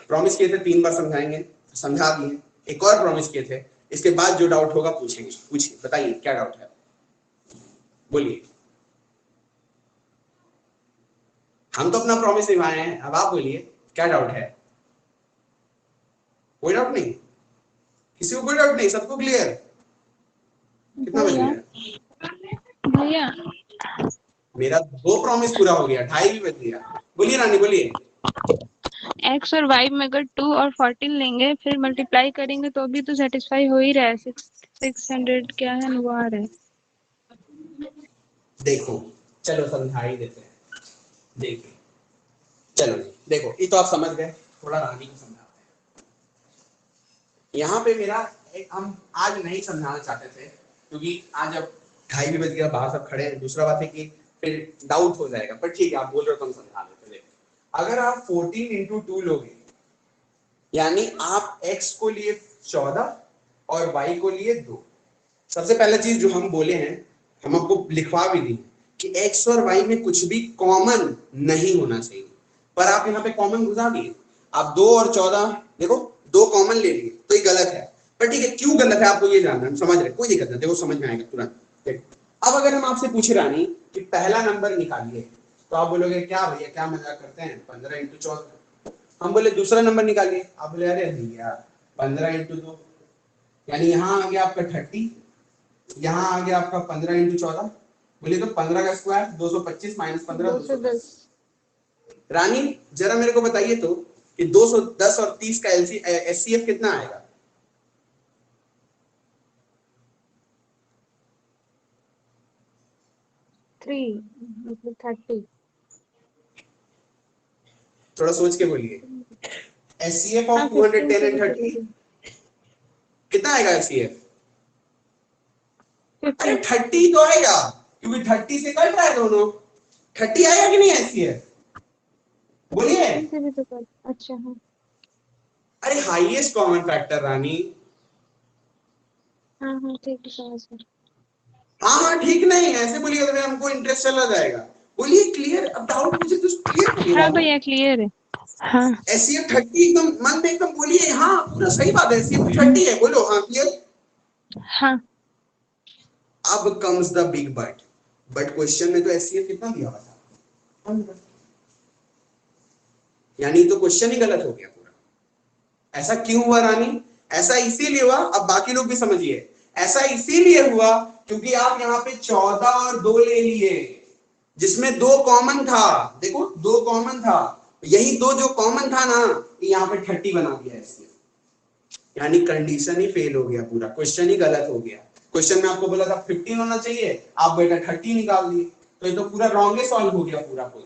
Speaker 1: प्रॉमिस किए थे 3 बार समझाएंगे, समझा दिए, एक और प्रॉमिस किए थे, इसके बाद जो डाउट होगा पूछेंगे। पूछिए, बताइए क्या डाउट है, बोलिए। हम तो अपना प्रॉमिस निभाए हैं, अब आप बोलिए क्या डाउट है। कोई डाउट नहीं, किसी को कोई डाउट नहीं, सबको क्लियर? कितना बज गया
Speaker 4: भैया?
Speaker 1: मेरा 2 प्रॉमिस पूरा हो गया, 2:30 बज गया। बोलिए रानी बोलिए।
Speaker 4: x और y में अगर 2 और 14 लेंगे फिर मल्टीप्लाई करेंगे तो भी तो सेटिस्फाई हो ही रहा है। 600 क्या है वो आ रहा है।
Speaker 1: देखो चलो समझा ही देते हैं, देखिए चलो देखो, ये तो आप समझ गए, थोड़ा रानी को समझाते हैं। यहाँ पे मेरा एक, हम आज नहीं समझाना चाहते थे क्योंकि आज अब ढाई भी बज गया, बाहर सब खड़े हैं, दूसरा बात है कि फिर डाउट हो जाएगा, पर ठीक है आप बोल रहे हो तो हम समझा देते हैं। अगर आप 14 इंटू 2 लोगे, यानी आप x को लिए 14 और y को लिए 2। सबसे पहला चीज जो हम बोले हैं, हम आपको लिखवा भी दी कि x और y में कुछ भी कॉमन नहीं होना चाहिए, पर आप यहाँ पे कॉमन घुसा दिए। आप 2 और 14 देखो, 2 कॉमन ले लिए तो ये गलत है, पर ठीक है क्यों गलत है आपको ये जानना है, हम समझ रहे, कोई दिक्कत नहीं, देखो समझ में आएगा तुरंत। अब अगर हम आपसे पूछे रानी कि पहला नंबर निकालिए, तो आप बोलोगे क्या भैया क्या मजाक करते हैं, 15 इंटू 14। हम बोले दूसरा नंबर निकालिए, आप बोले अरे भैया 15 इंटू 2, यानी यहाँ आ गया आपका 30, यहाँ आ गया आपका 15 इंटू 14, बोलिए तो 15 का स्क्वायर 225 माइनस 15 210। रानी जरा मेरे को बताइए तो कि 210 और 30 का एचसीएफ कितना आएगा?
Speaker 4: मतलब 30।
Speaker 1: थोड़ा सोच के बोलिए, एचसीएफ ऑफ 210 एंड 30 कितना आएगा एचसीएफ? अरे 30 तो आएगा, क्योंकि 30 से कट रहा है दोनों, 30 आएगा कि नहीं एचसीएफ? बोलिए।
Speaker 4: अच्छा हाँ।
Speaker 1: अरे हाईएस्ट कॉमन फैक्टर रानी।
Speaker 4: हाँ हाँ ठीक है समझ गया।
Speaker 1: हाँ हाँ ठीक नहीं, ऐसे बोलिए तो हमको इंटरेस्ट चला जाएगा। बोलिए क्लियर, अब डाउट मुझे तो क्लियर हो गया।
Speaker 4: हाँ भैया क्लियर है। हाँ
Speaker 1: एचसीएफ 30 एकदम मन में एकदम बोलिए, हाँ पूरा सही बात है, एचसीएफ 30 है, बोलो हाँ क्लियर।
Speaker 4: हाँ
Speaker 1: अब comes the big but question में तो एचसीएफ कितना दिया हुआ था, यानी तो क्वेश्चन ही गलत हो गया पूरा। ऐसा क्यों हुआ रानी? ऐसा इसीलिए हुआ, अब बाकी लोग भी समझिए, ऐसा इसीलिए हुआ क्योंकि आप यहाँ पे 14 और 2 ले लिए, जिसमें 2 कॉमन था। देखो 2 कॉमन था, यही 2 जो कॉमन था ना, यहाँ पे 30 बना दिया इसने, यानी कंडीशन ही फेल हो गया, पूरा क्वेश्चन ही गलत हो गया। क्वेश्चन में आपको बोला था 15 होना चाहिए, आप बेटा 30 निकाल दिए, तो ये तो पूरा रॉन्ग सॉल्व हो गया पूरा पूरा।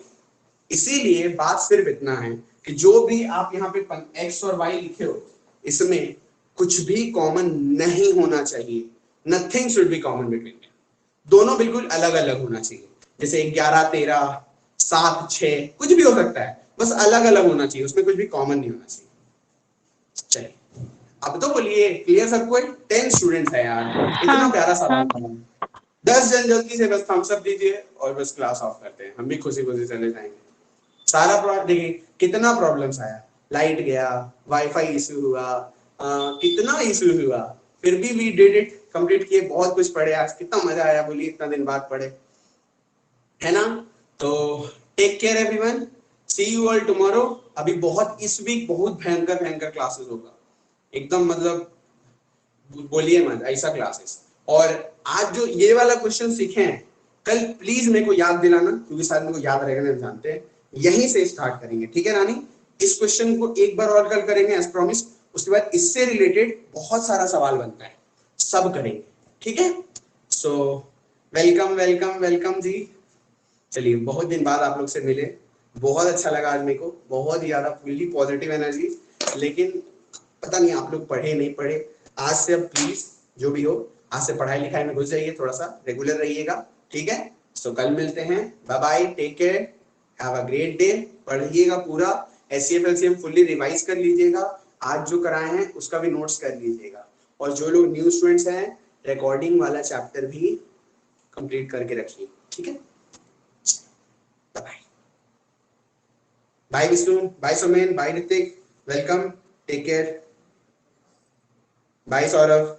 Speaker 1: इसीलिए बात सिर्फ इतना है कि जो भी आप यहाँ पे x और y लिखे हो, इसमें कुछ भी कॉमन नहीं होना चाहिए, nothing should be common between them, दोनों बिल्कुल अलग अलग होना चाहिए। जैसे 11 13 7 6 कुछ भी हो सकता है, बस अलग अलग होना चाहिए, उसमें कुछ भी कॉमन नहीं होना चाहिए। चलिए अब तो बोलिए क्लियर सब कोई? 10 स्टूडेंट्स है यार, इतना प्यारा सवाल था। 10 जन जल्दी से बस थम्स अप दीजिए और बस क्लास ऑफ करते हैं, हम भी खुशी खुशी चले जाएंगे। सारा प्रॉब्लम देखिए कितना प्रॉब्लम्स आया, लाइट गया, वाईफाई इशू हुआ, कितना इशू हुआ, फिर भी वी डिड इट, कंप्लीट किए, बहुत कुछ पढ़े आज, कितना मजा आया, बोलिए इतना दिन बाद पढ़े, है ना? तो take care everyone, see you all tomorrow. अभी बहुत इस वीक बहुत भयंकर भयंकर क्लासेस होगा, एकदम मतलब बोलिए मत ऐसा क्लासेस। और आज जो ये वाला क्वेश्चन सीखे हैं, कल प्लीज मेरे को याद दिलाना, क्योंकि शायद मेरे को याद रहेगा नहीं, जानते हैं, यहीं से स्टार्ट करेंगे, ठीक है रानी? इस क्वेश्चन को एक बार और कल करेंगे एज प्रॉमिस, उसके बाद इससे रिलेटेड बहुत सारा सवाल बनता है, सब करेंगे, ठीक है? सो वेलकम वेलकम वेलकम जी। चलिए बहुत दिन बाद आप लोग से मिले, बहुत अच्छा लगा आज मेरे को, बहुत ही ज्यादा फुल्ली पॉजिटिव एनर्जी। लेकिन पता नहीं आप लोग पढ़े नहीं पढ़े, आज से अब प्लीज जो भी हो, आज से पढ़ाई लिखाई में घुस जाइए, थोड़ा सा रेगुलर रहिएगा, ठीक है? सो कल मिलते हैं, bye bye, take care, have a great day. पढ़िएगा पूरा, एचसीएफ एलसीएम फुल्ली रिवाइज कर लीजिएगा, आज जो कराए हैं उसका भी नोट्स कर लीजिएगा, और जो लोग न्यू स्टूडेंट्स हैं रिकॉर्डिंग वाला चैप्टर भी कंप्लीट करके रखिए, ठीक है? Bye bye Vishnu, bye Somen, bye Ritik, welcome, take care, bye Saurabh.